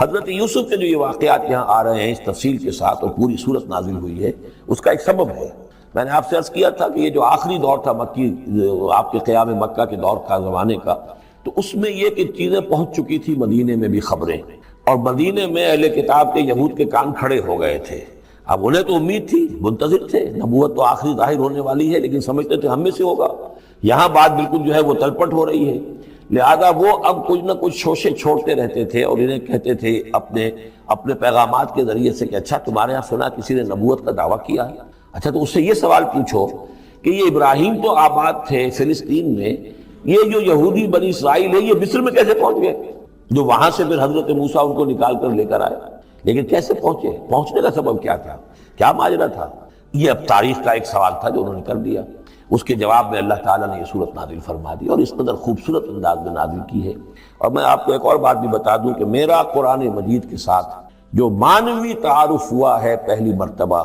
حضرت یوسف کے جو یہ واقعات یہاں آ رہے ہیں اس تفصیل کے ساتھ اور پوری صورت نازل ہوئی ہے، اس کا ایک سبب ہے۔ میں نے آپ سے عرض کیا تھا کہ یہ جو آخری دور تھا مکی، آپ کے قیام مکہ کے دور کا، زمانے کا، تو اس میں یہ کہ چیزیں پہنچ چکی تھی مدینے میں بھی خبریں، اور مدینے میں اہل کتاب کے یہود کے کان کھڑے ہو گئے تھے۔ اب انہیں تو امید تھی، منتظر تھے، نبوت تو آخری ظاہر ہونے والی ہے، لیکن سمجھتے تھے ہم میں سے ہوگا۔ یہاں بات بالکل جو ہے وہ تلپٹ ہو رہی ہے، لہذا وہ اب کچھ نہ کچھ شوشے چھوڑتے رہتے تھے اور انہیں کہتے تھے اپنے پیغامات کے ذریعے سے کہ اچھا تمہارے یہاں سنا کسی نے نبوت کا دعویٰ کیا ہے، اچھا تو اس سے یہ سوال پوچھو کہ یہ ابراہیم تو آباد تھے فلسطین میں، یہ جو یہودی بنی اسرائیل ہے یہ مصر میں کیسے پہنچ گئے؟ جو وہاں سے پھر حضرت موسیٰ ان کو نکال کر لے کر آئے، لیکن کیسے پہنچے؟ پہنچنے کا سبب کیا تھا؟ کیا ماجرا تھا؟ یہ اب تاریخ کا ایک سوال تھا جو انہوں نے کر دیا۔ اس کے جواب میں اللہ تعالیٰ نے یہ صورت نازل فرما دی اور اس قدر خوبصورت انداز میں نازل کی ہے۔ اور میں آپ کو ایک اور بات بھی بتا دوں کہ میرا قرآن مجید کے ساتھ جو معنوی تعارف ہوا ہے پہلی مرتبہ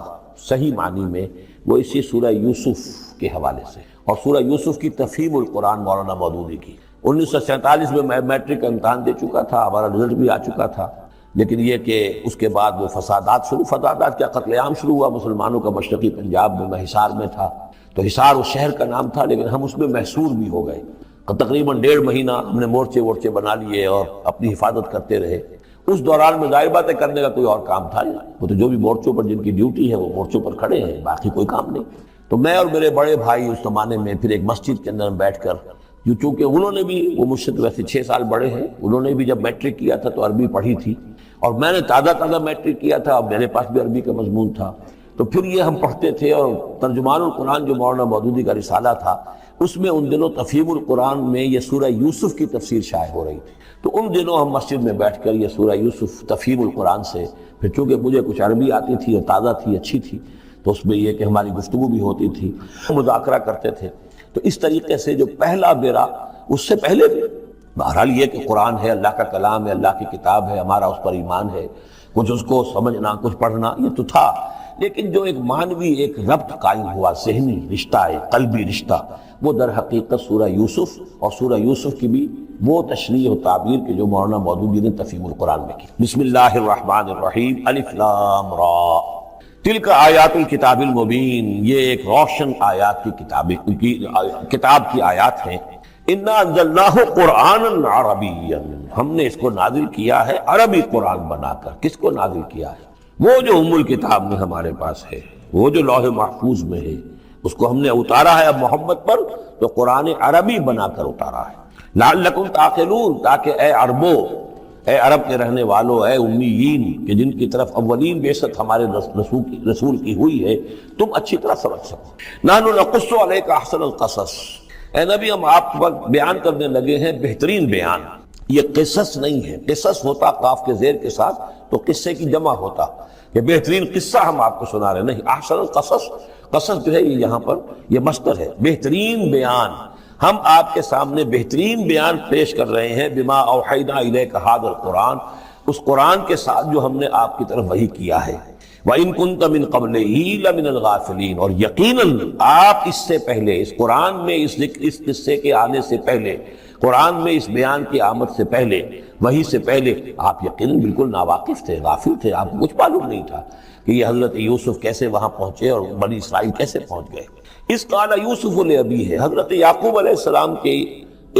صحیح معنی میں، وہ اسی سورہ یوسف کے حوالے سے، اور سورہ یوسف کی تفہیم القرآن مولانا مودودی کی۔ 1947 میں میں میٹرک کا امتحان دے چکا تھا، ہمارا رزلٹ بھی آ چکا تھا، لیکن یہ کہ اس کے بعد وہ فسادات کیا قتل عام شروع ہوا مسلمانوں کا مشرقی پنجاب میں۔ میں حصار میں تھا، تو حصار اس شہر کا نام تھا، لیکن ہم اس میں محصور بھی ہو گئے۔ تقریباً 1.5 مہینہ ہم نے مورچے بنا لیے اور اپنی حفاظت کرتے رہے۔ اس دوران میں ظاہر بات ہے کرنے کا کوئی اور کام تھا نہیں، وہ تو جو بھی مورچوں پر جن کی ڈیوٹی ہے وہ مورچوں پر کھڑے ہیں، باقی کوئی کام نہیں۔ تو میں اور میرے بڑے بھائی اس زمانے میں پھر ایک مسجد کے اندر بیٹھ کر، چونکہ انہوں نے بھی، وہ مجھ سے تو ویسے 6 سال بڑے ہیں، انہوں نے بھی جب میٹرک کیا تھا تو عربی پڑھی تھی، اور میں نے تازہ میٹرک کیا تھا، اور میرے پاس بھی عربی کا مضمون تھا، تو پھر یہ ہم پڑھتے تھے۔ اور ترجمان القرآن جو مولانا مودودی کا رسالہ تھا، اس میں ان دنوں تفہیم القرآن میں یہ سورہ یوسف کی تفسیر شائع ہو رہی تھی، تو ان دنوں ہم مسجد میں بیٹھ کر یہ سورہ یوسف تفہیم القرآن سے، پھر چونکہ مجھے کچھ عربی آتی تھی اور تازہ تھی، اچھی تھی، تو اس میں یہ کہ ہماری گفتگو بھی ہوتی تھی، مذاکرہ کرتے تھے۔ تو اس طریقے سے جو پہلا بیرا، اس سے پہلے بھی بہرحال یہ کہ قرآن ہے، اللہ کا کلام ہے، اللہ کی کتاب ہے، ہمارا اس پر ایمان ہے، کچھ اس کو سمجھنا، کچھ پڑھنا، یہ تو تھا، لیکن جو ایک معنوی ایک ربط قائم ہوا، ذہنی رشتہ ہے، قلبی رشتہ، وہ در حقیقت سورہ یوسف اور سورہ یوسف کی بھی وہ تشریح و تعبیر کے جو مولانا مودودی نے تفہیم القرآن میں کی۔ بسم اللہ الرحمن الرحیم، الف لام را، تلک آیات الکتاب المبین، یہ ایک روشن آیات کی کتاب کی آیات ہیں۔ انا انزلناہ قرآنا عربیا، ہم نے اس کو نازل کیا ہے عربی قرآن بنا کر۔ کس کو نازل کیا ہے؟ وہ جو ام الکتاب میں ہمارے پاس ہے، وہ جو لوح محفوظ میں ہے، اس کو ہم نے اتارا ہے اب محمد پر، تو قرآن عربی بنا کر اتارا ہے۔ لعلکم تعقلون، تاکہ اے عربو، اے عرب کے رہنے والوں، اے امیین کہ جن کی طرف اولین بعثت ہمارے رسول کی ہوئی ہے، تم اچھی طرح سمجھ سکو۔ نحن نقص علیک احسن القصص، اے نبی ہم آپ پر بیان کرنے لگے ہیں بہترین بیان۔ یہ قصص نہیں ہے، قصص ہوتا قاف کے زیر کے ساتھ تو قصے کی جمع ہوتا، یہ بہترین قصہ ہم آپ کو سنا رہے ہیں، نہیں، احسن القصص، قصص جو ہے یہ یہاں پر یہ مصدر ہے، بہترین بیان، ہم آپ کے سامنے بہترین بیان پیش کر رہے ہیں، بما اوحینا الیک ھذا القرآن، اس قرآن کے ساتھ جو ہم نے آپ کی طرف وحی کیا ہے۔ وَإِن كُنتَ مِن قَبْلِهِ لَمِنَ الْغَافِلِينَ، اور یقیناً آپ اس سے پہلے، اس قرآن میں اس قصے کے آنے سے پہلے، قرآن میں اس بیان کی آمد سے پہلے، وحی سے پہلے آپ یقیناً بالکل ناواقف تھے، غافل تھے، آپ کو کچھ معلوم نہیں تھا کہ یہ حضرت یوسف کیسے وہاں پہنچے اور بنی اسرائیل کیسے پہنچ گئے۔ اس قال یوسف لأبیہ، حضرت یعقوب علیہ السلام کے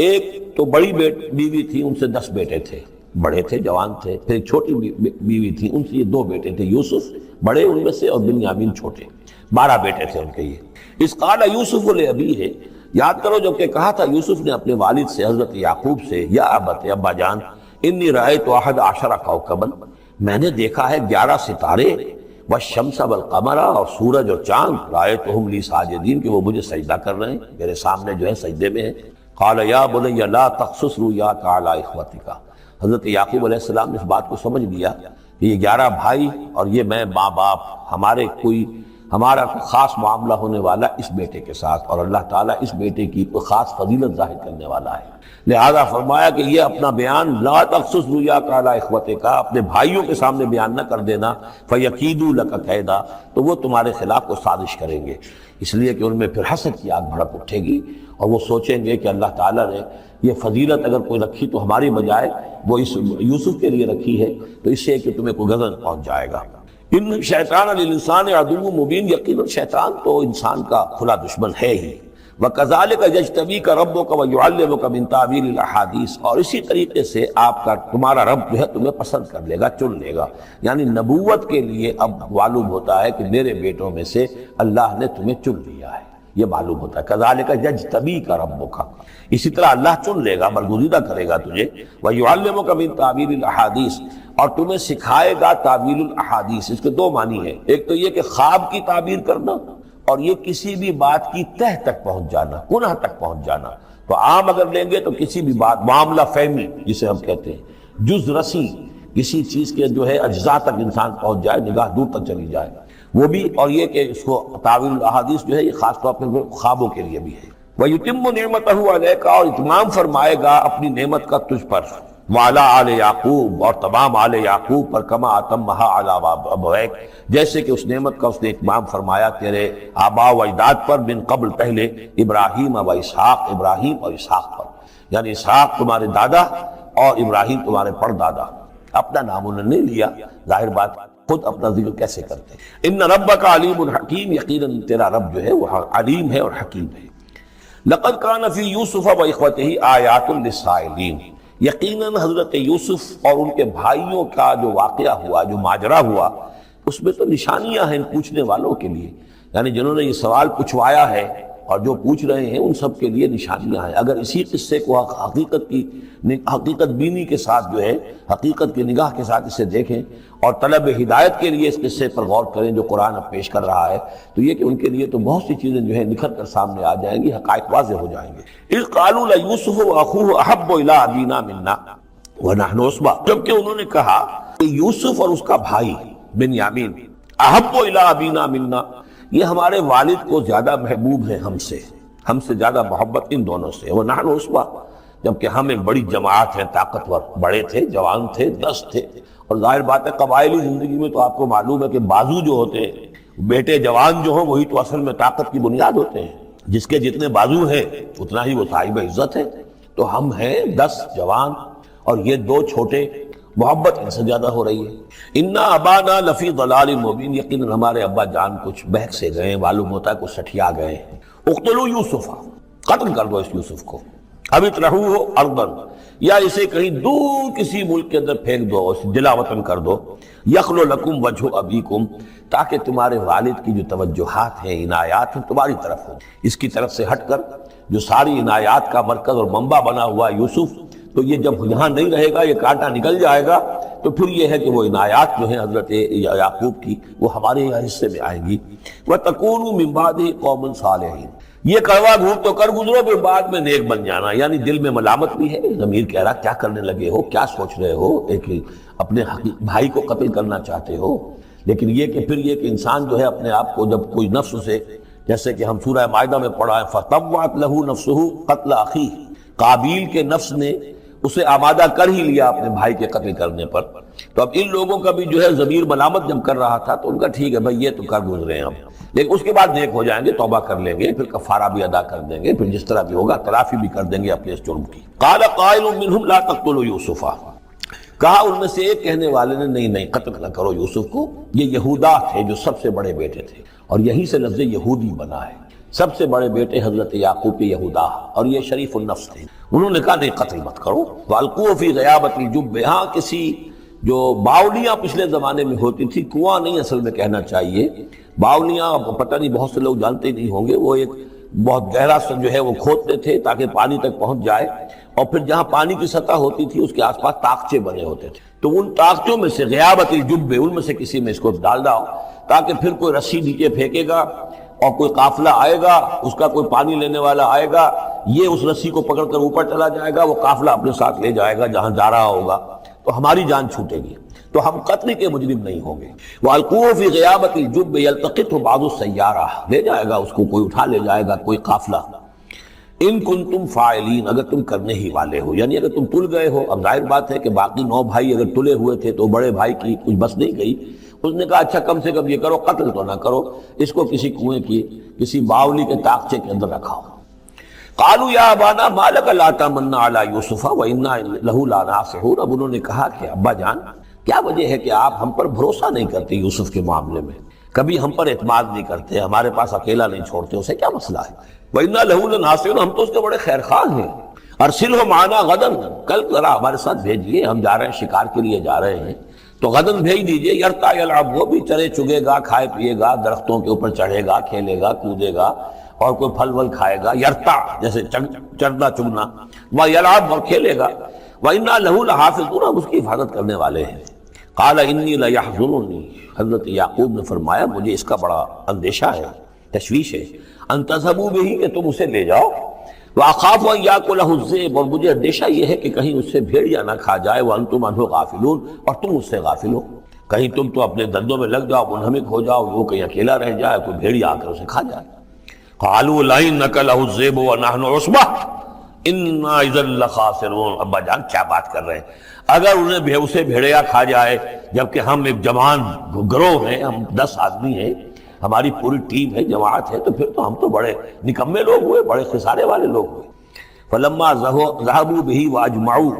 ایک تو بڑی بیوی تھی، ان سے 10 بیٹے تھے، بڑے تھے، جوان تھے، پھر ایک چھوٹی بیوی تھی، ان سے یہ 2 بیٹے تھے، یوسف بڑے ان میں سے اور بنیامین چھوٹے، 12 بیٹے تھے ان کے یہ۔ اس قال یوسف لأبیہ، یاد کرو جب کہ کہا تھا یوسف نے اپنے والد سے، حضرت یعقوب سے، یا ابت، ابا جان، انی رأیت 11 کوكبا، میں نے دیکھا ہے 11 ستارے، والشمس والقمر، اور سورج اور چاند، رأیتهم لی ساجدین، کہ وہ مجھے سجدہ کر رہے ہیں، میرے سامنے جو ہے سجدے میں ہیں۔ قال یا بنی لا تقصص رؤیاک علی اخوتک، حضرت یعقوب علیہ السلام نے اس بات کو سمجھ لیا کہ یہ 11 بھائی اور یہ میں ماں باپ، ہمارے کوئی ہمارا خاص معاملہ ہونے والا اس بیٹے کے ساتھ، اور اللہ تعالیٰ اس بیٹے کی کوئی خاص فضیلت ظاہر کرنے والا ہے۔ لہذا فرمایا کہ یہ اپنا بیان لا تخصص رؤیاک علی اخوتک، اپنے بھائیوں کے سامنے بیان نہ کر دینا، فیکیدوا لک کیدا، تو وہ تمہارے خلاف کو سازش کریں گے، اس لیے کہ ان میں پھر حسد کی آگ بھڑک اٹھے گی، اور وہ سوچیں گے کہ اللہ تعالیٰ نے یہ فضیلت اگر کوئی رکھی تو ہماری بجائے وہ اس یوسف کے لیے رکھی ہے، تو اس سے کہ تمہیں کوئی غضب پہنچ جائے گا۔ ان شیطان للانسان عدو مبین، یقیناً شیطان تو انسان کا کھلا دشمن ہے ہی۔ وَكَذَلِكَ يَجْتَبِيكَ رَبُّكَ وَيُعَلِّمُكَ مِن تَأْوِيلِ الْأَحَادِيثِ، اور اسی طریقے سے تمہارا رب جو ہے تمہیں پسند کر لے گا، چن لے گا، یعنی نبوت کے لیے اب معلوم ہوتا ہے کہ میرے بیٹوں میں سے اللہ نے تمہیں چن لیا ہے، یہ معلوم ہوتا ہے۔ كَذَلِكَ يَجْتَبِيكَ رَبُّكَ، اسی طرح اللہ چن لے گا، برگزیدہ کرے گا تجھے۔ وَيُعَلِّمُكَ مِن تَأْوِيلِ الْأَحَادِيثِ، اور تمہیں سکھائے گا تعویل الاحادیث۔ اس کے دو معنی ہیں، ایک تو یہ کہ خواب کی تعبیر کرنا، اور یہ کسی بھی بات کی تہ تک پہنچ جانا، کنہ تک پہنچ جانا۔ تو عام اگر لیں گے تو کسی بھی بات، معاملہ فہمی جسے ہم کہتے ہیں، جز رسی، کسی چیز کے جو ہے اجزاء تک انسان پہنچ جائے، نگاہ دور تک چلی جائے، وہ بھی۔ اور یہ کہ اس کو تعویل الاحادیث جو ہے یہ خاص طور پر خوابوں کے لیے بھی ہے۔ وَيُتِمُّ نِعْمَتَهُ عَلَيْكَ، اور اتمام فرمائے گا اپنی نعمت کا تجھ پر، وعلی آل یعقوب، اور تمام آل یعقوب پر، کما اتمھا علی ابویک، جیسے کہ اس نعمت کا اس نے اتمام فرمایا تیرے آباء و اجداد پر، من قبل پہلے، ابراہیم و اسحاق، ابراہیم اور اسحاق پر، یعنی اسحاق تمہارے دادا اور ابراہیم تمہارے پردادا۔ اپنا نام انہوں نے نہیں لیا، ظاہر بات خود اپنا ذکر کیسے کرتے ہیں۔ ان ربک علیم حکیم، یقیناً تیرا رب جو ہے وہ علیم ہے اور حکیم ہے۔ لقد کان فی یوسف و اخوتہ آیات للسائلین، یقیناً حضرت یوسف اور ان کے بھائیوں کا جو واقعہ ہوا، جو ماجرا ہوا، اس میں تو نشانیاں ہیں پوچھنے والوں کے لیے، یعنی جنہوں نے یہ سوال پوچھوایا ہے اور جو پوچھ رہے ہیں ان سب کے لیے نشانیاں ہیں۔ اگر اسی قصے کو حقیقت بینی کے ساتھ جو ہے، حقیقت کی نگاہ کے ساتھ اسے دیکھیں اور طلب ہدایت کے لیے اس قصے پر غور کریں جو قرآن اب پیش کر رہا ہے، تو یہ کہ ان کے لیے تو بہت سی چیزیں جو ہے نکھر کر سامنے آ جائیں گی، حقائق واضح ہو جائیں گے۔ اذ قالوا لیوسف واخوہ احب الی ابینا منا ونحن عصبہ، جبکہ انہوں نے کہا کہ یوسف اور اس کا بھائی بنیامین احب الی ابینا منا، یہ ہمارے والد کو زیادہ محبوب ہیں ہم سے زیادہ محبت ان دونوں سے، ونحن عصبہ، جبکہ ہم ایک بڑی جماعت ہیں، طاقتور، بڑے تھے، جوان تھے، دست تھے۔ اور ظاہر بات ہے قبائلی زندگی میں تو آپ کو معلوم ہے کہ بازو جو ہوتے ہیں، بیٹے جوان جو ہوں وہی تو اصل میں طاقت کی بنیاد ہوتے ہیں، جس کے جتنے بازو ہیں اتنا ہی وہ صاحب عزت ہے۔ تو ہم ہیں 10 جوان اور یہ 2 چھوٹے، محبت ان سے زیادہ ہو رہی ہے۔ انا ابانا لفی ضلال مبین، یقیناً ہمارے ابا جان کچھ بہک سے گئے، معلوم ہوتا ہے کچھ سٹھیا گئے ہیں۔ اقتلوا یوسف، قتل کر دو اس یوسف کو، اب اطرحوہ ارضا، یا اسے کہیں دور کسی ملک کے اندر پھینک دو، اسے جلا وطن کر دو، یخلو لکم وجہ ابیکم، تاکہ تمہارے والد کی جو توجہات ہیں، عنایات ہیں، تمہاری طرف ہو، اس کی طرف سے ہٹ کر جو ساری عنایات کا مرکز اور منبع بنا ہوا یوسف، تو یہ جب یہاں نہیں رہے گا، یہ کانٹا نکل جائے گا، تو پھر یہ ہے کہ وہ عنایات جو ہیں حضرت یعقوب کی وہ ہمارے حصے میں آئیں گی۔ وَتَكُونُوا مِن بَعْدِهِ قَوْمًا صَالِحِينَ، یہ کڑوا گھوٹ تو کر گزرو پھر بعد میں نیک بن جانا، یعنی دل میں ملامت بھی ہے، ضمیر کہہ رہا کیا کرنے لگے ہو، کیا سوچ رہے ہو، ایک اپنے بھائی کو قتل کرنا چاہتے ہو۔ لیکن یہ کہ پھر یہ کہ انسان جو ہے اپنے آپ کو جب کوئی نفس سے، جیسے کہ ہم سورہ مائدہ میں پڑھا ہے فَطَوَّعَتْ لَهُ نَفْسُهُ قَتْلَ أَخِيهِ، قابیل کے نفس نے اسے آمادہ کر ہی لیا اپنے بھائی کے قتل کرنے پر۔ تو اب ان لوگوں کا بھی جو ہے ضمیر ملامت جب کر رہا تھا تو ان کا ٹھیک ہے بھائی یہ تو کر گزرے ہیں ہم، لیکن اس کے بعد نیک ہو جائیں گے، توبہ کر لیں گے، پھر کفارہ بھی ادا کر دیں گے، پھر جس طرح بھی ہوگا تلافی بھی کر دیں گے اپنے اس جرم کی۔ قال قائل منہم لا تقتلوا یوسف، کہا ان میں سے ایک کہنے والے نے نہیں قتل نہ کرو یوسف کو، یہ یہودا تھے جو سب سے بڑے بیٹے تھے، اور یہیں سے لفظ یہودی بنا ہے، سب سے بڑے بیٹے حضرت یعقوب کے یہودا، اور یہ شریف النفس تھے، انہوں نے کہا نہیں قتل مت کرو۔ وَأَلْقُوهُ فِي غَيَابَةِ الْجُبِّ، ہاں کسی جو باولیاں پچھلے زمانے میں ہوتی تھی، کنواں نہیں اصل میں کہنا چاہیے، باولیاں پتہ نہیں بہت سے لوگ جانتے نہیں ہوں گے، وہ ایک بہت گہرا سا جو ہے وہ کھودتے تھے تاکہ پانی تک پہنچ جائے، اور پھر جہاں پانی کی سطح ہوتی تھی اس کے آس پاس طاقچے بنے ہوتے تھے، تو ان طاقچوں میں سے غیابت الجب، ان میں سے کسی میں اس کو ڈال داؤ تاکہ پھر کوئی رسی نیچے پھینکے گا اور کوئی قافلہ آئے گا، اس کا کوئی پانی لینے والا آئے گا، یہ اس رسی کو پکڑ کر اوپر چلا جائے گا، وہ قافلہ اپنے ساتھ لے جائے گا جہاں جا رہا ہوگا، تو ہماری جان چھوٹے گی۔ تو ہم قتل کے مجرم نہیں ہوں گے۔ وَأَلْقُوهُ فِي غِيَابَةِ الْجُبِّ يَلْتَقِطْهُ بَعْضُ السَّيَّارَةِ، لے جائے گا اس کو، کوئی اٹھا لے جائے گا، کوئی قافلہ۔ ان کنتم فاعلین، اگر تم کرنے ہی والے ہو، یعنی اگر تم تل گئے ہو۔ اب ظاہر بات ہے کہ باقی 9 بھائی اگر تلے ہوئے تھے تو بڑے بھائی کی کچھ بس نہیں گئی، اس نے کہا اچھا کم سے کم یہ کرو، قتل تو نہ کرو، اس کو کسی کنویں کی کسی باولی کے طاقچے کے اندر رکھاؤ۔ قالوا یا ابانا ما لک لا تمنا علی یوسف وانا لہ لناصحون، اب انہوں نے کہا کہ ابا جان کیا وجہ ہے کہ آپ ہم پر بھروسہ نہیں کرتے یوسف کے معاملے میں، کبھی ہم پر اعتماد نہیں کرتے، ہمارے پاس اکیلا نہیں چھوڑتے، اسے کیا مسئلہ ہے؟ وَإِنَّا لَهُ لَنَاصِحُونَ، ہم تو اس کے بڑے خیر خواہ ہیں۔ أَرْسِلْهُ مَعَنَا غَدًا، کل ذرا ہمارے ساتھ بھیجیے، ہم جا رہے ہیں شکار کے لیے جا رہے ہیں، تو غدن بھیج دیجیے۔ یرتع یلعب، وہ بھی چرے چگے گا، کھائے پیے گا، درختوں کے اوپر چڑھے گا، کھیلے گا، کودے گا، اور کوئی پھل ول کھائے گا، یرتع جیسے چرنا چگنا، ویلعب اور کھیلے گا، وَإِنَّا لَهُ لَحَافِظُونَ، ہم اس کی حفاظت کرنے والے ہیں۔ قال انی لیحزننی، حضرت یعقوب نے فرمایا مجھے اس کا بڑا اندیشہ ہے، تشویش ہے، ان تذهبوا به، کہ تم اسے لے جاؤ، واخاف ان یاکلہ الذئب، اور مجھے اندیشہ یہ ہے کہ کہیں اس سے بھیڑیا نہ کھا جائے، وانتم عنہ غافلون، اور تم اس سے غافل ہو، کہیں تم تو اپنے دندوں میں لگ جاؤ، منہمک ہو جاؤ، وہ کہیں اکیلا رہ جائے، کوئی بھیڑیا آ کر اسے کھا جائے۔ قالوا لئن نکلہ الذئب ونحن عصبہ انا اذا لخاسرون، ابا جان کیا بات کر رہے ہیں، اگر انہیں اسے بھیڑیا کھا جائے جبکہ ہم ایک جوان گروہ ہیں، ہم 10 آدمی ہیں، ہماری پوری ٹیم ہے، جماعت ہے، تو پھر تو ہم تو بڑے نکمے لوگ ہوئے، بڑے خسارے والے لوگ ہوئے۔ فلما ذهبوا به واجمعوا،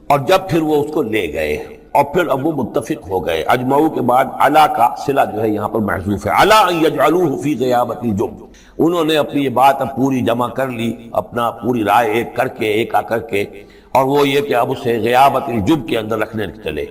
اور جب پھر وہ اس کو لے گئے اور پھر اب وہ متفق ہو گئے، اجمعوا کے بعد علا کا صلہ جو ہے یہاں پر محذوف ہے، علا ان یجعلوه فی غیابۃ الجب، انہوں نے اپنی یہ بات اب پوری جمع کر لی، اپنا پوری رائے ایک کر کے، ایک آ کر کے، اور وہ یہ کہ اب اسے غیابۃ الجب کے اندر رکھنے چلے۔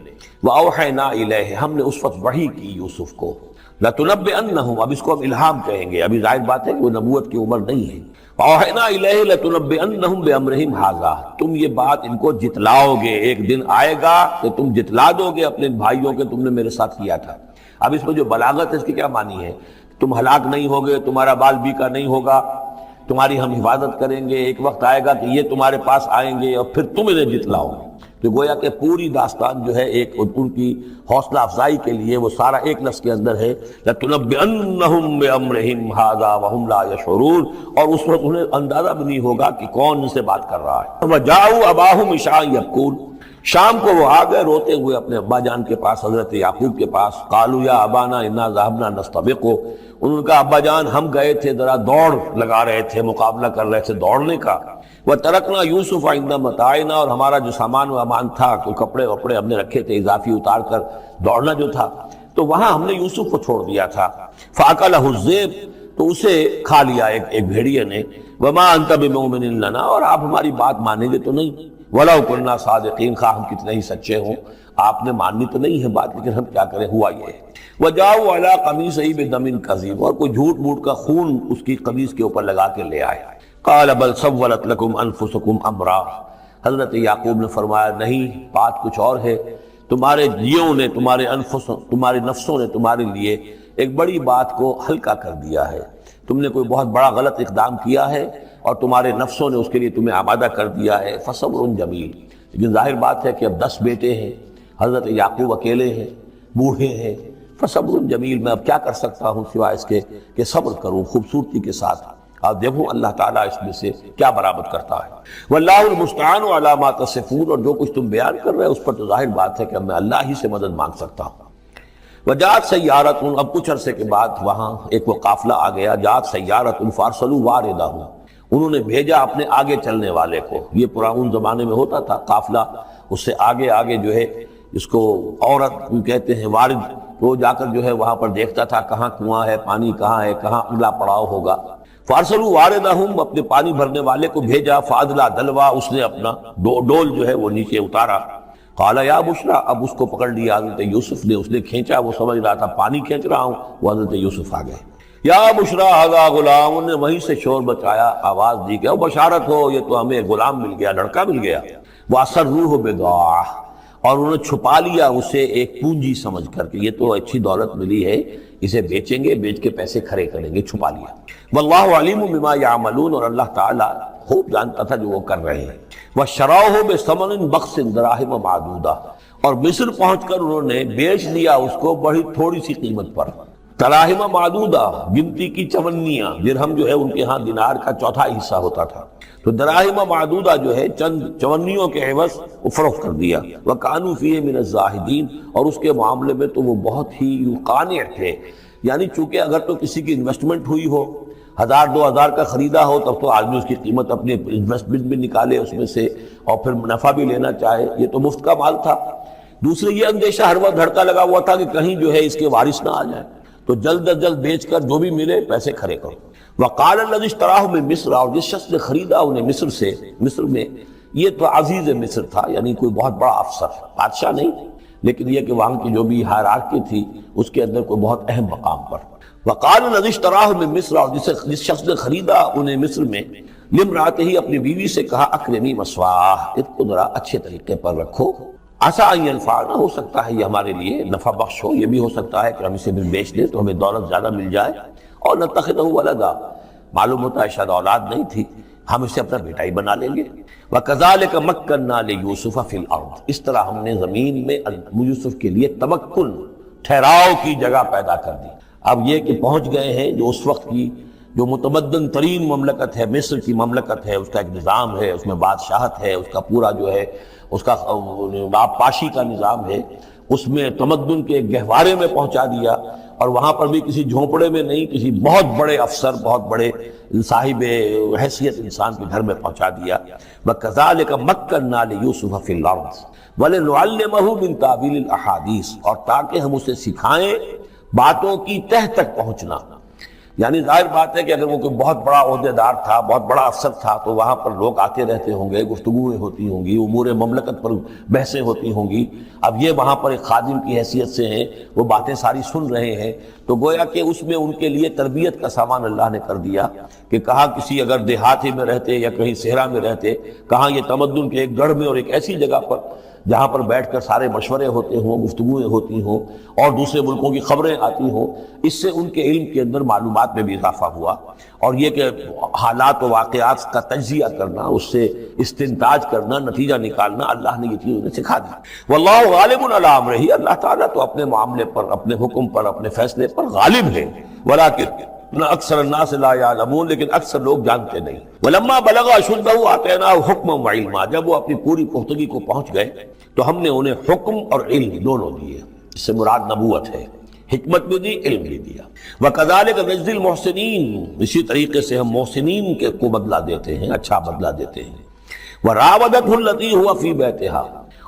وَأَوْحَيْنَا إِلَيْهِ، ہم نے اس وقت وحی کی یوسف کو، لَتُنَبِّئَنَّهُمْ، اب اس کو ہم الہام کہیں گے، ابھی ظاہر بات ہے کہ وہ نبوت کی عمر نہیں ہے۔ وَأَوْحَيْنَا إِلَيْهِ لَتُنَبِّئَنَّهُمْ بِأَمْرِهِمْ هَٰذَا، تم یہ بات ان کو جتلاؤ گے، ایک دن آئے گا کہ تم جتلا دو گے اپنے بھائیوں کے تم نے میرے ساتھ کیا تھا۔ اب اس میں جو بلاغت ہے اس کی کیا معنی ہے؟ تم ہلاک نہیں ہوگے، تمہارا بال بیکا نہیں ہوگا، تمہاری ہم حفاظت کریں گے، ایک وقت آئے گا کہ یہ تمہارے پاس آئیں گے اور پھر تم انہیں جتلاؤ گے۔ تو گویا کہ پوری داستان جو ہے ایک ان کی حوصلہ افزائی کے لیے وہ سارا ایک لفظ کے اندر ہے، لَتُنَبِّئَنَّهُمْ بِأَمْرِهِمْ هَٰذَا وَهُمْ لَا يَشْعُرُونَ، اور اس وقت انہیں اندازہ بھی نہیں ہوگا کہ کون ان سے بات کر رہا ہے۔ وَجَاءُوا أَبَاهُمْ عِشَاءً يَبْكُونَ، شام کو وہ آ گئے روتے ہوئے اپنے ابا جان کے پاس، حضرت یعقوب کے پاس۔ قالوا یا ابانا انا ذهبنا نستبق، انہوں نے کہا ابا جان ہم گئے تھے ذرا دوڑ لگا رہے تھے، مقابلہ کر رہے تھے دوڑنے کا۔ وَتَرَكْنَا يُوسُفَ عِندَ مَتَاعِنَا، اور ہمارا جو سامان و امان تھا، کوئی کپڑے وپڑے ہم نے رکھے تھے اضافی اتار کر، دوڑنا جو تھا، تو وہاں ہم نے یوسف کو چھوڑ دیا تھا۔ فَأَكَلَهُ الذِّئْبُ، تو اسے کھا لیا ایک بھیڑیے نے۔ وَمَا أَنْتَ بِمُؤْمِنٍ لَنَا، اور آپ ہماری بات مانیں گے تو نہیں۔ وَلَوْ كُنَّا صَادِقِينَ، خواہ ہم کتنے ہی سچے ہوں، آپ نے ماننی تو نہیں ہے بات، لیکن ہم کیا کریں، ہوا یہ ہے۔ وَجَاءُوا عَلَىٰ قَمِيصِهِ بِدَمٍ كَذِيبٍ، اور کوئی جھوٹ موٹ کا خون اس کی قمیص کے اوپر لگا کے لے آئے۔ قَالَ بَلْ سَوَّلَتْ لَكُمْ أَنفُسُكُمْ أَمْرًا، حضرت یعقوب نے فرمایا نہیں، بات کچھ اور ہے، تمہارے جیوں نے، تمہارے نفسوں نے تمہارے لیے ایک بڑی بات کو ہلکا کر دیا ہے، تم نے کوئی بہت بڑا غلط اقدام کیا ہے اور تمہارے نفسوں نے اس کے لیے تمہیں آمادہ کر دیا ہے۔ فَصَبْرٌ جَمِيلٌ، لیکن ظاہر بات ہے کہ اب 10 بیٹے ہیں، حضرت یعقوب اکیلے ہیں، بوڑھے ہیں۔ فَصَبْرٌ جَمِيلٌ، میں اب کیا کر سکتا ہوں سوائے اس کے کہ صبر کروں خوبصورتی کے ساتھ، اور دیکھوں اللہ تعالیٰ اس میں سے کیا برآمد کرتا ہے۔ وَاللَّهُ الْمُسْتَعَانُ عَلَىٰ مَا تَصِفُونَ، اور جو کچھ تم بیان کر رہے ہو اس پر تو ظاہر بات ہے کہ اب میں اللہ ہی سے مدد مانگ سکتا ہوں۔ وَجَاءَتْ سَيَّارَةٌ، اب کچھ عرصے کے بعد وہاں ایک وہ قافلہ آ گیا، جاءت سَيَّارَةٌ فَأَرْسَلُوا وَارِدَهُمْ، انہوں نے بھیجا اپنے آگے چلنے والے کو۔ یہ پرانے زمانے میں ہوتا تھا قافلہ، اس سے آگے آگے جو ہے اس کو عورت کہتے ہیں وارد، وہ جا کر جو ہے وہاں پر دیکھتا تھا کہاں کنواں ہے، پانی کہاں ہے، کہاں اگلا پڑاؤ ہوگا۔ فارسلوا واردہم، اپنے پانی بھرنے والے کو بھیجا۔ فادلا دلوا، اس نے اپنا ڈول جو ہے وہ نیچے اتارا۔ قال یا بشرا، اب اس کو پکڑ لیا حضرت یوسف نے، اس نے کھینچا، وہ سمجھ رہا تھا پانی کھینچ رہا ہوں، وہ حضرت یوسف آ گئے۔ یا بشرا ھذا غلام، انہوں نے وہیں سے شور بچایا، آواز دی کہ بشارت ہو، یہ تو ہمیں غلام مل گیا، لڑکا مل گیا۔ واسروہ بضاعہ، اور انہوں نے چھپا لیا اسے ایک پونجی سمجھ کر کہ یہ تو اچھی دولت ملی ہے، اسے بیچیں گے، بیچ کے پیسے کھڑے کریں گے، چھپا لیا۔ واللہ علیم بما یعملون، اور اللہ تعالیٰ خوب جانتا تھا جو وہ کر رہے ہیں۔ وشراؤہ بثمن بخس دراہم معدودہ، اور مصر پہنچ کر انہوں نے بیچ دیا اس کو بڑی تھوڑی سی قیمت پر، دراہم معدودہ، گنتی کی چونیاں، درہم جو ہے ان کے ہاں دینار کا چوتھا حصہ ہوتا تھا، تو دراہم معدودہ جو ہے چند چونیوں کے عوض وہ فروخت کر دیا۔ وَكَانُوا فِيهِ مِنَ الزَّاهِدِينَ، اور اس کے معاملے میں تو وہ بہت ہی قانع تھے، یعنی چونکہ اگر تو کسی کی انویسٹمنٹ ہوئی ہو، 1000-2000 کا خریدا ہو، تب تو آدمی اس کی قیمت اپنے انویسٹمنٹ بھی نکالے اس میں سے اور پھر منافع بھی لینا چاہے، یہ تو مفت کا مال تھا۔ دوسرے یہ اندیشہ ہر وقت دھڑکا لگا ہوا تھا کہ کہیں جو ہے اس کے وارث نہ آ جائیں، تو جلد از جلد بیچ کر جو بھی ملے پیسے کھڑے کرو۔ وقال الذی اشتراہ من مصر، اور جس شخص نے خریدا انہیں مصر سے، مصر میں یہ تو عزیز مصر تھا، یعنی کوئی بہت بڑا افسر، بادشاہ نہیں، لیکن یہ کہ وہاں کی جو بھی ہائرارکی تھی اس کے اندر کوئی بہت اہم مقام پر۔ وقال الذی اشتراہ من مصر، اور جس شخص نے خریدا انہیں مصر میں، لامرأتہ، اپنی بیوی سے کہا اکرمی مثواہ، اس کو ذرا اچھے طریقے پر رکھو، عسیٰ ان ینفعنا، ہو سکتا ہے یہ ہمارے لیے نفع بخش ہو، یہ بھی ہو سکتا ہے کہ ہم اسے بھی بیچ دیں تو ہمیں دولت زیادہ مل جائے، اور نتخذہ ولدا، معلوم ہوتا ہے شاید اولاد نہیں تھی، ہم اسے اپنا بیٹا ہی بنا لیں گے۔ وَكَذَلِكَ مَكَّنَّا لِيُوسُفَ فِي الْأَرْضِ، اس طرح ہم نے زمین میں یوسف کے لیے تمکن، ٹھہراؤ کی جگہ پیدا کر دی۔ اب یہ کہ پہنچ گئے ہیں جو اس وقت کی جو متمدن ترین مملکت ہے، مصر کی مملکت ہے، اس کا ایک نظام ہے، اس میں بادشاہت ہے، اس کا پورا جو ہے اس کا پاشی کا نظام ہے، اس میں تمدن کے گہوارے میں پہنچا دیا، اور وہاں پر بھی کسی جھونپڑے میں نہیں، کسی بہت بڑے افسر، بہت بڑے صاحب حیثیت انسان کے گھر میں پہنچا دیا۔ وَكَذَلِكَ مَكَّنَّا لِيُوسُفَ فِي الْأَرْضِ وَلِنُعَلِّمَهُ مِن تَأْوِيلِ الْأَحَادِيثِ، اور تاکہ ہم اسے سکھائیں باتوں کی تہ تک پہنچنا۔ یعنی ظاہر بات ہے کہ اگر وہ کوئی بہت بڑا عہدے دار تھا، بہت بڑا افسر تھا، تو وہاں پر لوگ آتے رہتے ہوں گے، گفتگویں ہوتی ہوں گی، امور مملکت پر بحثیں ہوتی ہوں گی۔ اب یہ وہاں پر ایک خادم کی حیثیت سے ہیں، وہ باتیں ساری سن رہے ہیں، تو گویا کہ اس میں ان کے لیے تربیت کا سامان اللہ نے کر دیا کہ کہاں کسی اگر دیہاتی میں رہتے یا کہیں صحرا میں رہتے، کہاں یہ تمدن کے ایک گڑھ میں اور ایک ایسی جگہ پر جہاں پر بیٹھ کر سارے مشورے ہوتے ہوں، گفتگویں ہوتی ہوں، اور دوسرے ملکوں کی خبریں آتی ہوں، اس سے ان کے علم کے اندر معلومات میں بھی اضافہ ہوا، اور یہ کہ حالات و واقعات کا تجزیہ کرنا، اس سے استنتاج کرنا، نتیجہ نکالنا، اللہ نے یہ چیز انہیں سکھا دی۔ واللہ غالب علی امرہ، اللہ تعالیٰ تو اپنے معاملے پر، اپنے حکم پر، اپنے فیصلے پر غالب ہے، ولکن اکثر الناس لا یعلمون، لیکن اکثر لوگ جانتے نہیں۔ ولما بلغ اشدہ آتیناہ حکما وعلما، جب وہ اپنی پوری پختگی کو پہنچ گئے تو ہم نے انہیں حکم اور علم دونوں دیے، اس سے مراد نبوت ہے، حکمت بھی دی، علم بھی دیا۔ وکذالک نجزی المحسنین، اسی طریقے سے ہم محسنین کو بدلہ دیتے ہیں، اچھا بدلہ دیتے ہیں۔ وراودتہ التی هو فی بیتہا،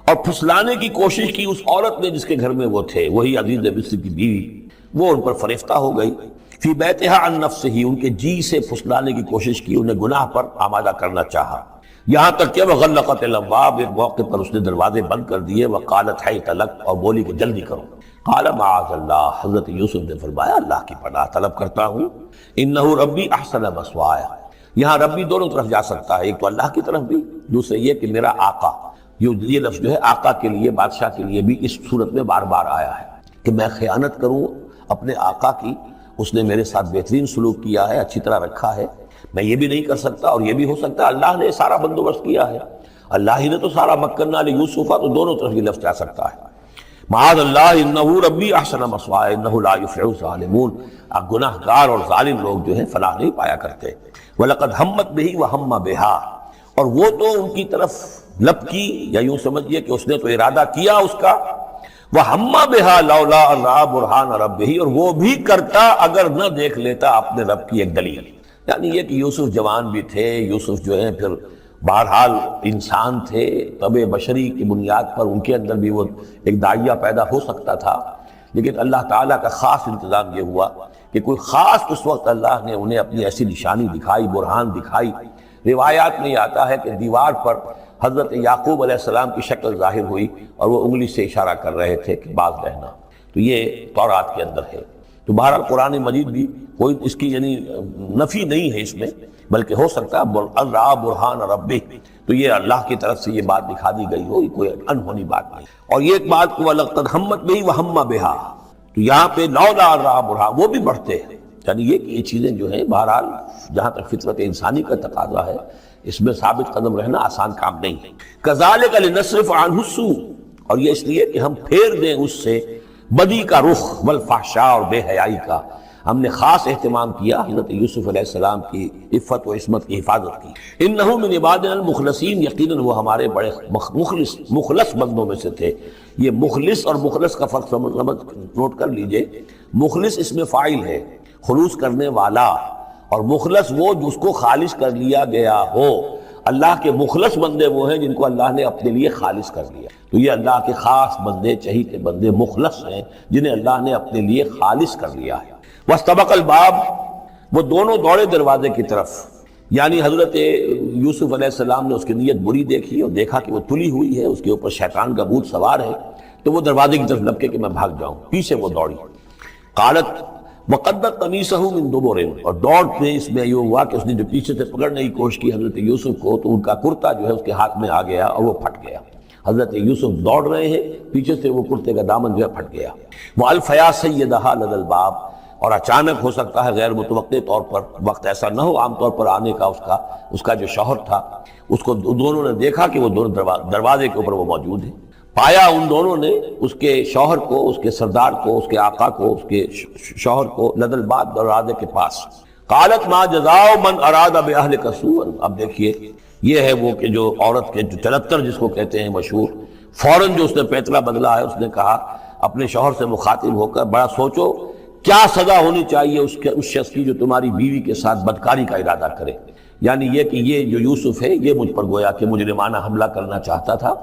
اور پھسلانے کی کوشش کی اس عورت نے جس کے گھر میں وہ تھے، وہی عزیز مصر کی بیوی، وہ ان پر فریفتہ ہو گئی۔ فی بیتہا عن نفسہ، ان کے جی سے پھسلانے کی کوشش کی، انہیں گناہ پر آمادہ کرنا چاہا، یہاں تک کہ وغلقت الابواب، ایک موقع پر اس نے دروازے بند کر دیے، وقالت حیت لک، اور بولی کہ جلدی کرو۔ قال معاذ اللہ، حضرت یوسف نے فرمایا اللہ کی پناہ طلب کرتا ہوں، انہ ربی احسن مثوایا، یہاں ربی دونوں طرف جا سکتا ہے، ایک تو اللہ کی طرف بھی، دوسرے یہ کہ میرا آقا، یہ لفظ جو ہے آقا کے لیے، بادشاہ کے لیے بھی اس صورت میں بار بار آیا ہے کہ میں خیانت کروں اپنے آقا کی، اس نے میرے ساتھ بہترین سلوک کیا ہے، اچھی طرح رکھا ہے، میں یہ بھی نہیں کر سکتا، اور یہ بھی ہو سکتا ہے اللہ نے سارا بندوبست کیا ہے، اللہ ہی نے تو سارا مکننا لیوسف، تو دونوں طرف یہ لفظ جا سکتا ہے۔ معاذ اللہ انہ ربی احسن مثوایا انہ لا یفلح الظالمون، گناہ گار اور ظالم لوگ جو ہیں فلاح نہیں پایا کرتے۔ وَلَقَدْ هَمَّتْ بِهِ وَهَمَّ بِهَا، اور وہ تو ان کی طرف لب کی، یا یوں سمجھیے کہ اس نے تو ارادہ کیا اس کا، وَهَمَّ بِهَا لَوْلَا أَن رَأَىٰ بُرْهَانَ رَبِّهِ، اور وہ بھی کرتا اگر نہ دیکھ لیتا اپنے رب کی ایک دلیل۔ یعنی یہ کہ یوسف جوان بھی تھے، یوسف جو ہے پھر بہرحال انسان تھے، طبع بشری کی بنیاد پر ان کے اندر بھی وہ ایک داعیہ پیدا ہو سکتا تھا، لیکن اللہ تعالیٰ کا خاص انتظام یہ ہوا کہ کوئی خاص اس وقت اللہ نے انہیں اپنی ایسی نشانی دکھائی، برہان دکھائی۔ روایات میں آتا ہے کہ دیوار پر حضرت یعقوب علیہ السلام کی شکل ظاہر ہوئی اور وہ انگلی سے اشارہ کر رہے تھے کہ باز رہنا، تو یہ تورات کے اندر ہے۔ تو بہرحال قرآن مجید بھی کوئی اس کی یعنی نفی نہیں ہے اس میں، بلکہ ہو سکتا ہے رَأَىٰ بُرْهَانَ رَبِّهِ، تو یہ اللہ کی طرف سے یہ بات دکھا دی گئی ہو، کوئی انہونی بات نہیں۔ اور یہ ایک بات کو وَلَقَدْ هَمَّتْ بِهِ وَهَمَّ بِهَا، تو یہاں پہ لولا رَأَىٰ بُرْهَانَ، وہ بھی بڑھتے ہیں، یعنی یہ کہ یہ چیزیں جو ہیں بہرحال جہاں تک فطرت انسانی کا تقاضا ہے، اس میں ثابت قدم رہنا آسان کام نہیں ہے۔ كَذَلِكَ لِنَصْرِفَ عَنْهُ السُّوءَ، اور یہ اس لیے کہ ہم پھیر دیں اس سے بدی کا رخ والفحشاء اور بے حیائی کا. ہم نے خاص اہتمام کیا حضرت یوسف علیہ السلام کی عفت و عصمت کی حفاظت کی. انہ من عبادنا المخلصین، یقیناً وہ ہمارے بڑے مخلص بندوں میں سے تھے. یہ مخلص اور مخلص کا فرق نوٹ کر لیجئے. مخلص اس میں فاعل ہے، خلوص کرنے والا، اور مخلص وہ جس کو خالص کر لیا گیا ہو. اللہ کے مخلص بندے وہ ہیں جن کو اللہ نے اپنے لیے خالص کر لیا. تو یہ اللہ کے خاص بندے، چہیتے بندے مخلص ہیں جنہیں اللہ نے اپنے لیے خالص کر لیا ہے. واستبق الباب، وہ دونوں دوڑے دروازے کی طرف. یعنی حضرت یوسف علیہ السلام نے اس کی نیت بری دیکھی اور دیکھا کہ وہ تلی ہوئی ہے، اس کے اوپر شیطان کا بھوت سوار ہے، تو وہ دروازے کی طرف لپکے کہ میں بھاگ جاؤں. پیچھے وہ دوڑی. قالت وقدت قمیصہ من دبر، اور دوڑتے اس میں یہ ہوا کہ اس نے جو پیچھے سے پکڑنے کی کوشش کی حضرت یوسف کو، تو ان کا کرتا جو ہے اس کے ہاتھ میں آ گیا اور وہ پھٹ گیا. حضرت یوسف دوڑ رہے ہیں، پیچھے سے وہ کرتے کا دامن جو ہے پھٹ گیا. وَأَلْفَيَا سَيِّدَهَا لَدَى الْبَابِ، اور اچانک ہو سکتا ہے غیر متوقع طور پر، وقت ایسا نہ ہو عام طور پر آنے کا اس کا جو شوہر تھا، اس کو دونوں نے دیکھا کہ وہ دونوں دروازے کے اوپر وہ موجود ہیں. پایا ان دونوں نے اس کے شوہر کو، اس کے سردار کو، اس کے آقا کو، اس کے شوہر کو لد الباب، دروازے کے پاس. قالت ما جزاء من اراد باہلک سوءا، اب دیکھیے یہ ہے وہ کہ جو عورت کے جو چلتر جس کو کہتے ہیں مشہور، فوراً جو اس نے پیتلا بدلا ہے، اس نے کہا اپنے شوہر سے مخاطب ہو کر، بڑا سوچو کیا سزا ہونی چاہیے اس شخص کی جو تمہاری بیوی کے ساتھ بدکاری کا ارادہ کرے. یعنی یہ کہ یہ جو یوسف ہے یہ مجھ پر گویا کہ مجرمانہ حملہ کرنا چاہتا تھا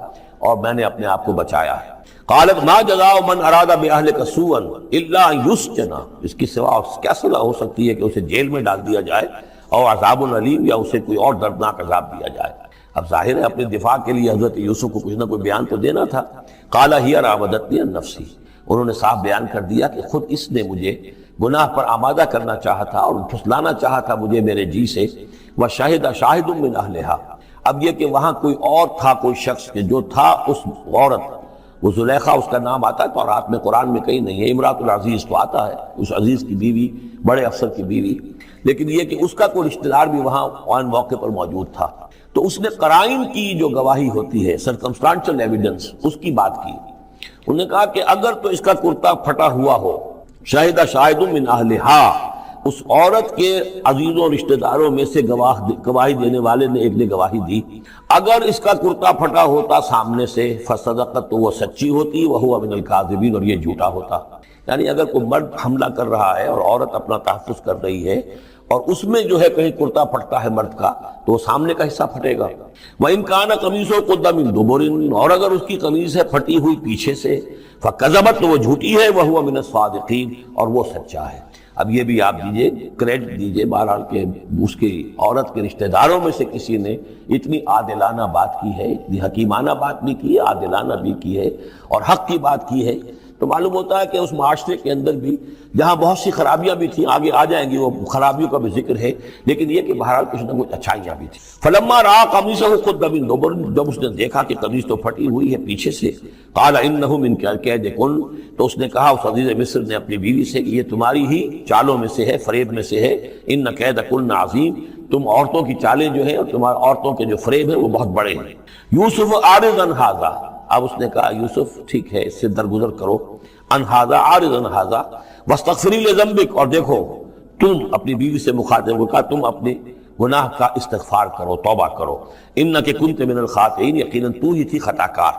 اور میں نے اپنے آپ کو بچایا ہے. قالت ما جزاء من اراد باہلک سوءا الا ان یسجن، اس کی سوا کیا سزا ہو سکتی ہے کہ اسے جیل میں ڈال دیا جائے، اور عذاب العلیم، یا اسے کوئی اور دردناک عذاب دیا جائے. اب ظاہر ہے اپنے دفاع کے لیے حضرت یوسف کو کچھ نہ کوئی بیان تو دینا تھا. قال ہی راودتنی عن نفسی، انہوں نے صاف بیان کر دیا کہ خود اس نے مجھے گناہ پر آمادہ کرنا چاہا تھا اور پھسلانا چاہا تھا مجھے میرے جی سے. وشہد شاہد من اہلہا، اب یہ کہ وہاں کوئی اور تھا، کوئی شخص کہ جو تھا اس عورت، وہ زلیخا اس کا نام آتا ہے تورات میں، قرآن میں کہیں نہیں ہے. امراۃ العزیز تو آتا ہے، اس عزیز کی بیوی، بڑے افسر کی بیوی، لیکن یہ کہ اس کا کوئی رشتہ دار بھی وہاں آن موقع پر موجود تھا. تو اس نے قرائن کی جو گواہی ہوتی ہے، سرکمسٹانشل ایویڈنس، اس کی بات کی. انہوں نے کہا کہ اگر تو اس کا کرتا پھٹا ہوا ہو، شاہد شاہد من اہلہا، اس عورت کے عزیزوں رشتہ داروں میں سے گواہی دینے والے نے ایک نے گواہی دی، اگر اس کا کرتا پھٹا ہوتا سامنے سے، فصدقت، تو وہ سچی ہوتی، وہو من الکاذبین، اور یہ جھوٹا ہوتا. یعنی اگر کوئی مرد حملہ کر رہا ہے اور عورت اپنا تحفظ کر رہی ہے اور اس میں جو ہے کہیں کرتا پھٹتا ہے مرد کا، تو وہ سامنے کا حصہ پھٹے گا. وَإِنْ كَانَ قَمِيصُهُ قُدَّ مِن دُبُرٍ، اور اگر اس کی قمیص ہے پھٹی ہوئی پیچھے سے، فَكَذَبَتْ، تو وہ جھوٹی ہے، وَهُوَ مِنَ الصَّادِقِينَ، اور وہ سچا ہے. اب یہ بھی آپ دیجئے، کریڈٹ دیجئے بہرحال کہ اس کی عورت کے رشتہ داروں میں سے کسی نے اتنی عادلانہ بات کی ہے، اتنی حکیمانہ بات بھی کی ہے، عادلانہ بھی کی ہے اور حق کی بات کی ہے. تو معلوم ہوتا ہے کہ اس معاشرے کے اندر بھی جہاں بہت سی خرابیاں بھی تھیں، آگے آ جائیں گی وہ خرابیوں کا بھی ذکر ہے، لیکن یہ کہ بہرحال کچھ نہ کچھ اچھائیاں بھی تھیں. فلما رأى قمیصه قد من دبر، جب اس نے دیکھا کہ قمیص تو پھٹی ہوئی ہے پیچھے سے، قال انه من کید کن، تو اس نے کہا اس عزیز مصر نے اپنی بیوی سے کہ یہ تمہاری ہی چالوں میں سے ہے، فریب میں سے ہے. ان کید کن عظیم، تم عورتوں کی چالیں جو ہیں اور تمہارے عورتوں کے جو فریب ہیں وہ بہت بڑے ہیں. یوسف اعرض عن ھذا، اب اس نے کہا یوسف ٹھیک ہے اس سے درگزر کرو، ان ھذا اعرض عن ھذا واستغفری لذنبک، اور دیکھو تم اپنی بیوی سے مخاطب ہو کہا تم اپنے گناہ کا استغفار کرو، توبہ کرو. انک کنت من الخاطئین، یقیناً تو ہی تھی خطا کار.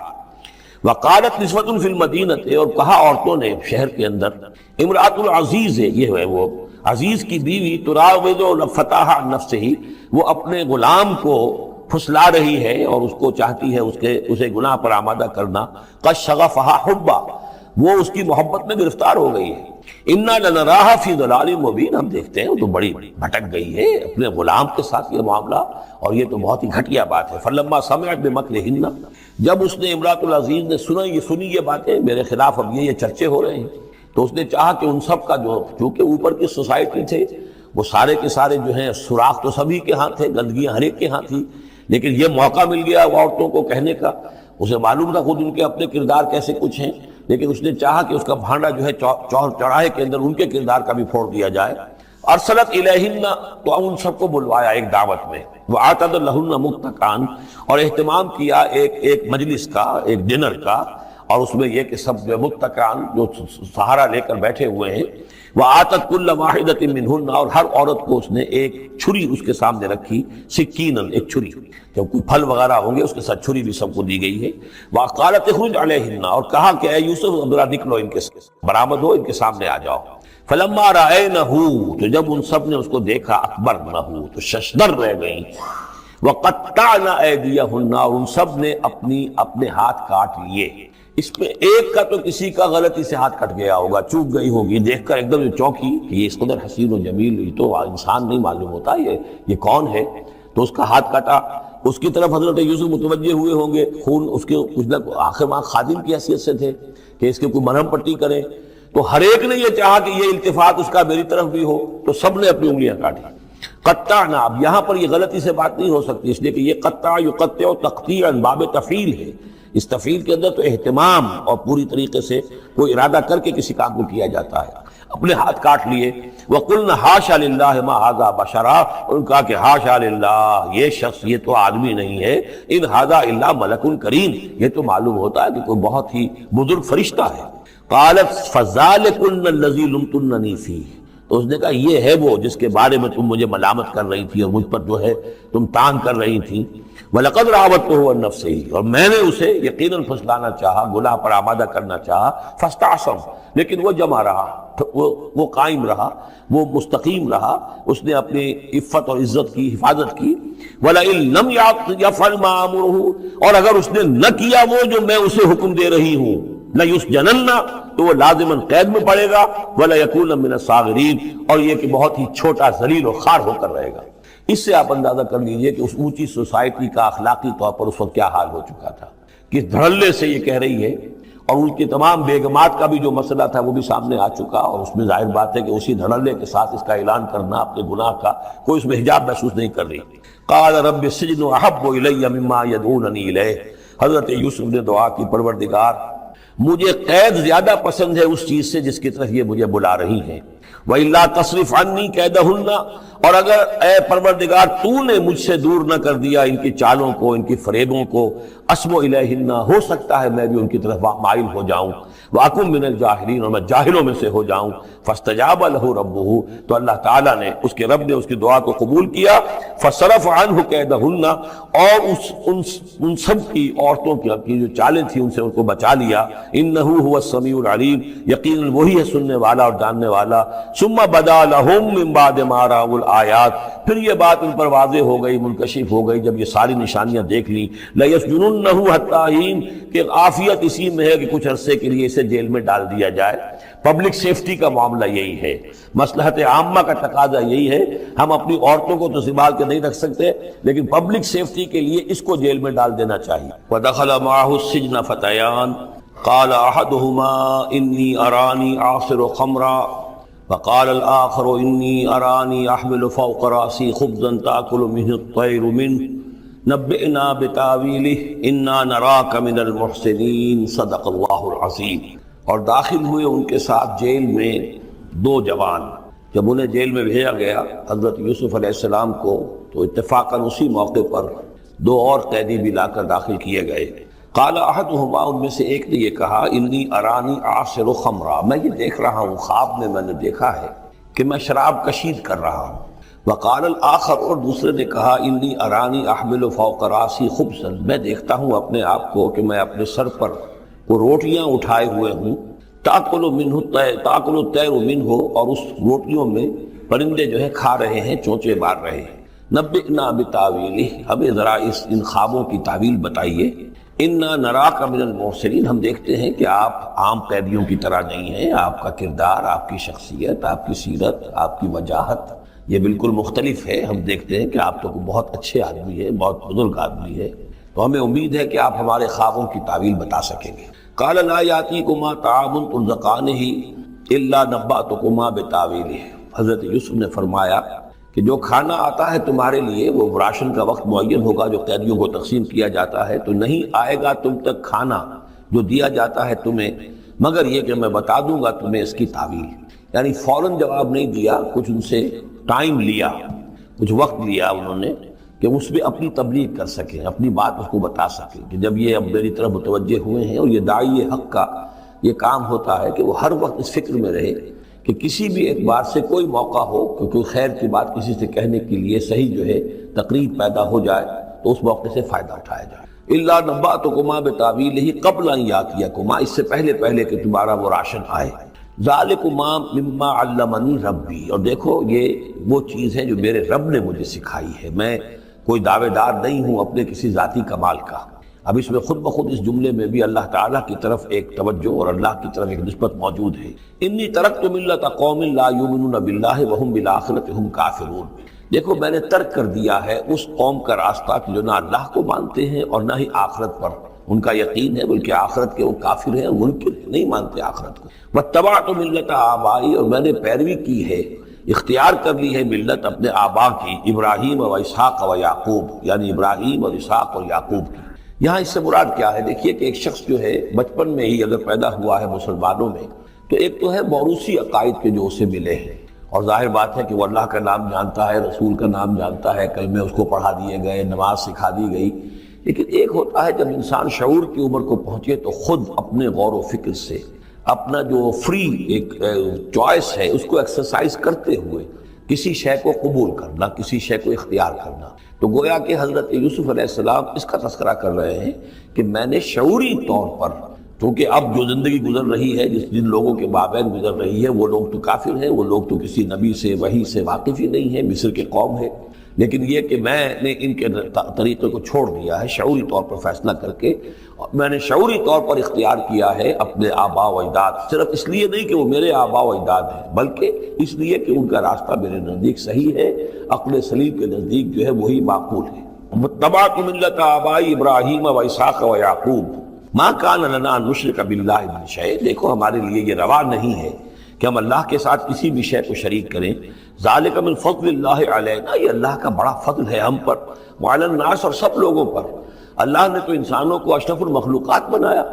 وقالت نسوۃ فی المدینہ، اور کہا عورتوں نے شہر کے اندر، امرأۃ العزیز ہے، یہ ہے وہ عزیز کی بیوی، تراود فتاح عن نفسہ، وہ اپنے غلام کو پھسلا رہی ہے اور اس کو چاہتی ہے اسے گناہ پر آمادہ کرنا. قد شغفہا حبا، وہ اس کی محبت میں گرفتار ہو گئی ہے. انا لنراہا فی ضلال مبین، ہم دیکھتے ہیں وہ تو بڑی بھٹک گئی ہے اپنے غلام کے ساتھ یہ معاملہ، اور یہ تو بہت ہی گھٹیا بات ہے. فلما سمعت بمکرہن، جب اس نے امراۃ العزیز نے سنی یہ باتیں میرے خلاف، اب یہ چرچے ہو رہے ہیں، تو اس نے چاہا کہ ان سب کا جو چونکہ اوپر کی سوسائٹی تھے وہ سارے کے سارے جو ہیں سوراخ تو سبھی کے ہاں تھے، گندگیاں ہر ایک کے ہاں تھی، لیکن یہ موقع مل گیا عورتوں کو کہنے کا. اسے معلوم تھا خود ان کے اپنے کردار کیسے کچھ ہیں، لیکن اس نے چاہا کہ اس کا بھانڈا جو ہے چوراہے کے اندر ان کے کردار کا بھی پھوڑ دیا جائے. ارسلت الیہن، تو ان سب کو بلوایا ایک دعوت میں. وَأَعْتَدَ لَهُنَّ مُتَّكَئًا، اور اہتمام کیا ایک مجلس کا، ایک ڈنر کا. اور اس میں یہ کہ سب متکئان جو سہارا لے کر بیٹھے ہوئے ہیں، وآتت کل واحدۃ منہن، اور ہر عورت کو اس نے ایک چھری اس کے سامنے رکھی، سکینن، ایک چھری، جب کوئی پھل وغیرہ ہوں گے اس کے ساتھ چھری بھی سب کو دی گئی ہے۔ وقالت اخرج علیہن، اور کہا کہ اے یوسف ذرا نکلو ان کے برآمد ہو، ان کے سامنے آ جاؤ۔ فلما رأینہ، تو جب ان سب نے اس کو دیکھا، اکبرنہ، تو ششدر رہ گئیں، وقطعن ایدیہن، اور ان سب نے اپنے ہاتھ کاٹ لیے۔ اس میں ایک کا تو کسی کا غلطی سے ہاتھ کٹ گیا ہوگا، چوک گئی ہوگی، دیکھ کر ایک دم چونکی کہ یہ اس قدر حسین و جمیل، یہ تو انسان نہیں معلوم ہوتا، یہ کون ہے، تو اس کا ہاتھ کٹا۔ اس کی طرف حضرت یوسف متوجہ ہوئے ہوں گے، خون اس کے کچھ نہ آخر میں خادم کی حیثیت سے تھے کہ اس کے کوئی مرہم پٹی کریں، تو ہر ایک نے یہ چاہا کہ یہ التفات اس کا میری طرف بھی ہو، تو سب نے اپنی انگلیاں کاٹی۔ قطعنا، اب یہاں پر یہ غلطی سے بات نہیں ہو سکتی، اس لیے کہ یہ قطع یقطع تقطیعا باب تفعیل ہے، اس تفعیل کے اندر تو اہتمام اور پوری طریقے سے کوئی ارادہ کر کے کسی کام کو کیا جاتا ہے۔ اپنے ہاتھ کاٹ لیے۔ وَقُلْنَا حَاشَا لِلَّهِ مَا هَذَا بَشَرًا، ان کہا کہ حاشا للہ، یہ شخص، یہ تو آدمی نہیں ہے، ان هَذَا إِلَّا مَلَكٌ کریم، یہ تو معلوم ہوتا ہے کہ کوئی بہت ہی بزرگ فرشتہ ہے۔ قالت فَذَلِكُنَّ الَّذِي لُمْتُنَّنِي فِيهِ، تو اس نے کہا یہ ہے وہ جس کے بارے میں تم مجھے ملامت کر رہی تھی اور مجھ پر جو ہے تم تان کر رہی تھی۔ وَلَقَدْ رَاوَدتُّهُ عَن نَفْسِهِ، اور میں نے اسے یقیناً پھسلانا چاہا، گناہ پر آمادہ کرنا چاہا، فَاسْتَعْصَمَ، لیکن وہ جمع رہا، وہ قائم رہا، وہ مستقیم رہا، اس نے اپنی عفت اور عزت کی حفاظت کی۔ وَلَئِن لَّمْ يَفْعَلْ مَا آمُرُهُ، اور اگر اس نے نہ کیا وہ جو میں اسے حکم دے رہی ہوں، لَيُسْجَنَنَّ، تو وہ لازماً قید میں پڑے گا، وَلَيَكُونَ مِنَ الصَّاغِرِينَ، اور یہ کہ بہت ہی چھوٹا ذلیل و خوار ہو کر رہے گا۔ اس سے آپ اندازہ کر لیجئے کہ اس اونچی سوسائٹی کا اخلاقی طور پر اس وقت کیا حال ہو چکا تھا، کس دھڑلے سے یہ کہہ رہی ہے، اور ان کی تمام بیگمات کا بھی جو مسئلہ تھا وہ بھی سامنے آ چکا، اور اس میں ظاہر بات ہے کہ اسی دھڑلے کے ساتھ اس کا اعلان کرنا اپنے گناہ کا، کوئی اس میں حجاب محسوس نہیں کر رہی۔ قال رب السجن احب الی مما یدعوننی الیہ، حضرت یوسف نے دعا کی، پروردگار مجھے قید زیادہ پسند ہے اس چیز سے جس کی طرف یہ مجھے بلا رہی ہیں۔ وَإِلَّا تَصْرِفْ عَنِّي كَيْدَهُنَّ، اور اگر اے پروردگار تو نے مجھ سے دور نہ کر دیا ان کی چالوں کو، ان کی فریبوں کو، أَسْمُ إِلَيْهِنَّ، ہو سکتا ہے میں بھی ان کی طرف مائل ہو جاؤں، وَأَكُن مِّنَ الْجَاهِلِينَ، اور میں جاہلوں میں سے ہو جاؤں۔ فَاسْتَجَابَ لَهُ رَبُّهُ، تو اللہ تعالیٰ نے، اس کے رب نے اس کی دعا کو قبول کیا۔ فَصَرَفَ عَنْهُ كَيْدَهُنَّ، اور ان سب کی عورتوں کی جو چالیں تھیں ان سے ان کو بچا لیا۔ إِنَّهُ هُوَ السَّمِيعُ الْعَلِيمُ، یقیناً وہی ہے سننے والا اور جاننے والا۔ ثُمَّ بَدَا لَهُم مِّن بَعْدِ مَا رَأَوُا الْآيَاتِ، پھر یہ بات ان پر واضح ہو گئی، منکشف ہو گئی، جب یہ ساری نشانیاں دیکھ لی۔ لَيَسْجُنُنَّهُ حَتَّىٰ حِينٍ، کہ عافیت اسی میں ہے کہ کچھ عرصے کے لیے اسے جیل میں ڈال دیا جائے۔ پبلک سیفٹی کا معاملہ یہی ہے، مصلحت عامہ کا تقاضا یہی ہے۔ ہم اپنی عورتوں کو تو سنبھال کے نہیں رکھ سکتے، لیکن پبلک سیفٹی کے لیے اس کو جیل میں ڈال دینا چاہیے۔ وَدَخَلَ مَعَهُ السِّجْنَ فَتَيَانِ قَالَ أَحَدُهُمَا إِنِّي أَرَانِي أَعْصِرُ خَمْرًا وَقَالَ الْآخَرُ إِنِّي أَرَانِي أَحْمِلُ فَوْقَ رَأْسِي خُبْزًا تَأْكُلُ مِنْهُ الطَّيْرُ مِنْهُ نَبِّئْنَا بِتَأْوِيلِهِ إِنَّا نَرَاكَ مِنَ الْمُحْسِنِينَ صدق اللہ العظیم۔ اور داخل ہوئے ان کے ساتھ جیل میں دو جوان۔ جب انہیں جیل میں بھیجا گیا حضرت یوسف علیہ السلام کو، تو اتفاقاً اسی موقع پر دو اور قیدی بھی لا کر داخل کیے گئے۔ قال احدهما، ان میں سے ایک نے یہ کہا، انی ارانی اعصر خمرا، میں یہ دیکھ رہا ہوں، خواب میں نے دیکھا ہے کہ میں شراب کشید کر رہا ہوں۔ وقال الآخر، اور دوسرے نے کہا، انی ارانی احمل فوق راسی خبزا، میں دیکھتا ہوں اپنے آپ کو کہ میں اپنے سر پر وہ روٹیاں اٹھائے ہوئے ہوں، تاکل الطیر منہ، اور اس روٹیوں میں پرندے جو ہے کھا رہے ہیں، چونچے مار رہے ہیں۔ نبئنا بتاویلہ، ہمیں ذرا ان خوابوں کی تعویل بتائیے۔ انا نراک من المحسنین، ہم دیکھتے ہیں کہ آپ عام قیدیوں کی طرح نہیں ہیں، آپ کا کردار، آپ کی شخصیت، آپ کی سیرت، آپ کی وجاہت یہ بالکل مختلف ہے۔ ہم دیکھتے ہیں کہ آپ تو بہت اچھے آدمی ہیں، بہت بزرگ آدمی ہے، تو ہمیں امید ہے کہ آپ ہمارے خوابوں کی تعویل بتا سکیں گے۔ قال لا یاتیکما طعام ترزقانہ الا نبأتکما بتاویلہ، حضرت یوسف نے فرمایا کہ جو کھانا آتا ہے تمہارے لیے، وہ راشن کا وقت معین ہوگا جو قیدیوں کو تقسیم کیا جاتا ہے، تو نہیں آئے گا تم تک کھانا جو دیا جاتا ہے تمہیں، مگر یہ کہ میں بتا دوں گا تمہیں اس کی تعویل۔ یعنی فوراً جواب نہیں دیا، کچھ ان سے ٹائم لیا، کچھ وقت لیا انہوں نے، کہ اس میں اپنی تبلیغ کر سکیں، اپنی بات اس کو بتا سکیں کہ جب یہ اب میری طرف متوجہ ہوئے ہیں۔ اور یہ داعی حق کا یہ کام ہوتا ہے کہ وہ ہر وقت اس فکر میں رہے کہ کسی بھی اعتبار سے کوئی موقع ہو کہ کوئی خیر کی بات کسی سے کہنے کے لیے صحیح جو ہے تقریب پیدا ہو جائے تو اس موقع سے فائدہ اٹھایا جائے۔ الا نبأتکما بتاویلہ قبل ان یاتیکما، اس سے پہلے کہ تمہارا وہ راشن آئے۔ ذالکما مما علمنی ربی، اور دیکھو یہ وہ چیز ہے جو میرے رب نے مجھے سکھائی ہے، میں کوئی دعوے دار نہیں ہوں اپنے کسی ذاتی کمال کا۔ اب اس میں خود بخود اس جملے میں بھی اللہ تعالیٰ کی طرف ایک توجہ اور اللہ کی طرف ایک نسبت موجود ہے۔ انی ترکت ملت قوم لا یؤمنون باللہ وہم بالآخرۃ ہم کافرون، دیکھو میں نے ترک کر دیا ہے اس قوم کا راستہ کہ جو نہ اللہ کو مانتے ہیں اور نہ ہی آخرت پر ان کا یقین ہے، بلکہ آخرت کے وہ کافر ہیں، منکر ہیں، نہیں مانتے آخرت کو۔ واتبعت ملت آبائی، اور میں نے پیروی کی ہے، اختیار کر لی ہے ملت اپنے آبا کی، ابراہیم و اسحاق و یعقوب، یعنی ابراہیم اور اسحاق اور یعقوب کی۔ یہاں اس سے مراد کیا ہے؟ دیکھیے کہ ایک شخص جو ہے بچپن میں ہی اگر پیدا ہوا ہے مسلمانوں میں تو ایک تو ہے موروثی عقائد کے جو اسے ملے ہیں، اور ظاہر بات ہے کہ وہ اللہ کا نام جانتا ہے، رسول کا نام جانتا ہے، کلمے اس کو پڑھا دیے گئے، نماز سکھا دی گئی۔ لیکن ایک ہوتا ہے جب انسان شعور کی عمر کو پہنچے تو خود اپنے غور و فکر سے اپنا جو فری ایک چوائس ہے اس کو ایکسرسائز کرتے ہوئے کسی شے کو قبول کرنا، کسی شے کو اختیار کرنا۔ تو گویا کہ حضرت یوسف علیہ السلام اس کا تذکرہ کر رہے ہیں کہ میں نے شعوری طور پر، کیونکہ اب جو زندگی گزر رہی ہے، جن لوگوں کے مابین گزر رہی ہے، وہ لوگ تو کافر ہیں، وہ لوگ تو کسی نبی سے وحی سے واقف ہی نہیں ہیں، مصر کے قوم ہے، لیکن یہ کہ میں نے ان کے طریقے کو چھوڑ دیا ہے شعوری طور پر فیصلہ کر کے، اور میں نے شعوری طور پر اختیار کیا ہے اپنے آبا و اجداد، صرف اس لیے نہیں کہ وہ میرے آبا و اجداد ہیں، بلکہ اس لیے کہ ان کا راستہ میرے نزدیک صحیح ہے، عقل سلیم کے نزدیک جو ہے وہی معقول ہے۔ متبعت ملت آبائی ابراہیم و اسحاق و یعقوب ما کان لنا ان نشرک باللہ من شیء، دیکھو ہمارے لیے یہ روا نہیں ہے کہ ہم اللہ کے ساتھ کسی بھی شے کو شریک کریں۔ ذالک من فضل اللہ علینا، یہ اللہ کا بڑا فضل ہے ہم پر، وعلی الناس، اور سب لوگوں پر۔ اللہ نے تو انسانوں کو اشرف المخلوقات بنایا،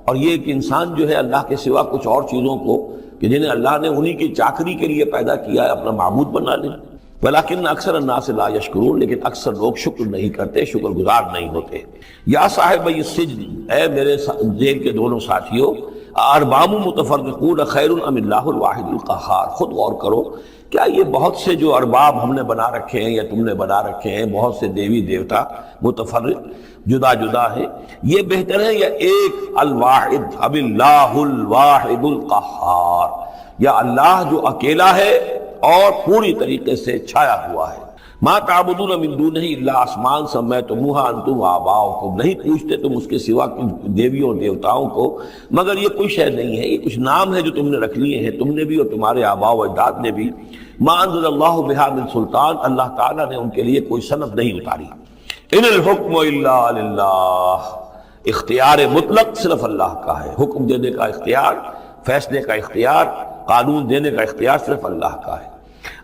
اور یہ کہ انسان جو ہے اللہ کے سوا کچھ اور چیزوں کو کہ جنہیں اللہ نے انہی کی چاکری کے لیے پیدا کیا ہے اپنا معبود بنا لیں۔ ولیکن اکثر الناس لا یشکرون، لیکن اکثر لوگ شکر نہیں کرتے، شکر گزار نہیں ہوتے۔ یا صاحب السجن، اے میرے جیل کے دونوں ساتھیوں، ارباب متفرقون خیر ام اللہ الواحد القہار، خود غور کرو، کیا یہ بہت سے جو ارباب ہم نے بنا رکھے ہیں یا تم نے بنا رکھے ہیں، بہت سے دیوی دیوتا متفرق جدا جدا ہیں، یہ بہتر ہے یا ایک الواحد اب اللہ الواحد القہار، یا اللہ جو اکیلا ہے اور پوری طریقے سے چھایا ہوا ہے۔ ما تعبدون من دونہ الا اسماء سمیتموہا انتم وآباؤکم، نہیں پوچھتے تم اس کے سوا دیویوں اور دیوتاؤں کو مگر یہ کوئی شے نہیں ہے، یہ کچھ نام ہے جو تم نے رکھ لیے ہیں، تم نے بھی اور تمہارے آباء و اجداد نے بھی۔ ما انزل اللہ بہا من سلطان، اللہ تعالیٰ نے ان کے لیے کوئی سند نہیں اتاری۔ ان الحکم الا للہ، اختیار مطلق صرف اللہ کا ہے، حکم دینے کا اختیار، فیصلے کا اختیار، قانون دینے کا اختیار صرف اللہ کا ہے۔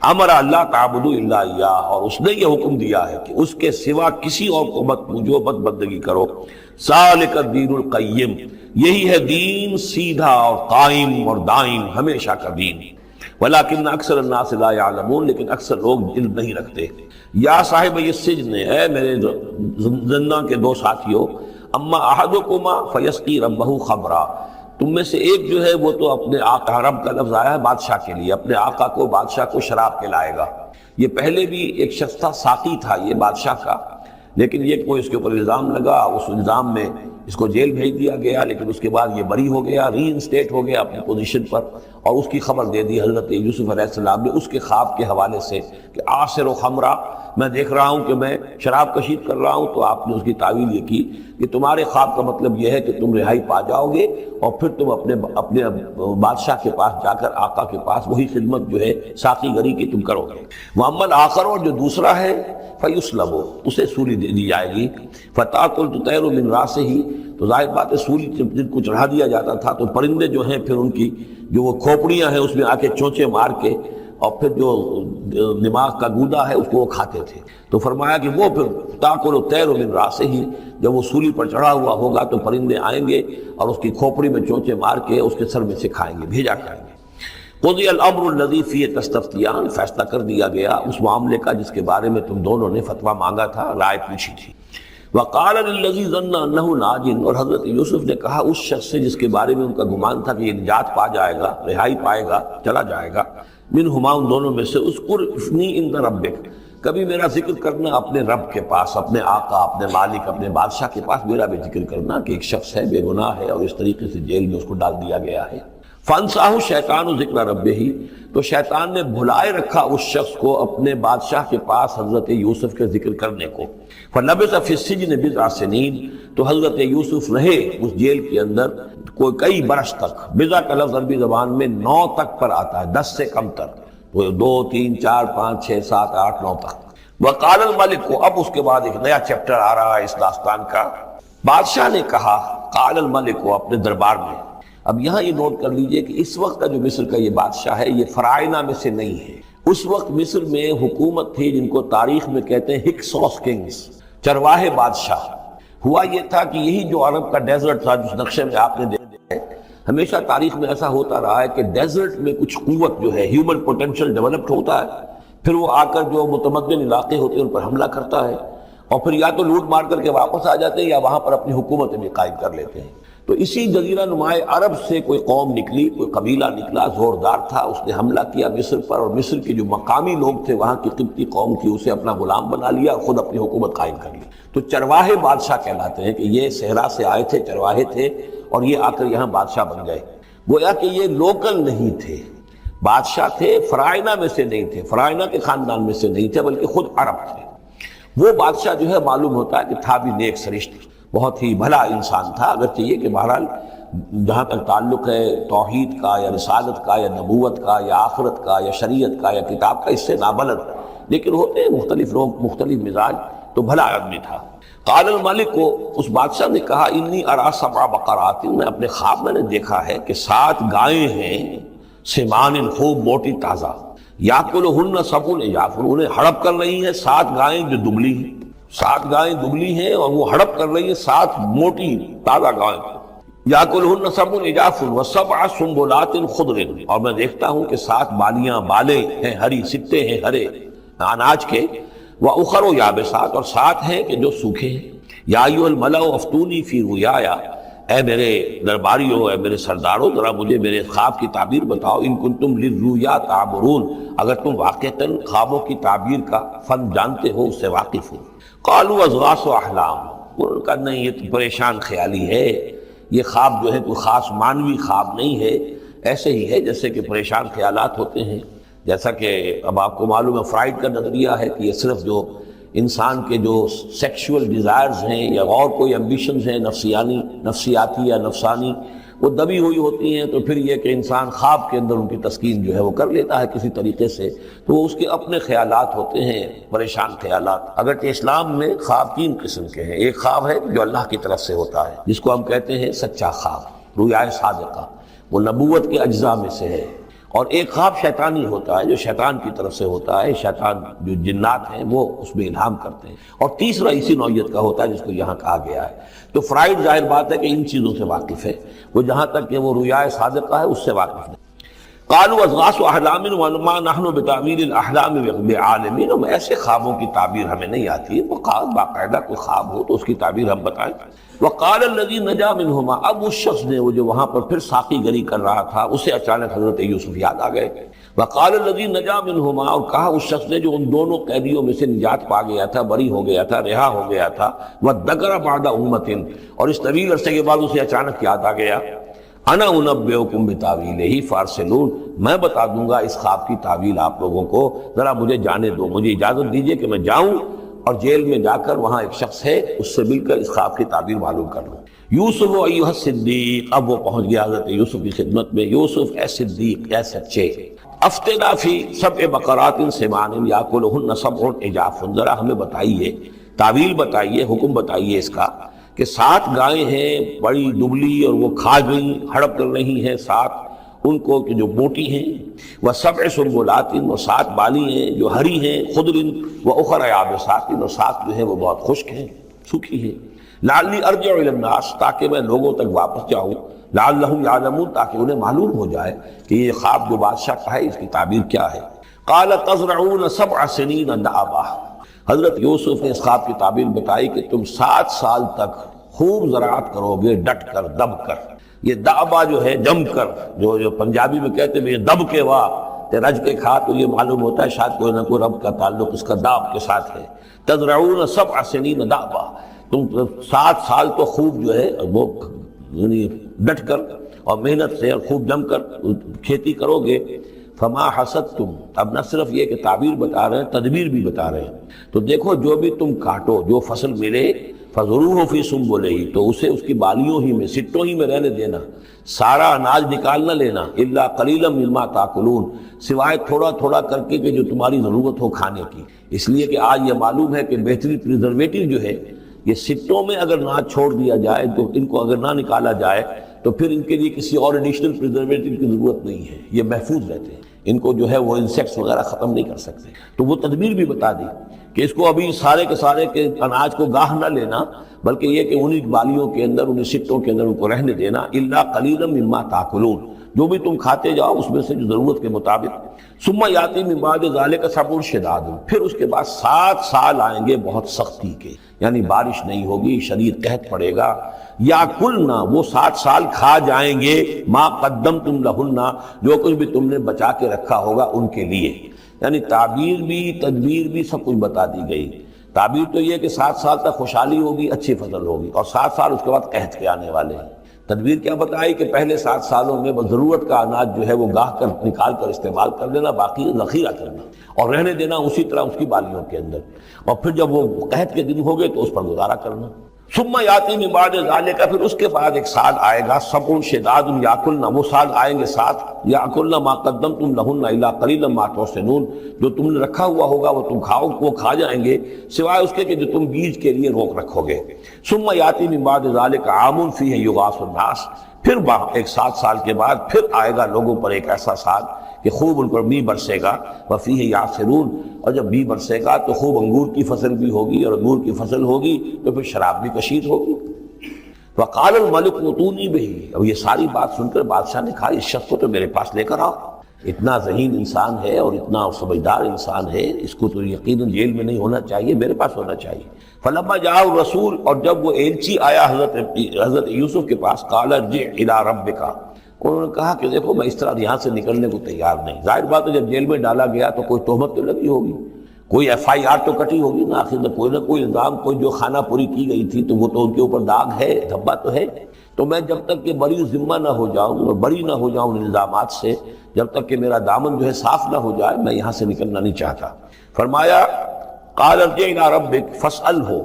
امر اللہ تعبدوا الا ایاہ، اور اس نے یہ حکم دیا ہے کہ اس کے سوا کسی اور کو مت پوجو، مت بندگی کرو۔ ذالک الدین القیم، یہی ہے دین سیدھا اور قائم اور دائم، ہمیشہ کا دین۔ ولیکن اکثر الناس لا یعلمون، لیکن اکثر لوگ علم نہیں رکھتے۔ یا صاحب السجن، اے میرے زندان کے دو ساتھیوں، اما احدکما فیسقی ربہ خمرا، تم میں سے ایک جو ہے وہ تو اپنے آقا، رب کا لفظ آیا ہے بادشاہ کے لیے، اپنے آقا کو، بادشاہ کو شراب پلائے گا۔ یہ پہلے بھی ایک شخص تھا، ساقی تھا یہ بادشاہ کا، لیکن یہ کوئی اس کے اوپر الزام لگا، اس الزام میں اس کو جیل بھیج دیا گیا، لیکن اس کے بعد یہ بری ہو گیا، ری انسٹیٹ ہو گیا اپنی پوزیشن پر، اور اس کی خبر دے دی حضرت یوسف علیہ السلام نے اس کے خواب کے حوالے سے کہ آصر و خمرہ، میں دیکھ رہا ہوں کہ میں شراب کشید کر رہا ہوں۔ تو آپ نے اس کی تعویل یہ کی کہ تمہارے خواب کا مطلب یہ ہے کہ تم رہائی پا جاؤ گے اور پھر تم اپنے بادشاہ کے پاس جا کر آقا کے پاس وہی خدمت جو ہے ساقی گری کی تم کرو گے۔ محمد آخر، اور جو دوسرا ہے فیسلب، اسے سولی دے دی جائے گی۔ فتاکل تطیر من راسہ، تو ظاہر بات ہے سولی جن کو چڑھا دیا جاتا تھا تو پرندے جو ہیں پھر ان کی جو وہ کھوپڑیاں ہیں اس میں آ کے چونچے مار کے اور پھر جو دماغ کا گودا ہے اس کو وہ کھاتے تھے۔ تو فرمایا کہ وہ پھر تاکل الطیر من راسہ، جب وہ سولی پر چڑھا ہوا ہوگا تو پرندے آئیں گے اور اس کی کھوپڑی میں چونچے مار کے اس کے سر میں سے کھائیں گے، بھیجا کریں گے۔ قضی الامر الذی فیہ تستفتیان، فیصلہ کر دیا گیا اس معاملے کا جس کے بارے میں تم دونوں نے فتویٰ مانگا تھا، رائے پوچھی تھی۔ وقال للذی ظن انہ ناج، اور حضرت یوسف نے کہا اس شخص سے جس کے بارے میں ان کا گمان تھا کہ یہ نجات پا جائے گا، رہائی پائے گا، چلا جائے گا، منہما، ان دونوں میں سے، اذکر اسمی عند ربک، کبھی میرا ذکر کرنا اپنے رب کے پاس، اپنے آقا، اپنے مالک، اپنے بادشاہ کے پاس میرا بھی ذکر کرنا کہ ایک شخص ہے بے گناہ ہے اور اس طریقے سے جیل میں اس کو ڈال دیا گیا ہے۔ فانساہ شیطان ذکر ربہ، تو شیطان نے بھلائے رکھا اس شخص کو اپنے بادشاہ کے پاس حضرت یوسف کے ذکر کرنے کو۔ فلبث فی السجن بضع سنین، تو حضرت یوسف رہے اس جیل کے اندر کئی برس تک۔ بضع کا لفظ عربی زبان میں 9 تک پر آتا ہے، 10 سے کم تر، 2 3 4 5 6 7 8 9 تک۔ وقال الملک کو، اب اس کے بعد ایک نیا چیپٹر آ رہا ہے اس داستان کا۔ بادشاہ نے کہا، قال الملک کو، اپنے دربار میں۔ اب یہاں یہ نوٹ کر لیجئے کہ اس وقت کا جو مصر کا یہ بادشاہ ہے یہ فرائضہ میں سے نہیں ہے۔ اس وقت مصر میں حکومت تھی جن کو تاریخ میں کہتے ہیں ہکسوس کنگز، چرواہے بادشاہ۔ ہوا یہ تھا کہ یہی جو عرب کا ڈیزرٹ تھا جس نقشے میں آپ نے دیکھا ہے، ہمیشہ تاریخ میں ایسا ہوتا رہا ہے کہ ڈیزرٹ میں کچھ قوت جو ہے، ہیومن پوٹینشل ڈیولپڈ ہوتا ہے، پھر وہ آ کر جو متمدن علاقے ہوتے ہیں ان پر حملہ کرتا ہے، اور پھر یا تو لوٹ مار کر کے واپس آ جاتے ہیں یا وہاں پر اپنی حکومتیں بھی قائم کر لیتے ہیں۔ تو اسی جزیرہ نمائے عرب سے کوئی قوم نکلی، کوئی قبیلہ نکلا، زوردار تھا، اس نے حملہ کیا مصر پر، اور مصر کے جو مقامی لوگ تھے وہاں کی قبطی قوم کی، اسے اپنا غلام بنا لیا اور خود اپنی حکومت قائم کر لی۔ تو چرواہے بادشاہ کہلاتے ہیں کہ یہ صحرا سے آئے تھے، چرواہے تھے، اور یہ آ کر یہاں بادشاہ بن گئے۔ گویا کہ یہ لوکل نہیں تھے، بادشاہ تھے، فرائضہ میں سے نہیں تھے، فرائضہ کے خاندان میں سے نہیں تھے، بلکہ خود عرب تھے۔ وہ بادشاہ جو ہے معلوم ہوتا ہے کہ تھا بھی نیک سرشت، بہت ہی بھلا انسان تھا، اگرچہ یہ کہ بہرحال جہاں تک تعلق ہے توحید کا یا رسالت کا یا نبوت کا یا آخرت کا یا شریعت کا یا کتاب کا، اس سے نابلد، لیکن ہوتے ہیں مختلف لوگ، مختلف مزاج، تو بھلا آدمی تھا۔ قال الملک کو، اس بادشاہ نے کہا، انی ارا 7 بقرات، میں اپنے خواب میں نے دیکھا ہے کہ 7 گائیں ہیں، سمان، خوب موٹی تازہ، یاکلہن 7 عجاف، انہیں ہڑپ کر رہی ہیں 7 گائیں جو دبلی ہیں، 7 گائیں دبلی ہیں اور وہ ہڑپ کر رہی ہیں 7 موٹی تازہ گائیں کو۔ یاکلہن 7 عجاف و7 سنبلات خضر، اور میں دیکھتا ہوں کہ 7 بالیاں، بالیں ہیں ہری، سٹے ہیں ہرے اناج کے، وَأُخَرُ يَابِسَاتٌ، اور 7 ہیں کہ جو سوکھے ہیں۔ یا ایھا الملأ افتونی فی رؤیایا، اے میرے درباریوں، اے میرے سرداروں، ذرا مجھے میرے خواب کی تعبیر بتاؤ، ان کنتم للرؤیا تعبرون، اگر تم واقعتاً خوابوں کی تعبیر کا فن جانتے ہو، اس سے واقف ہو۔ قالوا اضغاث احلام، ان کا نہیں، یہ تو پریشان خیالی ہے، یہ خواب جو ہے کوئی خاص معنوی خواب نہیں ہے، ایسے ہی ہے جیسے کہ پریشان خیالات ہوتے ہیں۔ جیسا کہ اب آپ کو معلوم ہے فرائڈ کا نظریہ ہے کہ یہ صرف جو انسان کے جو سیکشول ڈیزائرز ہیں یا اور کوئی ایمبیشنز ہیں نفسیاتی یا نفسانی، وہ دبی ہوئی ہوتی ہیں، تو پھر یہ کہ انسان خواب کے اندر ان کی تسکین جو ہے وہ کر لیتا ہے کسی طریقے سے، تو وہ اس کے اپنے خیالات ہوتے ہیں، پریشان خیالات۔ اگرچہ اسلام میں خواب 3 قسم کے ہیں، ایک خواب ہے جو اللہ کی طرف سے ہوتا ہے جس کو ہم کہتے ہیں سچا خواب، رؤیا صادقہ، وہ نبوت کے اجزاء میں سے ہے، اور ایک خواب شیطانی ہوتا ہے جو شیطان کی طرف سے ہوتا ہے، شیطان جو جنات ہیں وہ اس میں الہام کرتے ہیں، اور تیسرا اسی نوعیت کا ہوتا ہے جس کو یہاں کہا گیا ہے۔ تو فرائڈ ظاہر بات ہے کہ ان چیزوں سے واقف ہے، وہ جہاں تک کہ وہ رؤیا صادقہ ہے اس سے واقف نہیں۔ قالوا اضغاث احلام وما نحن بتعبیر الاحلام بعالمین، ہم ایسے خوابوں کی تعبیر ہمیں نہیں آتی ہے، وہ باقاعدہ کوئی خواب ہو تو اس کی تعبیر ہم بتائیں۔ وقال الذی نجا منہما، اب اس شخص نے، وہ جو وہاں پر پھر ساقی گری کر رہا تھا، اسے اچانک حضرت یوسف یاد آ گئے۔ وقال الذی نجا منہما، اور کہا اس شخص نے جو ان دونوں قیدیوں میں سے نجات پا گیا تھا، بری ہو گیا تھا، رہا ہو گیا تھا، وذکر بعد امۃ، اور اس طویل عرصے کے بعد اسے اچانک یاد آ گیا، انا انبئکم بتاویلہ فارسلون، میں بتا دوں گا اس خواب کی تعویل آپ لوگوں کو، ذرا مجھے جانے دو، مجھے اجازت دیجئے کہ میں جاؤں اور جیل میں جا کر وہاں ایک شخص ہے اس سے مل کر اس خواب کی تعبیر معلوم کر لوں۔ یوسف ایھا الصدیق، اب وہ پہنچ گیا حضرت یوسف کی خدمت میں، یوسف اے صدیق، اے سچے، افتنا فی 7 بقرات سمان یاکلہن 7 عجاف، ذرا ہمیں بتائیے، تعویل بتائیے، حکم بتائیے اس کا کہ 7 گائیں ہیں بڑی دبلی اور وہ کھا گئیں، ہڑپ کر رہی ہیں 7 ان کو کہ جو موٹی ہیں، وَسَبْعِ سُنبُلَاتٍ، اور 7 بالی ہیں جو ہری ہیں، خضر وَأُخَرَ يَابِسَاتٍ، اور 7 جو ہیں وہ بہت خشک ہیں، سوکھی ہیں۔ لعلی ارجع الی الناس، تاکہ میں لوگوں تک واپس جاؤں، لعلہم یعلمون، تاکہ انہیں معلوم ہو جائے کہ یہ خواب جو بادشاہ کا ہے اس کی تعبیر کیا ہے۔ قال تزرعون 7 سنین دأبا، حضرت یوسف نے اس خواب کی تعبیر بتائی کہ تم 7 سال تک خوب زراعت کرو گے، ڈٹ کر، دب کر۔ یہ دأبا جو ہے جم کر، جو پنجابی میں کہتے ہیں یہ دب کے واہ تے رج کے کھا، تو یہ معلوم ہوتا ہے شاید کوئی نہ کوئی رب کا تعلق اس کا داب کے ساتھ ہے۔ تزرعون 7 سنین دأبا، تم 7 سال تو خوب جو ہے وہ یعنی ڈٹ کر اور محنت سے اور خوب جم کر کھیتی کرو گے۔ فما حصدتم، اب نہ صرف یہ کہ تعبیر بتا رہے ہیں، تدبیر بھی بتا رہے ہیں، تو دیکھو جو بھی تم کاٹو، جو فصل ملے، فضروہ فی سنبلہ، تو اسے اس کی بالیوں ہی میں، سٹوں ہی میں رہنے دینا، سارا اناج نکال نہ لینا، الا قلیلا مما تاکلون، سوائے تھوڑا تھوڑا کر کے کہ جو تمہاری ضرورت ہو کھانے کی۔ اس لیے کہ آج یہ معلوم ہے کہ بہترین پریزرویٹو جو ہے یہ سٹوں میں اگر نہ چھوڑ دیا جائے، تو ان کو اگر نہ نکالا جائے تو پھر ان کے لیے کسی اور ایڈیشنل پریزرویٹو کی ضرورت نہیں ہے، یہ محفوظ رہتے ہیں، ان کو جو ہے وہ انسیکٹس وغیرہ ختم نہیں کر سکتے۔ تو وہ تدبیر بھی بتا دی کہ اس کو ابھی سارے کے سارے کے اناج کو گاہ نہ لینا، بلکہ یہ کہ انہی بالیوں کے اندر، انہی سٹوں کے اندر ان کو رہنے دینا، الا قلیلا مما تاکلون، جو بھی تم کھاتے جاؤ اس میں سے جو ضرورت کے مطابق۔ ثم یاتی من بعد ذلک صبر شداد، پھر اس کے بعد 7 سال آئیں گے بہت سختی کے، یعنی بارش نہیں ہوگی، شدید قحط پڑے گا۔ یا کلنا، وہ 7 سال کھا جائیں گے، ما قدمتم لہن، جو کچھ بھی تم نے بچا کے رکھا ہوگا ان کے لیے۔ یعنی تعبیر بھی، تدبیر بھی، سب کچھ بتا دی گئی۔ تعبیر تو یہ کہ 7 سال تک خوشحالی ہوگی، اچھی فصل ہوگی، اور 7 سال اس کے بعد قحط کے آنے والے ہیں۔ تدبیر کیا بتائی کہ پہلے 7 سالوں میں بس ضرورت کا اناج جو ہے وہ گاہ کر نکال کر استعمال کر لینا، باقی ذخیرہ کرنا اور رہنے دینا اسی طرح اس کی بالیوں کے اندر، اور پھر جب وہ قحط کے دن ہو گئے تو اس پر گزارا کرنا۔ ثم یاتی من بعد ذلک، پھر اس کے بعد ایک سال آئے گا، صبر شداد یاکلنا، وہ سال آئیں گے 7، یاکلنا ما قدمتم لہن الا قلیلا ما تحسنون، جو تم نے رکھا ہوا ہوگا وہ تم کھاؤ، وہ کھا جائیں گے، سوائے اس کے کہ جو تم بیج کے لیے روک رکھو گے۔ ثم یاتی من بعد ذلک عام فیہ یغاث الناس، پھر ایک 7 سال کے بعد پھر آئے گا لوگوں پر ایک ایسا سال کہ خوب ان پر می برسے گا، وفیہ یعصرون، اور جب می برسے گا تو خوب انگور کی فصل بھی ہوگی، اور انگور کی فصل ہوگی تو پھر شراب بھی کشید ہوگی۔ وقال الملک اوتونی بہ، اب یہ ساری بات سن کر بادشاہ نے کہا اس شخص کو تو میرے پاس لے کر آؤ، اتنا ذہین انسان ہے اور اتنا سمجھدار انسان ہے، اس کو تو یقیناً جیل میں نہیں ہونا چاہیے، میرے پاس ہونا چاہیے۔ فلما جاء الرسول، اور جب وہ ایلچی آیا حضرت یوسف کے پاس، قال ارجع الی ربک، انہوں نے کہا کہ دیکھو میں اس طرح یہاں سے نکلنے کو تیار نہیں۔ ظاہر بات ہے جب جیل میں ڈالا گیا تو کوئی تہمت تو لگی ہوگی، کوئی FIR تو کٹی ہوگی نا، آخر میں کوئی نہ کوئی الزام، کوئی جو خانہ پوری کی گئی تھی تو وہ تو ان کے اوپر داغ ہے، دھبا تو ہے۔ تو میں جب تک کہ بری ذمہ نہ ہو جاؤں اور بری نہ ہو جاؤں ان الزامات سے، جب تک کہ میرا دامن جو ہے صاف نہ ہو جائے، میں یہاں سے نکلنا نہیں چاہتا۔ فرمایا قال ارجع الی ربک فاسألہ،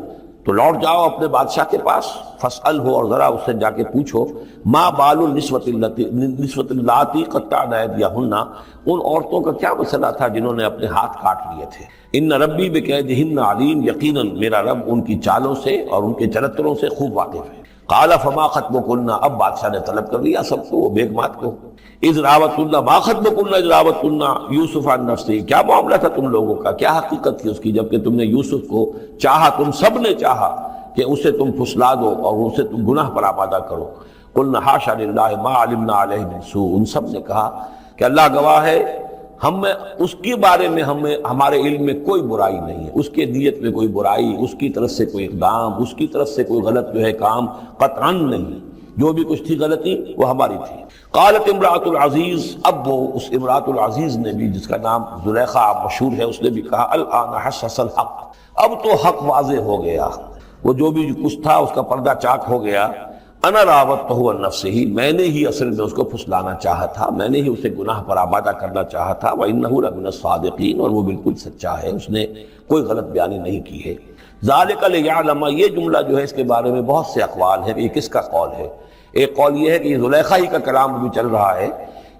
تو لوٹ جاؤ اپنے بادشاہ کے پاس، فاسألہ، اور ذرا اس سے جا کے پوچھو، ما بال النسوۃ اللاتی قطعن ایدیہن، ان عورتوں کا کیا مسئلہ تھا جنہوں نے اپنے ہاتھ کاٹ لیے تھے۔ ان ربی بکیدہن علیم، یقیناً میرا رب ان کی چالوں سے اور ان کے چرتروں سے خوب واقف ہے۔ قال فما خطبکن، اب بادشاہ نے طلب کر لیا سب کو، وہ بیگ مات کو۔ اذ راوتن، ما خطبکن اذ راوتن یوسف عن نفسہ، کیا معاملہ تھا تم لوگوں کا، کیا حقیقت تھی اس کی جب کہ تم نے یوسف کو چاہا، تم سب نے چاہا کہ اسے تم پھسلا دو اور اسے تم گناہ پر آمادہ کرو۔ قلنا حاشا للہ ما علمنا علیہ من سوء، ان سب نے کہا کہ اللہ گواہ ہے، ہم اس کے بارے میں ہمارے علم میں کوئی برائی نہیں ہے، اس کے نیت میں کوئی برائی، اس کی طرف سے کوئی اقدام، اس کی طرف سے کوئی غلط جو ہے کام قطعاً نہیں، جو بھی کچھ تھی غلطی وہ ہماری تھی۔ قالت امرأۃ العزیز، اب وہ اس امرأۃ العزیز نے بھی، جس کا نام زلیخا مشہور ہے، اس نے بھی کہا الآن حسس الحق، اب تو حق واضح ہو گیا، وہ جو بھی کچھ تھا اس کا پردہ چاک ہو گیا۔ انا راودتہ عن نفسہ، میں نے ہی اصل میں اس کو پھسلانا چاہا تھا، میں نے ہی اسے گناہ پر آمادہ کرنا چاہا تھا، وانہ لمن الصادقین، اور وہ بالکل سچا ہے، اس نے کوئی غلط بیانی نہیں کی ہے۔ ذالک لیعلم، یہ جملہ جو ہے اس کے بارے میں بہت سے اقوال ہیں کہ یہ کس کا قول ہے۔ ایک قول یہ ہے کہ یہ زلیخا ہی کا کلام بھی چل رہا ہے،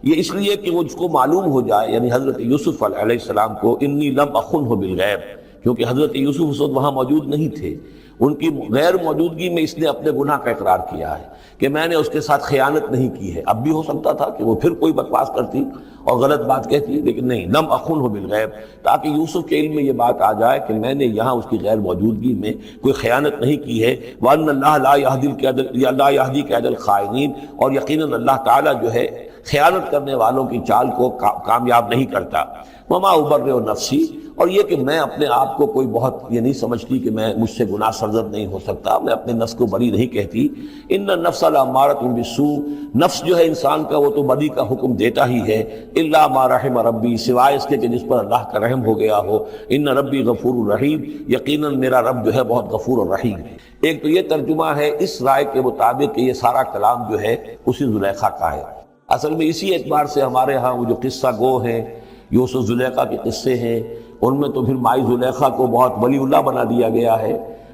یہ اس لیے کہ وہ جس کو معلوم ہو جائے، یعنی حضرت یوسف علیہ السلام کو، انی لم اخنہ بالغیب، کیونکہ حضرت یوسف اس وقت وہاں موجود نہیں تھے، ان کی غیر موجودگی میں اس نے اپنے گناہ کا اقرار کیا ہے کہ میں نے اس کے ساتھ خیانت نہیں کی ہے۔ اب بھی ہو سکتا تھا کہ وہ پھر کوئی بکواس کرتی اور غلط بات کہتی، لیکن نہیں، لم اخنہ بالغیب، تاکہ یوسف کے علم میں یہ بات آ جائے کہ میں نے یہاں اس کی غیر موجودگی میں کوئی خیانت نہیں کی ہے۔ وَأَنَّ اللَّهَ لَا يَهْدِي كَيْدَ الْخَائِنِينَ، اور یقیناً اللہ تعالیٰ جو ہے خیانت کرنے والوں کی چال کو کامیاب نہیں کرتا۔ وَمَا أُبَرِّئُ نَفْسِي، اور یہ کہ میں اپنے آپ کو کوئی بہت یہ نہیں سمجھتی کہ میں مجھ سے گناہ سرزد نہیں ہو سکتا، میں اپنے نفس کو بری نہیں کہتی۔ ان النفس لامارۃ بالسوء، نفس جو ہے انسان کا وہ تو بدی کا حکم دیتا ہی ہے، الا ما رحم ربی، سوائے اس کے کہ جس پر اللہ کا رحم ہو گیا ہو۔ ان ربی غفور الرحیم، یقیناً میرا رب جو ہے بہت غفور الرحیم ہے۔ ایک تو یہ ترجمہ ہے اس رائے کے مطابق کہ یہ سارا کلام جو ہے اسی زلیخا کا ہے۔ اصل میں اسی اعتبار سے ہمارے ہاں وہ جو قصہ گو ہیں، یوسف زلیخا کے قصے ہیں، ان میں تو پھر مائی زلیخا کو بہت ولی اللہ بنا دیا گیا ہے،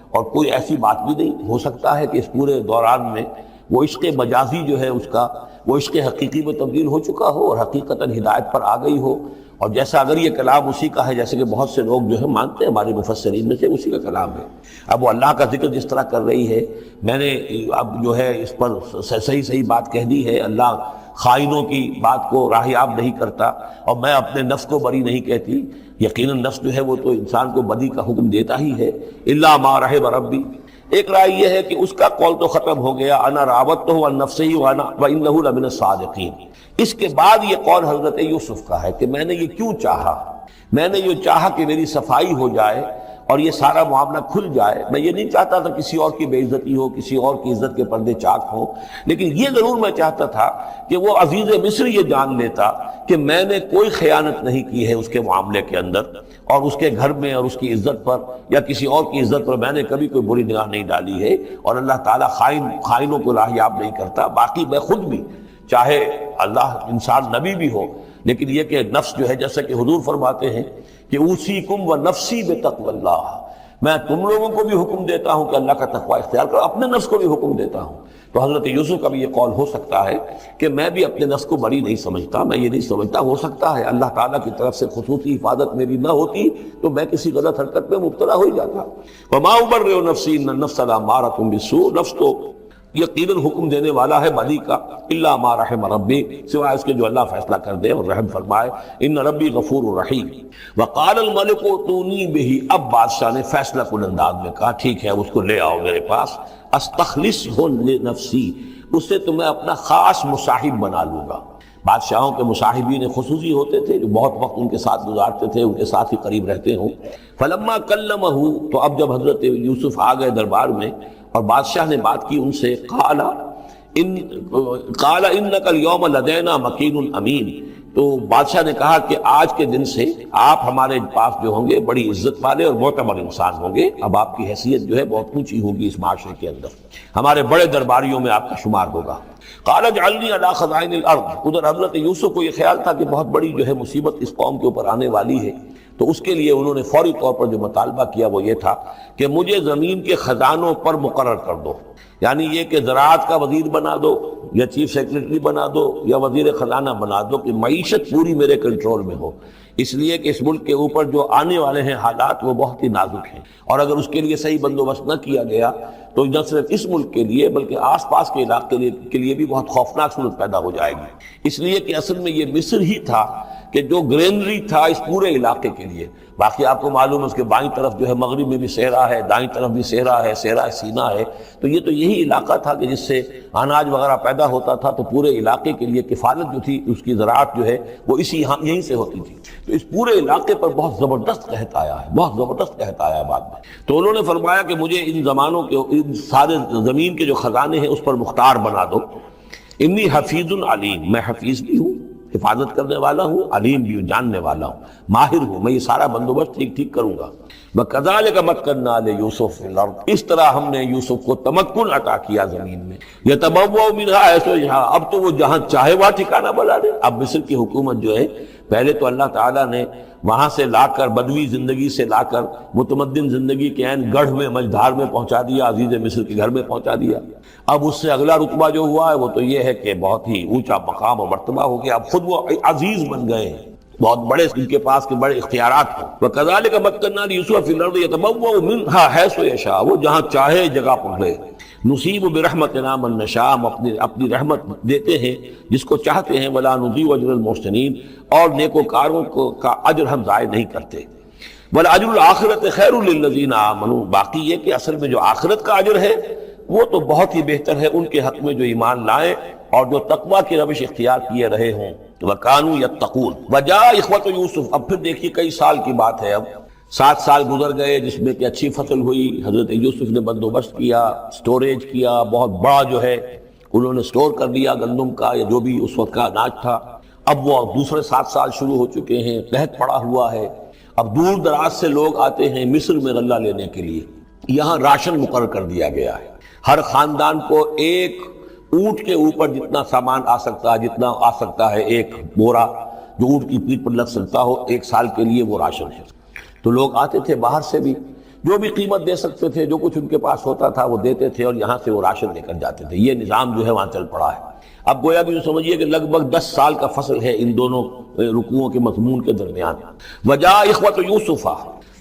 اور کوئی ایسی بات بھی نہیں ہو سکتا ہے کہ اس پورے دوران میں وہ عشق مجازی جو ہے اس کا وہ عشق حقیقی میں تبدیل ہو چکا ہو اور حقیقتاً ہدایت پر آ گئی ہو۔ اور جیسا اگر یہ کلام اسی کا ہے، جیسے کہ بہت سے لوگ جو ہے مانتے ہیں ہمارے مفسرین میں سے، اسی کا کلام ہے۔ اب وہ اللہ کا ذکر جس طرح کر رہی ہے، میں نے اب جو ہے اس پر صحیح بات کہہ دی ہے، اللہ خائنوں کی بات کو راہیاب نہیں کرتا، اور میں اپنے نفس کو بری نہیں کہتی۔ یقیناً نفس جو ہے وہ تو انسان کو بدی کا حکم دیتا ہی ہے، الا ما رحم ربی۔ ایک رائے یہ ہے کہ اس کا قول تو ختم ہو گیا، انا راودتہ عن نفسہ وانہ لمن الصادقین۔ اس کے بعد یہ قول حضرت یوسف کا ہے کہ میں نے یہ کیوں چاہا، میں نے یہ چاہا کہ میری صفائی ہو جائے اور یہ سارا معاملہ کھل جائے۔ میں یہ نہیں چاہتا تھا کسی اور کی بے عزتی ہو، کسی اور کی عزت کے پردے چاک ہوں، لیکن یہ ضرور میں چاہتا تھا کہ وہ عزیز مصر یہ جان لیتا کہ میں نے کوئی خیانت نہیں کی ہے اس کے معاملے کے اندر، اور اس کے گھر میں اور اس کی عزت پر یا کسی اور کی عزت پر میں نے کبھی کوئی بری نگاہ نہیں ڈالی ہے، اور اللہ تعالیٰ خائنوں کو راہیاب نہیں کرتا۔ باقی میں خود بھی، چاہے اللہ انسان نبی بھی ہو، لیکن یہ کہ نفس جو ہے، جیسا کہ حضور فرماتے ہیں کہ اوصیکم ونفسی بتقوی اللہ، میں تم لوگوں کو بھی حکم دیتا ہوں کہ اللہ کا تقوی اختیار کرو، اپنے نفس کو بھی حکم دیتا ہوں۔ تو حضرت یوسف کا بھی یہ قول ہو سکتا ہے کہ میں بھی اپنے نفس کو بری نہیں سمجھتا، میں یہ نہیں سمجھتا، ہو سکتا ہے اللہ تعالیٰ کی طرف سے خصوصی حفاظت میری نہ ہوتی تو میں کسی غلط حرکت میں مبتلا ہو جاتا۔ وما ابرئ نفسی ان النفس لامارۃ بالسوء، نفس تو یقیناً حکم دینے والا ہے بدی کا، الا ما رحم ربی، سوائے اس کے جو اللہ فیصلہ کر دے اور رحم فرمائے۔ ان ربی غفور الرحیم۔ وقال الملک ائتونی بہ، اب بادشاہ نے فیصلہ کن انداز میں کہا ٹھیک ہے اس کو لے آؤ میرے پاس، استخلصہ لنفسی، اسے تو میں اپنا خاص مصاحب بنا لوں گا۔ بادشاہوں کے مصاحبین خصوصی ہوتے تھے جو بہت وقت ان کے ساتھ گزارتے تھے، ان کے ساتھ ہی قریب رہتے ہوں۔ فلما کلمہ، تو اب جب حضرت یوسف آ گئے دربار میں اور بادشاہ نے بات کی ان سے، قال انک اليوم لدینا مکین امین، تو بادشاہ نے کہا کہ آج کے دن سے آپ ہمارے پاس جو ہوں گے بڑی عزت والے اور معتبر انسان ہوں گے، اب آپ کی حیثیت جو ہے بہت اونچی ہوگی اس معاشرے کے اندر، ہمارے بڑے درباریوں میں آپ کا شمار ہوگا۔ قال اجعلنی علی خزائن الارض، ادھر حضرت یوسف کو یہ خیال تھا کہ بہت بڑی جو ہے مصیبت اس قوم کے اوپر آنے والی ہے، تو اس کے لیے انہوں نے فوری طور پر جو مطالبہ کیا وہ یہ تھا کہ مجھے زمین کے خزانوں پر مقرر کر دو، یعنی یہ کہ زراعت کا وزیر بنا دو یا چیف سیکرٹری بنا دو یا وزیر خزانہ بنا دو، کہ معیشت پوری میرے کنٹرول میں ہو، اس لیے کہ اس ملک کے اوپر جو آنے والے ہیں حالات وہ بہت ہی نازک ہیں، اور اگر اس کے لیے صحیح بندوبست نہ کیا گیا تو نہ صرف اس ملک کے لیے بلکہ آس پاس کے علاقے کے لیے بھی بہت خوفناک صورت پیدا ہو جائے گی۔ اس لیے کہ اصل میں یہ مصر ہی تھا کہ جو گرینری تھا اس پورے علاقے کے لیے، باقی آپ کو معلوم ہے اس کے بائیں طرف جو ہے مغرب میں بھی صحرا ہے، دائیں طرف بھی صحرا ہے، صحرا سینا ہے، تو یہ تو یہی علاقہ تھا کہ جس سے اناج وغیرہ پیدا ہوتا تھا، تو پورے علاقے کے لیے کفالت جو تھی اس کی زراعت جو ہے وہ یہیں سے ہوتی تھی، تو اس پورے علاقے پر بہت زبردست قحط آیا ہے، بہت زبردست قحط آیا ہے بعد میں۔ تو انہوں نے فرمایا کہ مجھے ان زمانوں کے ان سارے زمین کے جو خزانے ہیں اس پر مختار بنا دو، انی حفیظ علیم، میں حفیظ بھی ہوں، حفاظت کرنے والا ہوں، علیم بھی ہوں، جاننے والا ہوں، ماہر ہوں، میں یہ سارا بندوبست ٹھیک کروں گا۔ وَكَذَلِكَ مَكَّنَّا لِيُوسُفَ فِي الْأَرْضِ، اس طرح ہم نے یوسف کو تمکن عطا کیا زمین میں، يَتَبَوَّأُ مِنْهَا حَيْثُ يَشَاءُ، اب تو وہ جہاں چاہے وہاں ٹھکانہ بنا دے۔ اب مصر کی حکومت جو ہے پہلے تو اللہ تعالیٰ نے وہاں سے لا کر بدوی زندگی سے لا کر متمدن زندگی کے عین گڑھ میں مجدھار میں پہنچا دیا، عزیز مصر کے گھر میں پہنچا دیا۔ اب اس سے اگلا رتبہ جو ہوا ہے وہ تو یہ ہے کہ بہت ہی اونچا مقام اور مرتبہ ہو گیا، اب خود وہ عزیز بن گئے ہیں۔ بہت بڑے ان کے پاس کے بڑے اختیارات ہوں. وَكَذَلِكَ مَكَّنَّا لِيُوسُفَ فِي الْأَرْضِ يَتَبَوَّأُ مِنْهَا حَيْثُ يَشَاءُ. وہ جہاں چاہے جگہ پکڑے. نصیب برحمتنا من نشاء. ہم اپنی رحمت دیتے ہیں جس کو چاہتے ہیں. ولا نضيع اجر المحسنین. اور نیکوکاروں کا اجر ہم ضائع نہیں کرتے. ولاجر الآخرۃ خیر للذین آمنوا. باقی یہ کہ اصل میں جو آخرت کا اجر ہے وہ تو بہت ہی بہتر ہے ان کے حق میں جو ایمان لائیں اور جو تقویٰ کی روش اختیار کیے رہے ہوں. وَكَانُوا يَتَّقُونَ. وَجَاءَ إِخْوَةُ يُوسُف. اب پھر دیکھیے کئی سال کی بات ہے. اب 7 سال گزر گئے جس میں کہ اچھی فصل ہوئی. حضرت یوسف نے بندوبست کیا, سٹوریج کیا, بہت بڑا جو ہے انہوں نے سٹور کر لیا گندم کا یا جو بھی اس وقت کا اناج تھا. اب وہ دوسرے 7 سال شروع ہو چکے ہیں, قحط پڑا ہوا ہے. اب دور دراز سے لوگ آتے ہیں مصر میں غلہ لینے کے لیے. یہاں راشن مقرر کر دیا گیا ہے. ہر خاندان کو ایک اونٹ کے اوپر جتنا سامان آ سکتا ہے, جتنا آ سکتا ہے ایک بورا جو اونٹ کی پیٹھ پر لگ سکتا ہو, 1 سال کے لیے وہ راشن ہے. تو لوگ آتے تھے باہر سے بھی, جو بھی قیمت دے سکتے تھے, جو کچھ ان کے پاس ہوتا تھا وہ دیتے تھے اور یہاں سے وہ راشن لے کر جاتے تھے. یہ نظام جو ہے وہاں چل پڑا ہے. اب گویا بھی سمجھیے کہ لگ بھگ 10 سال کا فصل ہے ان دونوں رکوعوں کے مضمون کے درمیان. وجاء اخوۃ یوسف.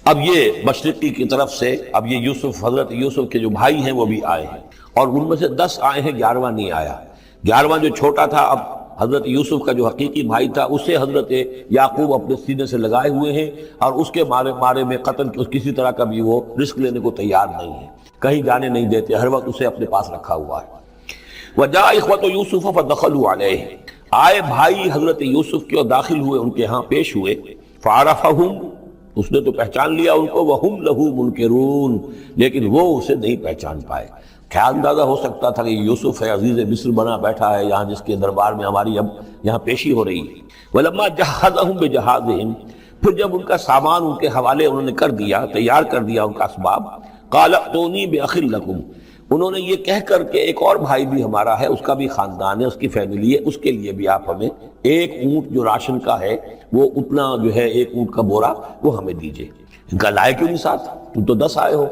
اب یہ مشرقی کی طرف سے اب یہ یوسف, حضرت یوسف کے جو بھائی ہیں وہ بھی آئے ہیں اور ان میں سے 10 آئے ہیں, 11واں نہیں آیا. 11واں جو چھوٹا تھا, اب حضرت یوسف کا جو حقیقی بھائی تھا اسے حضرت یعقوب اپنے سینے سے لگائے ہوئے ہیں اور اس کے بارے میں قتل کسی طرح کا بھی وہ رسک لینے کو تیار نہیں ہے, کہیں جانے نہیں دیتے, ہر وقت اسے اپنے پاس رکھا ہوا ہے. وجاء اخوۃ یوسف فدخلوا علیہ. آئے بھائی حضرت یوسف کے اور داخل ہوئے ان کے ہاں, پیش ہوئے. فعرفہم. اس نے تو پہچان لیا ان کو. وہم لہ منکرون. لیکن وہ اسے نہیں پہچان پائے. کیا اندازہ ہو سکتا تھا کہ یوسف ہے, عزیز مصر بنا بیٹھا ہے یہاں, جس کے دربار میں ہماری اب یہاں پیشی ہو رہی ہے. ولما جہزہم بجہازہم. پھر جب ان کا سامان ان کے حوالے انہوں نے کر دیا, تیار کر دیا ان کا اسباب. قال ائتونی بأخ لکم. انہوں نے یہ کہہ کر کہ ایک اور بھائی بھی ہمارا ہے, اس کا بھی خاندان ہے, اس کی فیملی ہے, اس کے لیے بھی آپ ہمیں ایک اونٹ جو راشن کا ہے وہ اتنا جو ہے ایک اونٹ کا بورا وہ ہمیں دیجئے. ان کا لائے کیوں نہیں ساتھ؟ تم تو 10 آئے ہو,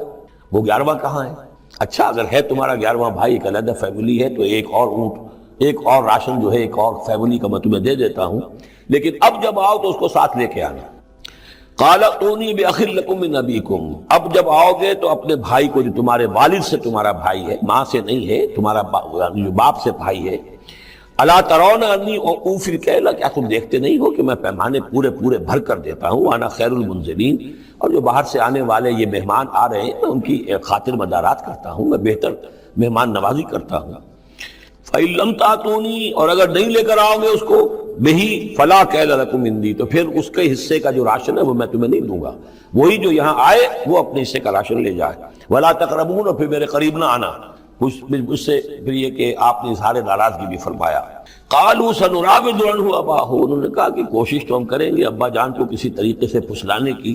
وہ 11واں کہاں ہے؟ اچھا اگر ہے تمہارا 11واں بھائی, ایک علیحدہ فیملی ہے, تو ایک اور اونٹ, ایک اور راشن جو ہے ایک اور فیملی کا میں تمہیں دے دیتا ہوں, لیکن اب جب آؤ تو اس کو ساتھ لے کے آنا. قال ائتونی بأخ لکم من ابیکم. اب جب آؤ گے تو اپنے بھائی کو, جو تمہارے والد سے تمہارا بھائی ہے, ماں سے نہیں ہے, تمہارا جو باپ سے بھائی ہے. الا ترون انی اوفی الکیل. کیا تم دیکھتے نہیں ہو کہ میں پیمانے پورے بھر کر دیتا ہوں. وانا خیر المنزلین. اور جو باہر سے آنے والے یہ مہمان آ رہے ہیں میں ان کی خاطر مدارات کرتا ہوں, میں بہتر مہمان نوازی کرتا ہوں. فَإِن لَمْ تَأْتُونِي. اور اگر نہیں لے کر آؤ گے اس کو, بہی فلا کیل لکم عندی. تو پھر اس کے حصے کا جو راشن ہے وہ میں تمہیں نہیں دوں گا. وہی جو یہاں آئے وہ اپنے حصے کا راشن لے جائے. ولا تقربون. اور پھر میرے قریب نہ آنا. اس سے پھر یہ کہ آپ نے اظہار ناراضگی بھی فرمایا. قالوا سنراود عنہ اباہ. انہوں نے کہا کہ کوشش تو ہم کریں گے ابا جان کو کسی طریقے سے پھسلانے کی.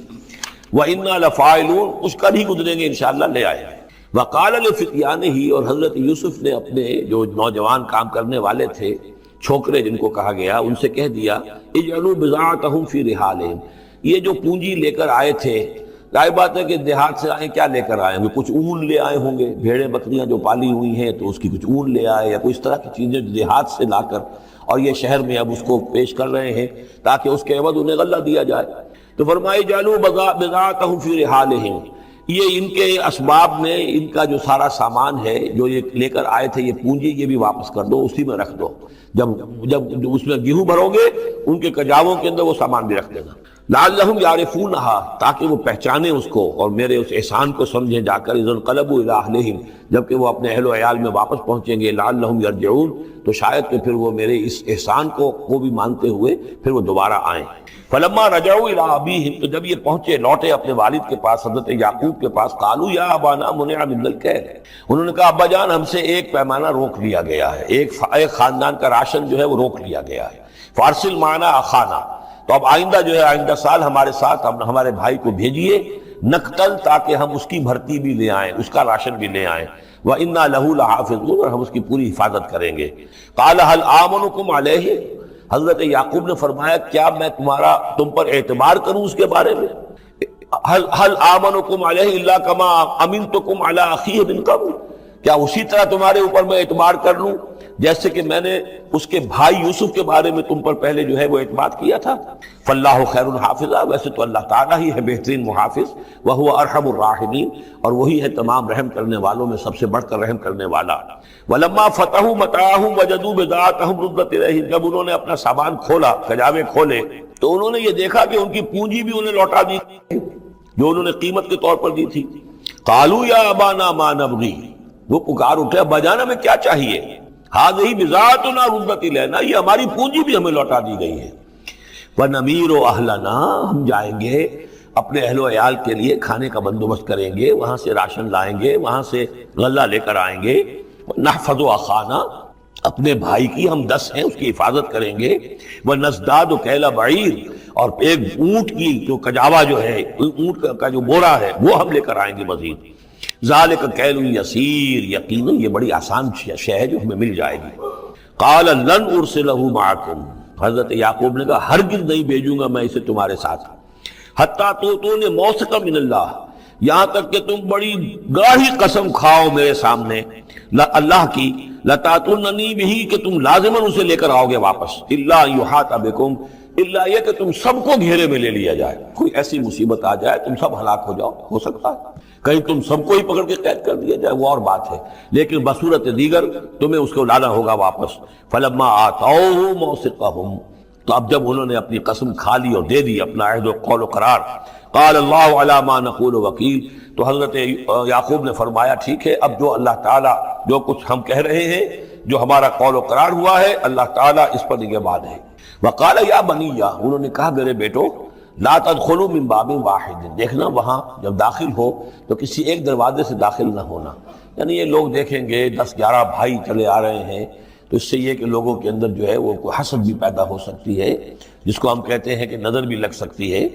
وَإِنَّا لَفَاعِلُونَ. اس کا ہی گزریں گے انشاءاللہ, لے آئے. وقال لفتیانہ. اور حضرت یوسف نے اپنے جو نوجوان کام کرنے والے تھے, چھوکرے جن کو کہا گیا, ان سے کہہ دیا اجعلوا بضاعتهم فی رحالہم. یہ جو پونجی لے کر آئے تھے, ظاہر بات ہے کہ دیہات سے آئے, کیا لے کر آئے ہوں گے؟ کچھ اون لے آئے ہوں گے, بھیڑیں بکریاں جو پالی ہوئی ہیں تو اس کی کچھ اون لے آئے, یا کوئی اس طرح کی چیزیں جو دیہات سے لا کر اور یہ شہر میں اب اس کو پیش کر رہے ہیں تاکہ اس کے عوض انہیں غلہ دیا جائے. تو فرمائی جعلوا بضاعتهم فی رحالہم. یہ ان کے اسباب میں ان کا جو سارا سامان ہے جو یہ لے کر آئے تھے, یہ پونجی, یہ بھی واپس کر دو, اسی میں رکھ دو. جب اس میں گیہوں بھرو گے ان کے کجاووں کے اندر وہ سامان بھی رکھ دینا. لعلہم یعرفونہا. تاکہ وہ پہچانیں اس کو اور میرے اس احسان کو سمجھیں جا کر. اذا انقلبوا الی اہلہم. جبکہ وہ اپنے اہل و عیال میں واپس پہنچیں گے. لعلہم یرجعون. تو شاید کہ پھر وہ میرے اس احسان کو بھی مانتے ہوئے پھر وہ دوبارہ آئیں. فلما رجعوا الی ابیہم. تو جب یہ پہنچے, لوٹے اپنے والد کے پاس, حضرت یعقوب کے پاس. قالوا یا ابانا منع من الکیل. انہوں نے کہا ابا جان ہم سے ایک پیمانہ روک لیا گیا ہے, ایک خاندان کا راشن جو ہے وہ روک لیا گیا ہے. فارسل معنا اخانا. تو اب آئندہ جو ہے, آئندہ سال ہمارے ساتھ ہمارے بھائی کو بھیجیے. نقتل. تاکہ ہم اس کی بھرتی بھی لے آئیں, اس کا راشن بھی لے آئیں. وَإِنَّا لَهُ لَحَافِظُونَ. اور ہم اس کی پوری حفاظت کریں گے. قَالَ هَلْ آمَنُكُمْ عَلَيْهِ. حضرت یعقوب نے فرمایا کیا میں تم پر اعتبار کروں اس کے بارے میں؟ هَلْ آمَنُكُمْ عَلَيْهِ إِلَّا كَمَا أَمِنْتُكُمْ عَلَىٰ أَخِيهِ مِنْ قَبْلُ. کیا اسی طرح تمہارے اوپر میں اعتبار کر لوں جیسے کہ میں نے اس کے بھائی یوسف کے بارے میں تم پر پہلے جو ہے وہ اعتماد کیا تھا۔ فاللہ خیر الحافظ، ویسے تو اللہ تعالیٰ ہی ہے بہترین محافظ، وہو ارحم الراحمین، اور وہی ہے تمام رحم کرنے والوں میں سب سے بڑھ کر رحم کرنے والا۔ ولما فتحوا متاعهم وجدوا بضاعتهم ردت الیہم، جب انہوں نے اپنا سامان کھولا، کجاوے کھولے، تو انہوں نے یہ دیکھا کہ ان کی پونجی بھی انہیں لوٹا دی جو انہوں نے قیمت کے طور پر دی تھی۔ قالوا یا ابانا ما نبغی، وہ پکار اٹھے ابا جان ہمیں کیا چاہیے، ہذہ بضاعتنا ردت الینا، یہ ہماری پونجی بھی ہمیں لوٹا دی گئی ہے۔ وَنَمِيرُ أَهْلَنَا، ہم جائیں گے اپنے اہل و عیال کے لیے کھانے کا بندوبست کریں گے، وہاں سے راشن لائیں گے، وہاں سے غلہ لے کر آئیں گے۔ نحفظ أَخَانَا، اپنے بھائی کی ہم 10 ہیں اس کی حفاظت کریں گے۔ وَنَزْدَادُ كَيْلَ بَعِيرٍ، اور ایک اونٹ کی جو کجاوا جو ہے، اونٹ کا جو بورا ہے وہ ہم لے کر آئیں گے مزید۔ ذَلِكَ كَيْلٌ يَسِيرٌ، یقیناً یہ بڑی آسان شے ہے جو ہمیں مل جائے گی۔ قَالَ لَنْ أُرْسِلَهُ مَعَكُمْ، حضرت یعقوب نے کہا ہرگز نہیں بھیجوں گا میں اسے تمہارے ساتھ، حتیٰ تؤتونی موثقا من اللہ، یہاں تک کہ تم بڑی گاہی قسم کھاؤ میرے سامنے اللہ کی، لتاتوننی بہ، کہ تم لازماً اسے لے کر آؤ گے واپس، الا یحاط بکم، الا یہ کہ تم سب کو گھیرے میں لے لیا جائے، کوئی ایسی مصیبت آ جائے تم سب ہلاک ہو جاؤ، ہو سکتا ہے کہیں تم سب کو ہی پکڑ کے قید کر دیا جائے، وہ اور بات ہے، لیکن بصورت دیگر تمہیں اس کو لانا ہوگا واپس۔ فلما آتوہ موثقہم، تو اب جب انہوں نے اپنی قسم کھا لی اور دے دی اپنا عہد و قول و قرار، قال اللہ علی ما نقول وکیل، تو حضرت یعقوب نے فرمایا ٹھیک ہے، اب جو اللہ تعالیٰ جو کچھ ہم کہہ رہے ہیں، جو ہمارا قول و قرار ہوا ہے، اللہ تعالیٰ اس پر نگہبان ہے۔ وقال یا بنیہ، انہوں نے کہا میرے بیٹو، لا تدخلوا من باب واحد، دیکھنا وہاں جب داخل ہو تو کسی ایک دروازے سے داخل نہ ہونا، یعنی یہ لوگ دیکھیں گے 10-11 بھائی چلے آ رہے ہیں تو اس سے یہ کہ لوگوں کے اندر جو ہے وہ کوئی حسد بھی پیدا ہو سکتی ہے، جس کو ہم کہتے ہیں کہ نظر بھی لگ سکتی ہے۔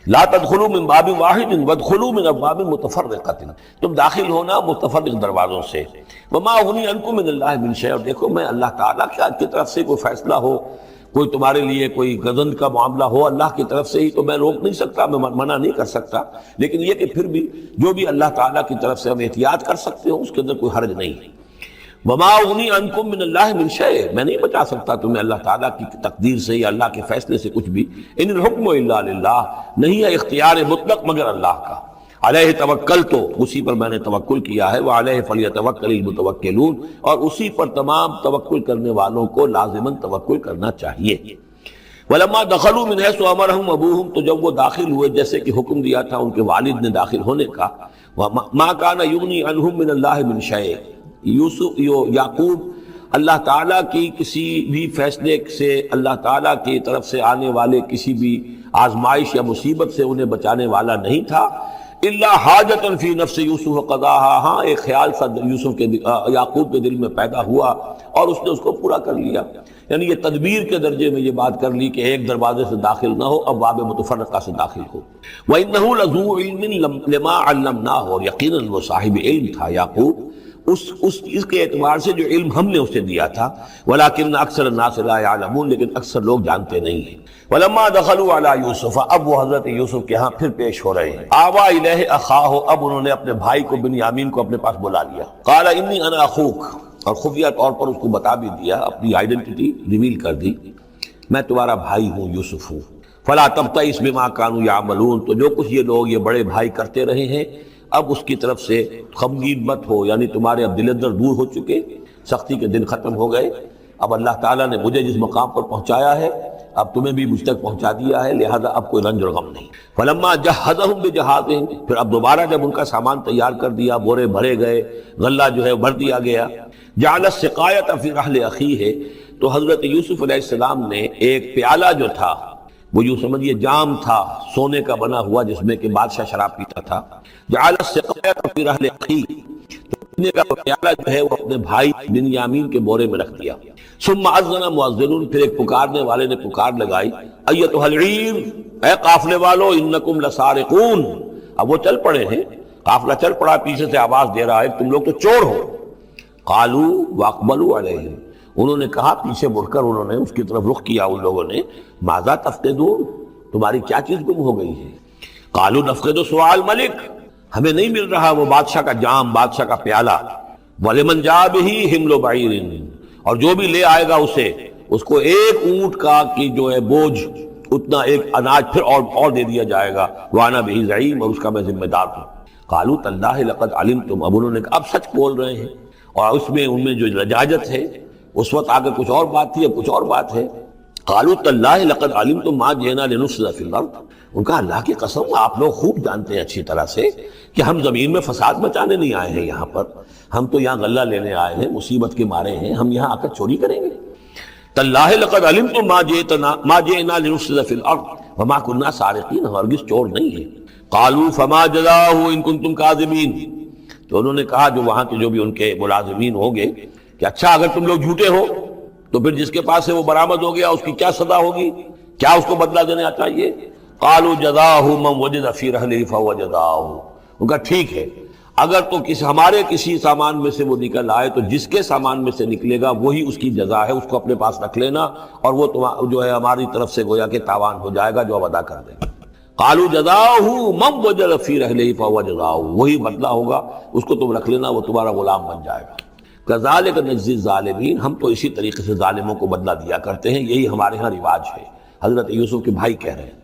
لا تدخلوا من باب واحد وادخلوا من ابواب متفرقۃ، تم داخل ہونا متفرق دروازوں سے۔ وما اغنی عنکم من اللہ من شیء، اور دیکھو میں اللہ تعالیٰ کی طرف سے کوئی فیصلہ ہو، کوئی تمہارے لیے کوئی غضب کا معاملہ ہو اللہ کی طرف سے ہی، تو میں روک نہیں سکتا، میں منع نہیں کر سکتا، لیکن یہ کہ پھر بھی جو بھی اللہ تعالیٰ کی طرف سے ہم احتیاط کر سکتے ہوں اس کے اندر کوئی حرج نہیں ہے۔ وما اغنی عنکم من اللہ من شیء، میں نہیں بچا سکتا تمہیں اللہ تعالیٰ کی تقدیر سے یا اللہ کے فیصلے سے کچھ بھی۔ ان الحکم الا للہ، نہیں ہے اختیار مطلق مگر اللہ کا۔ علیہ توکلت، اسی پر میں نے توکل کیا ہے، وعلیہ فلیتوکل المتوکلون، اور اسی پر تمام توکل کرنے والوں کو لازماً توکل کرنا چاہیے۔ ولما دخلوا من حيث امرهم ابوهم، تو جب وہ داخل ہوئے جیسے کہ حکم دیا تھا ان کے والد نے داخل ہونے کا، ما كان يغني عنهم من الله من شيء، یعقوب اللہ تعالیٰ کی کسی بھی فیصلے سے، اللہ تعالیٰ کی طرف سے آنے والے کسی بھی آزمائش یا مصیبت سے انہیں بچانے والا نہیں تھا، الا حاجۃ فی نفس یوسف قضاها، ہاں ایک خیال سا یوسف کے یعقوب کے دل میں پیدا ہوا اور اس نے اس کو پورا کر لیا، یعنی یہ تدبیر کے درجے میں یہ بات کر لی کہ ایک دروازے سے داخل نہ ہو، اب باب متفرقہ سے داخل ہو۔ وَإِنَّهُ لَذُو عِلْمٍ لِمَا عَلَّمْنَاهُ، اور یقیناً وہ صاحب علم تھا یعقوب اس کے اعتبار سے جو علم ہم نے اسے دیا تھا، ولیکن اکثر الناس لا يعلمون، لیکن اکثر لوگ جانتے نہیں ہیں۔ ولما دخلوا علی یوسف، اب وہ حضرت یوسف کے ہاں پھر پیش ہو رہے ہیں۔ آوا الیہ اخاہ، اب انہوں نے اپنے بھائی کو بنیامین کو اپنے پاس بلا لیا۔ قال انی انا اخوک، اور خفیہ طور پر اس کو بتا بھی دیا، اپنی آئیڈینٹی ریویل کر دی، میں تمہارا بھائی ہوں، یوسف ہوں۔ فلا تبتئس بما كانوا يعملون، تو جو کچھ یہ لوگ یہ بڑے بھائی کرتے رہے ہیں اب اس کی طرف سے غمگین مت ہو، یعنی تمہارے اب دل اندر دور ہو چکے، سختی کے دن ختم ہو گئے، اب اللہ تعالیٰ نے مجھے جس مقام پر پہنچایا ہے اب تمہیں بھی مجھ تک پہنچا دیا ہے، لہذا اب کوئی رنج اور غم نہیں۔ فلما جہزہم بجہازہم، پھر اب دوبارہ جب ان کا سامان تیار کر دیا، بورے بھرے گئے، غلہ جو ہے بھر دیا گیا، جعل السقایۃ فی رحل اخیہ، تو حضرت یوسف علیہ السلام نے ایک پیالہ جو تھا، وہ یوں سمجھیے جام تھا سونے کا بنا ہوا جس میں کہ بادشاہ شراب پیتا تھا، جعل السقایۃ فی رحل اخیہ، پینے کا پیالہ جو ہے وہ اپنے بھائی بنیامین کے بورے میں رکھ دیا۔ ثم اذن مؤذن، پھر ایک پکارنے والے نے پکار لگائی، ایتھا العیر، اے قافلے والو، انکم لسارقون، اب وہ چل پڑے ہیں، قافلہ چل پڑا، پیچھے سے آواز دے رہا ہے تم لوگ تو چور ہو۔ قالوا واقبلوا علیہم، انہوں نے کہا، پیچھے مڑ کر انہوں نے اس کی طرف رخ کیا ان لوگوں نے، ماذا تفقدون، تمہاری کیا چیز گم ہو گئی ہے؟ قالوا نفقد سواع الملک، ہمیں نہیں مل رہا وہ بادشاہ کا جام، بادشاہ کا پیالہ، وَلِمَنْ جَاءَ بِهِ حِمْلُ بَعِيرٍ، اور جو بھی لے آئے گا اسے اس کو ایک اونٹ کا کی جو ہے بوجھ اتنا ایک اناج پھر اور دے دیا جائے گا، وانا بہ زعیم، اور اس کا میں ذمہ دار ہوں۔ قالوا تاللہ لقد علمتم، اب انہوں نے کہا اب سچ بول رہے ہیں، اور اس میں ان میں جو لجاجت ہے، اس وقت آگے کچھ اور بات تھی اب کچھ اور بات ہے۔ قالوا تاللہ لقد علمتم ما جئنا لنفسد فی الارض، ان کا اللہ کی قسم آپ لوگ خوب جانتے ہیں اچھی طرح سے کہ ہم زمین میں فساد مچانے نہیں آئے ہیں، یہاں پر ہم تو یہاں غلہ لینے آئے ہیں، مصیبت کے مارے ہیں، ہم یہاں آ کر چوری کریں گے؟ تاللہ لقد علمتم ما جئنا لنفسد فی الارض وما كنا سارقین، ہم ہرگز چور نہیں ہیں۔ قالوا فما جزاؤہ ان کنتم کاذبین، تو انہوں نے کہا جو وہاں کے جو بھی ان کے ملازمین ہوں گے کہ اچھا اگر تم لوگ جھوٹے ہو تو پھر جس کے پاس سے وہ برآمد ہو گیا اس کی کیا سزا ہوگی، کیا اس کو بدلہ دینا چاہیے؟ قالوا جزاؤہ من وجد فی رحلہ فہو جزاؤہ، ان کا ٹھیک ہے اگر تو ہمارے کسی سامان میں سے وہ نکل آئے تو جس کے سامان میں سے نکلے گا وہی اس کی جزا ہے، اس کو اپنے پاس رکھ لینا، اور وہ جو ہے ہماری طرف سے گویا کہ تاوان ہو جائے گا جو اب ادا کر دیں۔ قالوا جزاؤہ من وجد فی رحلہ فہو جزاؤہ، وہی بدلہ ہوگا، اس کو تم رکھ لینا، وہ تمہارا غلام بن جائے گا۔ کذالک نجزی الظالمین، ہم تو اسی طریقے سے ظالموں کو بدلہ دیا کرتے ہیں، یہی ہمارے ہاں رواج ہے۔ حضرت یوسف کے بھائی کہہ رہے ہیں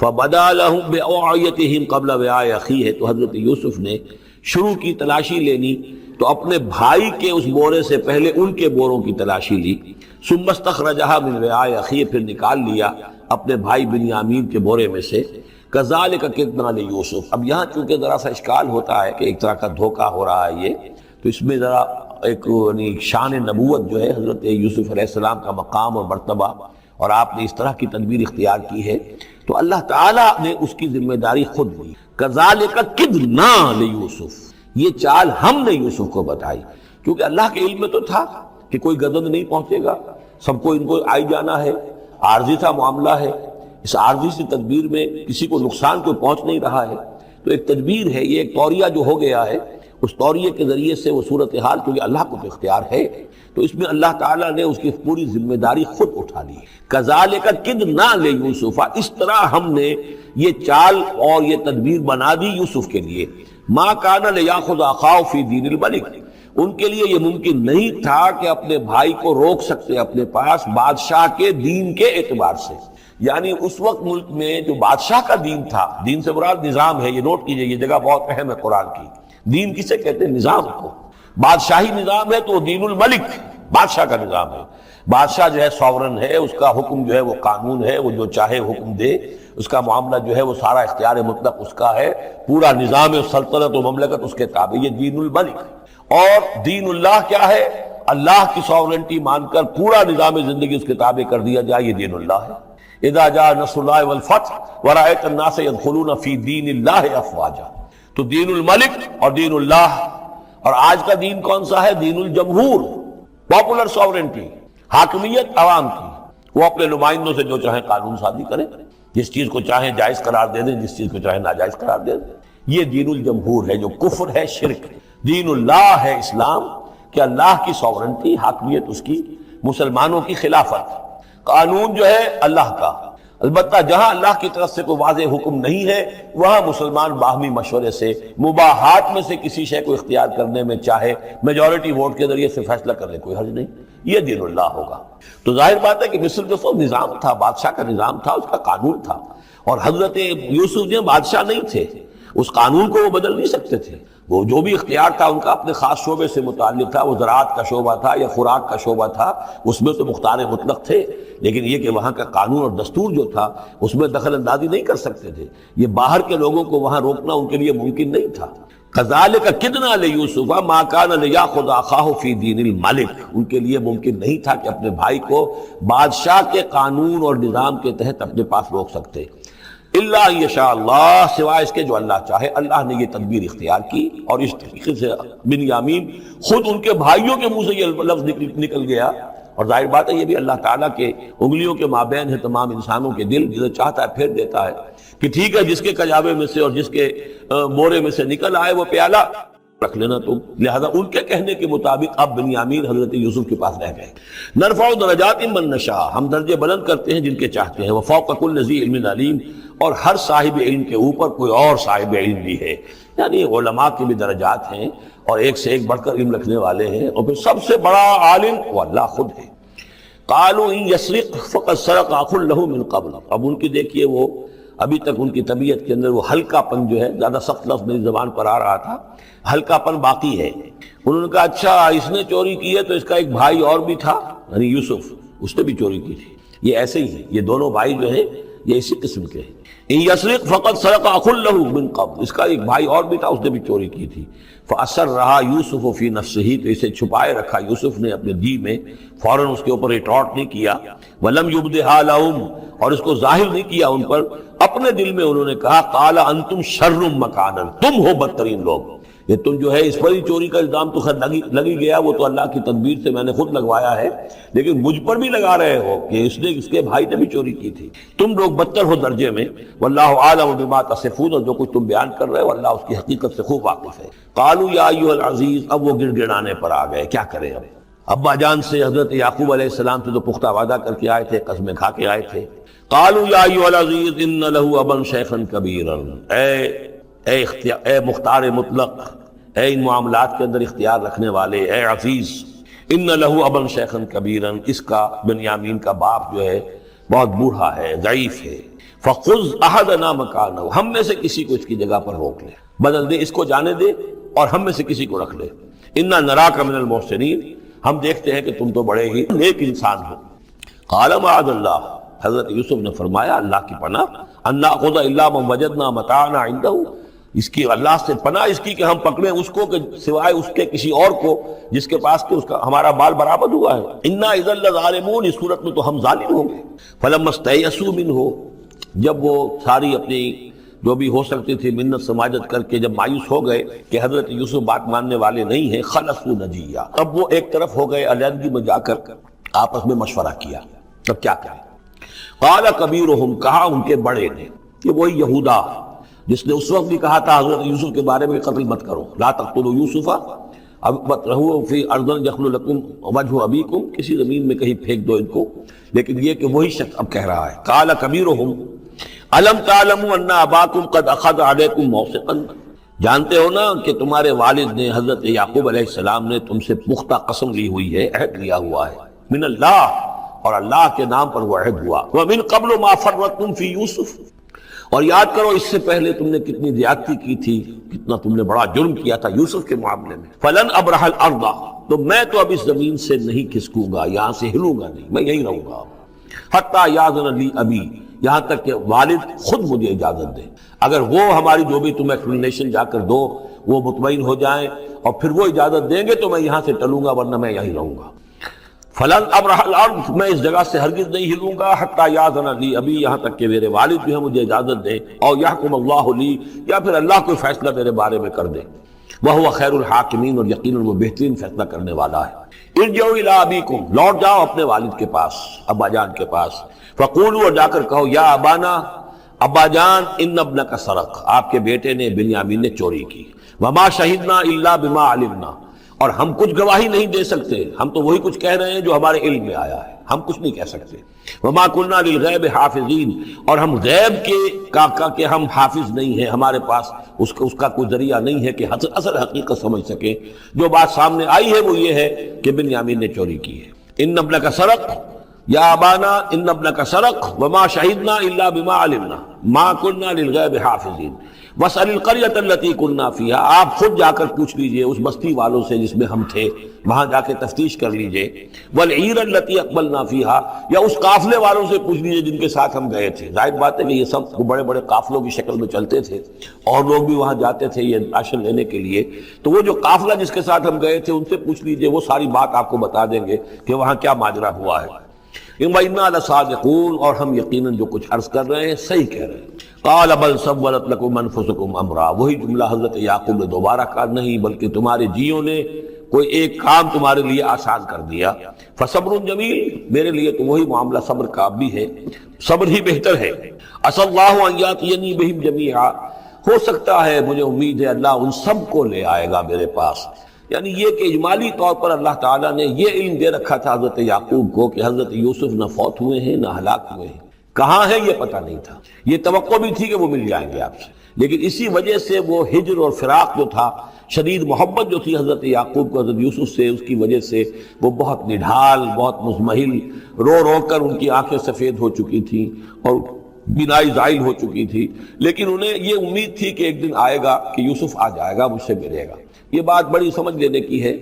فبدا لهم بأوعیتهم قبل وعاء اخیہ، تو حضرت یوسف نے شروع کی تلاشی لینی تو اپنے بھائی کے اس بورے سے پہلے ان کے بوروں کی تلاشی لی، ثم استخرجها من وعاء اخیہ، پھر نکال لیا اپنے بھائی بنیامین کے بورے میں سے۔ کذالک کدنا لیوسف، اب یہاں چونکہ ذرا سا اشکال ہوتا ہے کہ ایک طرح کا دھوکہ ہو رہا ہے یہ، تو اس میں ذرا ایک شان نبوت جو ہے حضرت یوسف علیہ السلام کا مقام اور مرتبہ، اور آپ نے اس طرح کی تدبیر اختیار کی ہے تو اللہ تعالیٰ نے اس کی ذمہ داری خود لی۔ کذالک کدنا لیوسف، یہ چال ہم نے یوسف کو بتائی، کیونکہ اللہ کے علم میں تو تھا کہ کوئی غضب نہیں پہنچے گا، سب کو ان کو آئی جانا ہے، عارضی سا معاملہ ہے، اس عارضی سی تدبیر میں کسی کو نقصان کوئی پہنچ نہیں رہا ہے، تو ایک تدبیر ہے، یہ ایک طوریہ جو ہو گیا ہے، اس طوریے کے ذریعے سے وہ صورتحال، کیونکہ اللہ کو تو اختیار ہے، تو اس میں اللہ تعالیٰ نے اس کی پوری ذمہ داری خود اٹھا لی۔ کذالک کدنا لیوسف، اس طرح ہم نے یہ چال اور یہ تدبیر بنا دی یوسف کے لیے۔ ما کان لیاخذ اخاہ فی دین الملک، ان کے لیے یہ ممکن نہیں تھا کہ اپنے بھائی کو روک سکتے اپنے پاس بادشاہ کے دین کے اعتبار سے، یعنی اس وقت ملک میں جو بادشاہ کا دین تھا، دین سے مراد نظام ہے، یہ نوٹ کیجئے، یہ جگہ بہت اہم ہے قرآن کی۔ دین کسے کہتے ہیں؟ نظام کو۔ بادشاہی نظام ہے تو دین الملک، بادشاہ کا نظام ہے۔ بادشاہ جو ہے سوورن ہے، اس کا حکم جو ہے وہ قانون ہے، وہ جو چاہے حکم دے، اس کا معاملہ جو ہے وہ سارا اختیار مطلق اس کا ہے، پورا نظام سلطنت و مملکت اس کے تابع، یہ دین الملک۔ اور دین اللہ کیا ہے؟ اللہ کی سوورنٹی مان کر پورا نظام زندگی اس کے تابع کر دیا جائے، یہ دین اللہ ہے۔ اذا جاء نصر اللہ والفتح ورأیت الناس يدخلون فی دین اللہ افواجا، تو دین الملک اور دین اللہ۔ اور آج کا دین کون سا ہے؟ دین الجمہور، پاپولر سوورنٹی، حاکمیت عوام کی، وہ اپنے نمائندوں سے جو چاہیں قانون سازی کریں، جس چیز کو چاہیں جائز قرار دے دیں، جس چیز کو چاہیں ناجائز قرار دے دیں، یہ دین الجمہور ہے، جو کفر ہے، شرک۔ دین اللہ ہے اسلام، کہ اللہ کی سوورنٹی، حاکمیت اس کی، مسلمانوں کی خلافت، قانون جو ہے اللہ کا۔ البتہ جہاں اللہ کی طرف سے کوئی واضح حکم نہیں ہے وہاں مسلمان باہمی مشورے سے مباحات میں سے کسی شے کو اختیار کرنے میں چاہے میجورٹی ووٹ کے ذریعے سے فیصلہ کرنے کوئی حرج نہیں، یہ دین اللہ ہوگا۔ تو ظاہر بات ہے کہ مصر جو نظام تھا، بادشاہ کا نظام تھا، اس کا قانون تھا، اور حضرت یوسف جو بادشاہ نہیں تھے، اس قانون کو وہ بدل نہیں سکتے تھے، وہ جو بھی اختیار تھا ان کا اپنے خاص شعبے سے متعلق تھا، وہ زراعت کا شعبہ تھا یا خوراک کا شعبہ تھا، اس میں تو مختار مطلق تھے، لیکن یہ کہ وہاں کا قانون اور دستور جو تھا اس میں دخل اندازی نہیں کر سکتے تھے، یہ باہر کے لوگوں کو وہاں روکنا ان کے لیے ممکن نہیں تھا۔ کذالک کدنا لیوسف ما کان لیاخذ اخاہ فی دین الملک، ان کے لیے ممکن نہیں تھا کہ اپنے بھائی کو بادشاہ کے قانون اور نظام کے تحت اپنے پاس روک سکتے، الا یشاء اللہ، سوائے اس کے جو اللہ چاہے۔ اللہ نے یہ تدبیر اختیار کی، اور اس طریقے سے بنیامین خود ان کے بھائیوں کے منہ سے یہ لفظ نکل گیا، اور ظاہر بات ہے یہ بھی اللہ تعالیٰ کے انگلیوں کے مابین ہے تمام انسانوں کے دل، جسے چاہتا ہے پھیر دیتا ہے، کہ ٹھیک ہے جس کے کجاوے میں سے اور جس کے بورے میں سے نکل آئے وہ پیالہ رکھ لینا تم. لہذا ان کے کہنے کے مطابق اب بنیامین حضرت یوسف کے پاس رہ گئے. نرفع درجات من نشاء، ہم درجے بلند کرتے ہیں جن کے چاہتے ہیں. وفوق کل ذی علم علیم، اور ہر صاحب علم کے اوپر کوئی اور صاحب علم بھی ہے. یعنی علماء کے بھی درجات ہیں اور ایک سے ایک بڑھ کر علم رکھنے والے ہیں، اور پھر سب سے بڑا عالم وہ اللہ خود ہے. قالوا ان يسرق فقد سرق اخ له من قبل. اب ان کی دیکھیے وہ ابھی تک ان کی طبیعت کے اندر وہ ہلکا پن جو ہے، زیادہ سخت لفظ میری زبان پر آ رہا تھا، ہلکا پن باقی ہے. انہوں نے کہا اچھا اس نے چوری کی ہے تو اس کا ایک بھائی اور بھی تھا، یعنی یوسف، اس نے بھی چوری کی تھی. یہ ایسے ہی ہے، یہ دونوں بھائی جو ہیں یہ اسی قسم کے ہیں. ان یسرق فقد سرق اخ له من قبل، اس کا ایک بھائی اور بھی تھا، اس نے بھی چوری کی تھی. فأسرها یوسف فی نفسہ، تو اسے چھپائے رکھا یوسف نے اپنے دل میں، فوراً اس کے اوپر ریٹارٹ نہیں کیا. ولم یبدھا لهم، اور اس کو ظاہر نہیں کیا ان پر. اپنے دل میں انہوں نے کہا قال انتم شر مکانا، تم ہو بدترین لوگ. یہ تم جو ہے اس پر ہی چوری کا الزام تو خیر لگی گیا، وہ تو اللہ کی تدبیر سے میں نے خود لگوایا ہے، لیکن مجھ پر بھی لگا رہے ہو کہ اس کے بھائی نے بھی چوری کی تھی. تم لوگ بدتر ہو درجے میں. واللہ اعلم بما تصفون، اور جو کچھ تم بیان کر رہے ہو اللہ اس کی حقیقت سے خوب واقف ہے. قالوا یا ایھا العزیز، اب وہ گڑ گڑانے پر آ گئے، کیا کریں اب. ابا جان سے حضرت یعقوب علیہ السلام سے تو پختہ وعدہ کر کے آئے تھے، قسمیں کھا کے آئے تھے. قالوا یا ایھا العزیز ان له ابا شیخا کبیرا، اے مختار مطلق، اے ان معاملات کے اندر اختیار رکھنے والے، اے عزیز، ان له ابا شیخا کبیرا، اس کا بنیامین کا باپ جو ہے بہت بوڑھا ہے، ضعیف ہے. فخذ احدنا مکانہ، ہم میں سے کسی کو اس کی جگہ پر روک لے، بدل دے، اس کو جانے دے اور ہم میں سے کسی کو رکھ لے. انا نراک من المحسنین، ہم دیکھتے ہیں کہ تم تو بڑے ہی نیک انسان ہو. قال معاذ اللہ، حضرت یوسف نے فرمایا اللہ کی پناہ، ان ناخذ الا من وجدنا متاعنا عنده، اس کی اللہ سے پناہ اس کی کہ ہم پکڑیں اس کو کہ سوائے اس کے کسی اور کو جس کے پاس کہ اس کا ہمارا مال برآمد ہوا ہے. انا اذا لظالمون، اس صورت میں تو ہم ظالم ہوں گے. فلما استيئسوا منه، جب وہ ساری اپنی جو بھی ہو سکتی تھی منت سماجت کر کے جب مایوس ہو گئے کہ حضرت یوسف بات ماننے والے نہیں ہیں، خلصوا نجیا، اب وہ ایک طرف ہو گئے، علیحدگی میں جا کر آپس میں مشورہ کیا اب کیا کریں. قال کبیرہم، کہا ان کے بڑے نے، کہ وہی یہودا جس نے اس وقت بھی کہا تھا حضرت یوسف کے بارے میں قتل مت کرو، لا تقتلوا یوسف وابتغوا فی ارض یخل لکم وجہ ابیکم، کسی زمین میں کہیں پھینک دو ان کو. لیکن یہ کہ وہی شخص اب کہہ رہا ہے قال کبیرہم الم تعلموا ان اباکم قد اخذ علیکم موثقا، جانتے ہو نا کہ تمہارے والد نے حضرت یعقوب علیہ السلام نے تم سے پختہ قسم لی ہوئی ہے، عہد لیا ہوا ہے، من اللہ، اور اللہ کے نام پر وہ عہد ہوا. ومن قبل ما فرطتم فی یوسف، اور یاد کرو اس سے پہلے تم نے کتنی زیادتی کی تھی، کتنا تم نے بڑا جرم کیا تھا یوسف کے معاملے میں. فلن ابرح الارض، تو میں تو اب اس زمین سے نہیں کھسکوں گا، یہاں سے ہلوں گا نہیں، میں یہیں رہوں گا حتی یاذن لی ابی، یہاں تک کہ والد خود مجھے اجازت دے. اگر وہ ہماری جو بھی تم ایکسپلینیشن جا کر دو وہ مطمئن ہو جائیں اور پھر وہ اجازت دیں گے تو میں یہاں سے ٹلوں گا، ورنہ میں یہیں رہوں گا. فلن ابرح الارض، میں اس جگہ سے ہرگز نہیں ہلوں گا، حتی یاذن لی ابی، یہاں تک کہ میرے والد جو ہے مجھے اجازت دیں، اور یحکم اللہ لی، یا پھر اللہ کوئی فیصلہ میرے بارے میں کر دے. وہو خیر الحاکمین، اور یقیناً وہ بہترین فیصلہ کرنے والا ہے. ارجعوا الی ابیکم، لوٹ جاؤ اپنے والد کے پاس، ابا جان کے پاس. فقولوا، اور جا کر کہو، یا ابانا، ابا جان، ان ابنک سرق، آپ کے بیٹے نے بنیامین نے چوری کی. وما شہدنا الا بما علمنا، اور ہم کچھ گواہی نہیں دے سکتے، ہم تو وہی کچھ کہہ رہے ہیں جو ہمارے علم میں آیا ہے، ہم کچھ نہیں کہہ سکتے. وما كنا للغیب حافظین، اور ہم غیب کے ہم حافظ نہیں ہیں، ہمارے پاس اس کا کوئی ذریعہ نہیں ہے کہ اصل حقیقت سمجھ سکیں. جو بات سامنے آئی ہے وہ یہ ہے کہ بنیامین نے چوری کی ہے. ان ابنک سرق، یا ابانا ان ابنک سرق وما شہدنا الا بما علمنا ما كنا للغیب حافظین واسأل القریۃ التی كنا فیہا، آپ خود جا کر پوچھ لیجئے اس بستی والوں سے جس میں ہم تھے، وہاں جا کے تفتیش کر لیجئے. والعیر التی اقبلنا فیہا، یا اس قافلے والوں سے پوچھ لیجئے جن کے ساتھ ہم گئے تھے. ظاہر بات ہے کہ یہ سب بڑے بڑے قافلوں کی شکل میں چلتے تھے اور لوگ بھی وہاں جاتے تھے یہ راشن لینے کے لیے، تو وہ جو قافلہ جس کے ساتھ ہم گئے تھے ان سے پوچھ لیجئے، وہ ساری بات آپ کو بتا دیں گے کہ وہاں کیا ماجرا ہوا ہے. وَإِنَّا لَصَادِقُونَ، اور ہم یقیناً جو کچھ عرض کر رہے ہیں صحیح کہہ رہے ہیں. قَالَ بَلْ سَوَّلَتْ لَكُمْ أَنفُسُكُمْ أَمْرًا، وہی جملہ حضرت یعقوب نے دوبارہ کہا، نہیں بلکہ تمہارے جیوں نے کوئی ایک کام تمہارے لیے آسان کر دیا. فَصَبْرٌ جَمِيلٌ، میرے لیے تو وہی معاملہ صبر کا بھی ہے، صبر ہی بہتر ہے. عَسَى اللَّهُ أَن يَأْتِيَنِي بِهِمْ جَمِيعًا، ہو سکتا ہے، مجھے امید ہے اللہ ان سب کو لے آئے گا میرے پاس۔ یعنی یہ کہ اجمالی طور پر اللہ تعالیٰ نے یہ علم دے رکھا تھا حضرت یعقوب کو کہ حضرت یوسف نہ فوت ہوئے ہیں نہ ہلاک ہوئے ہیں، کہاں ہے یہ پتہ نہیں تھا۔ یہ توقع بھی تھی کہ وہ مل جائیں گے آپ سے، لیکن اسی وجہ سے وہ ہجر اور فراق جو تھا، شدید محبت جو تھی حضرت یعقوب کو حضرت یوسف سے، اس کی وجہ سے وہ بہت نڈھال، بہت مزمحل، رو رو کر ان کی آنکھیں سفید ہو چکی تھیں اور بینائی زائل ہو چکی تھی، لیکن انہیں یہ امید تھی کہ ایک دن آئے گا کہ یوسف آ جائے گا، مجھ سے ملے گا۔ یہ بات بڑی سمجھ لینے کی ہے۔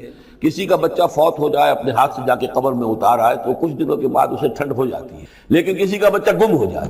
کسی کا بچہ فوت ہو جائے، اپنے ہاتھ سے جا کے قبر میں اتار آئے تو کچھ دنوں کے بعد اسے ٹھنڈ ہو جاتی ہے، لیکن کسی کا بچہ گم ہو جائے،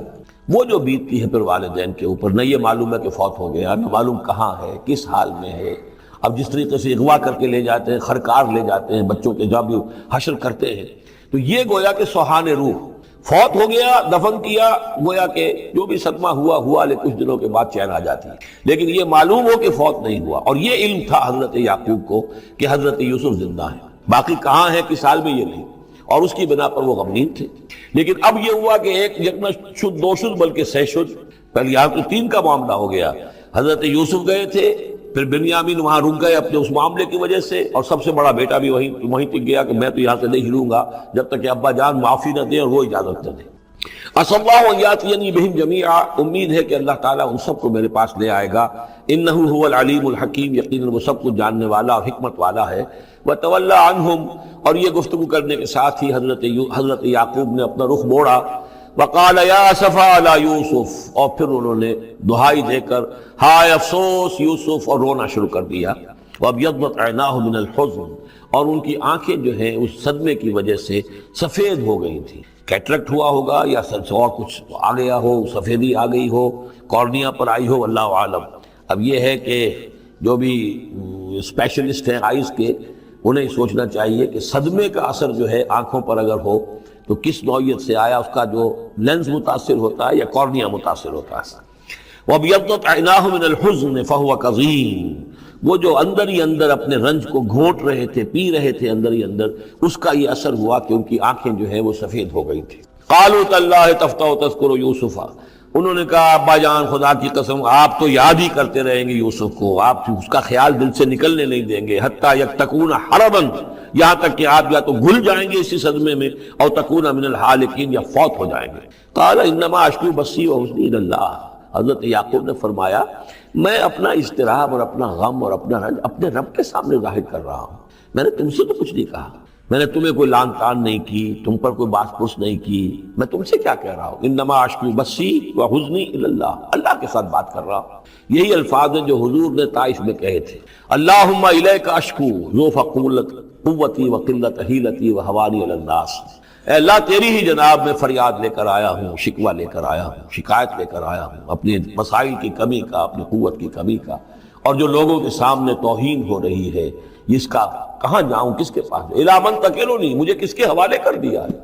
وہ جو بیتتی ہے پھر والدین کے اوپر، نہ یہ معلوم ہے کہ فوت ہو گیا، نہ معلوم کہاں ہے، کس حال میں ہے۔ اب جس طریقے سے اغوا کر کے لے جاتے ہیں، خرکار لے جاتے ہیں بچوں کے، جب حشر کرتے ہیں تو یہ گویا کہ سوہان روح، فوت ہو گیا، دفن کیا، گویا کہ جو بھی صدمہ ہوا لیکن کچھ دنوں کے بعد چین آ جاتی ہے، لیکن یہ معلوم ہو کہ فوت نہیں ہوا۔ اور یہ علم تھا حضرت یعقوب کو کہ حضرت یوسف زندہ ہے، باقی کہاں ہے کس حال میں یہ نہیں، اور اس کی بنا پر وہ غمگین تھے۔ لیکن اب یہ ہوا کہ ایک یک نہ شد دو شد بلکہ سہ شد، پہلے یہاں تو تین کا معاملہ ہو گیا۔ حضرت یوسف گئے تھے، پھر بنیامین وہاں رک گئے اپنے اس معاملے کی وجہ سے، اور سب سے بڑا بیٹا بھی وہیں تک گیا کہ میں تو یہاں سے نہیں ہلوں گا جب تک کہ ابا جان معافی نہ دیں اور وہ اجازت نہ دیں۔ عسى اللہ ان یاتینی بہم جمیعا، امید ہے کہ اللہ تعالیٰ ان سب کو میرے پاس لے آئے گا۔ انہ هو العلیم الحکیم، یقیناً وہ سب کچھ جاننے والا اور حکمت والا ہے۔ وتولی عنہم، اور یہ گفتگو کرنے کے ساتھ ہی حضرت یعقوب نے اپنا رخ موڑا۔ وقال یا اسفا علی یوسف، اور پھر انہوں نے دہائی دے کر ہائے افسوس یوسف، اور رونا شروع کر دیا۔ وابیضت عیناہ من الحزن، اور ان کی آنکھیں جو ہیں اس صدمے کی وجہ سے سفید ہو گئی تھیں۔ کیٹریکٹ ہوا ہوگا یا اور کچھ آ گیا ہو، سفیدی آ گئی ہو، کارنیا پر آئی ہو، اللہ عالم۔ اب یہ ہے کہ جو بھی اسپیشلسٹ ہیں آئیز کے، انہیں سوچنا چاہیے کہ صدمے کا اثر جو ہے آنکھوں پر اگر ہو تو کس نوعیت سے آیا، اس کا جو لینز متاثر ہوتا ہے یا کارنیا متاثر ہوتا ہے۔ وَابْيَضَّتْ عَيْنَاهُ مِنَ الْحُزْنِ فَهُوَ كَظِيمٌ، وہ جو اندر ہی اندر اپنے رنج کو گھونٹ رہے تھے، پی رہے تھے اندر ہی اندر، اس کا یہ اثر ہوا کہ ان کی آنکھیں جو ہیں وہ سفید ہو گئی تھی۔ قَالُوا تَاللَّهِ تَفْتَحُ تَذْكُرُ يُوسُفَ، انہوں نے کہا ابا جان خدا کی قسم آپ تو یاد ہی کرتے رہیں گے یوسف کو، آپ اس کا خیال دل سے نکلنے نہیں دیں گے، حتیٰ یکتکون حرباً، یہاں تک کہ آپ یا تو گھل جائیں گے اسی صدمے میں، اور تکون من الحالکین، یا فوت ہو جائیں گے۔ قال انما اشکو بثی وحزنی الی اللہ، حضرت یعقوب نے فرمایا میں اپنا اضطراب اور اپنا غم اور اپنا رنج اپنے رب کے سامنے ظاہر کر رہا ہوں، میں نے تم سے تو کچھ نہیں کہا، میں نے تمہیں کوئی لان تان نہیں کی، تم پر کوئی باس پرس نہیں کی، میں تم سے کیا کہہ رہا ہوں؟ انما اشکو بثی وحزنی الی اللہ، اللہ کے ساتھ بات کر رہا ہوں۔ یہی الفاظ ہیں جو حضور نے طائف میں کہے تھے، اللہم الیک اشکو ضعف قوتی وقلت حیلتی وہوانی علی الناس، اے اللہ تیری ہی جناب میں فریاد لے کر آیا ہوں، شکوہ لے کر آیا ہوں، شکایت لے کر آیا ہوں اپنے مسائل کی کمی کا، اپنی قوت کی کمی کا، اور جو لوگوں کے سامنے توہین ہو رہی ہے اس کا کہاں جاؤں، کس کے پاس؟ الی من تکلنی، مجھے کس کے حوالے کر دیا ہے؟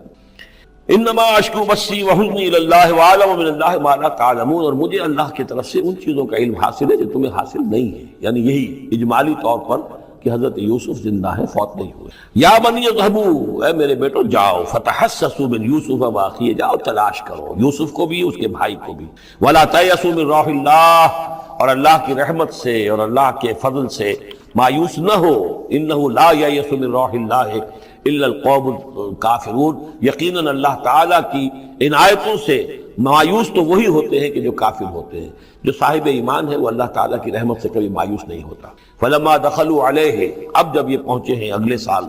انما اشکو بثی وحزنی الی اللہ واعلم من اللہ ما لا تعلمون، اور مجھے اللہ کی طرف سے ان چیزوں کا علم حاصل ہے جو تمہیں حاصل نہیں ہے، یعنی یہی اجمالی طور پر کہ حضرت یوسف زندہ ہے، فوت نہیں ہوئے۔ یا بنی اذهبوا، اے میرے بیٹو جاؤ، فتحسسوا من یوسف واخیہ، جاؤ تلاش کرو یوسف کو بھی اس کے بھائی کو بھی، ولا تیأسوا من روح اللہ، اور اللہ کی رحمت سے اور اللہ کے فضل سے مایوس نہ ہو، انہ لا ییأس من روح اللہ الا القوم الکافرون، یقیناً اللہ تعالیٰ کی عنایتوں سے مایوس تو وہی ہوتے ہیں کہ جو کافر ہوتے ہیں، جو صاحب ایمان ہے وہ اللہ تعالیٰ کی رحمت سے کبھی مایوس نہیں ہوتا۔ فلما دخلوا علیہ، اب جب یہ پہنچے ہیں اگلے سال،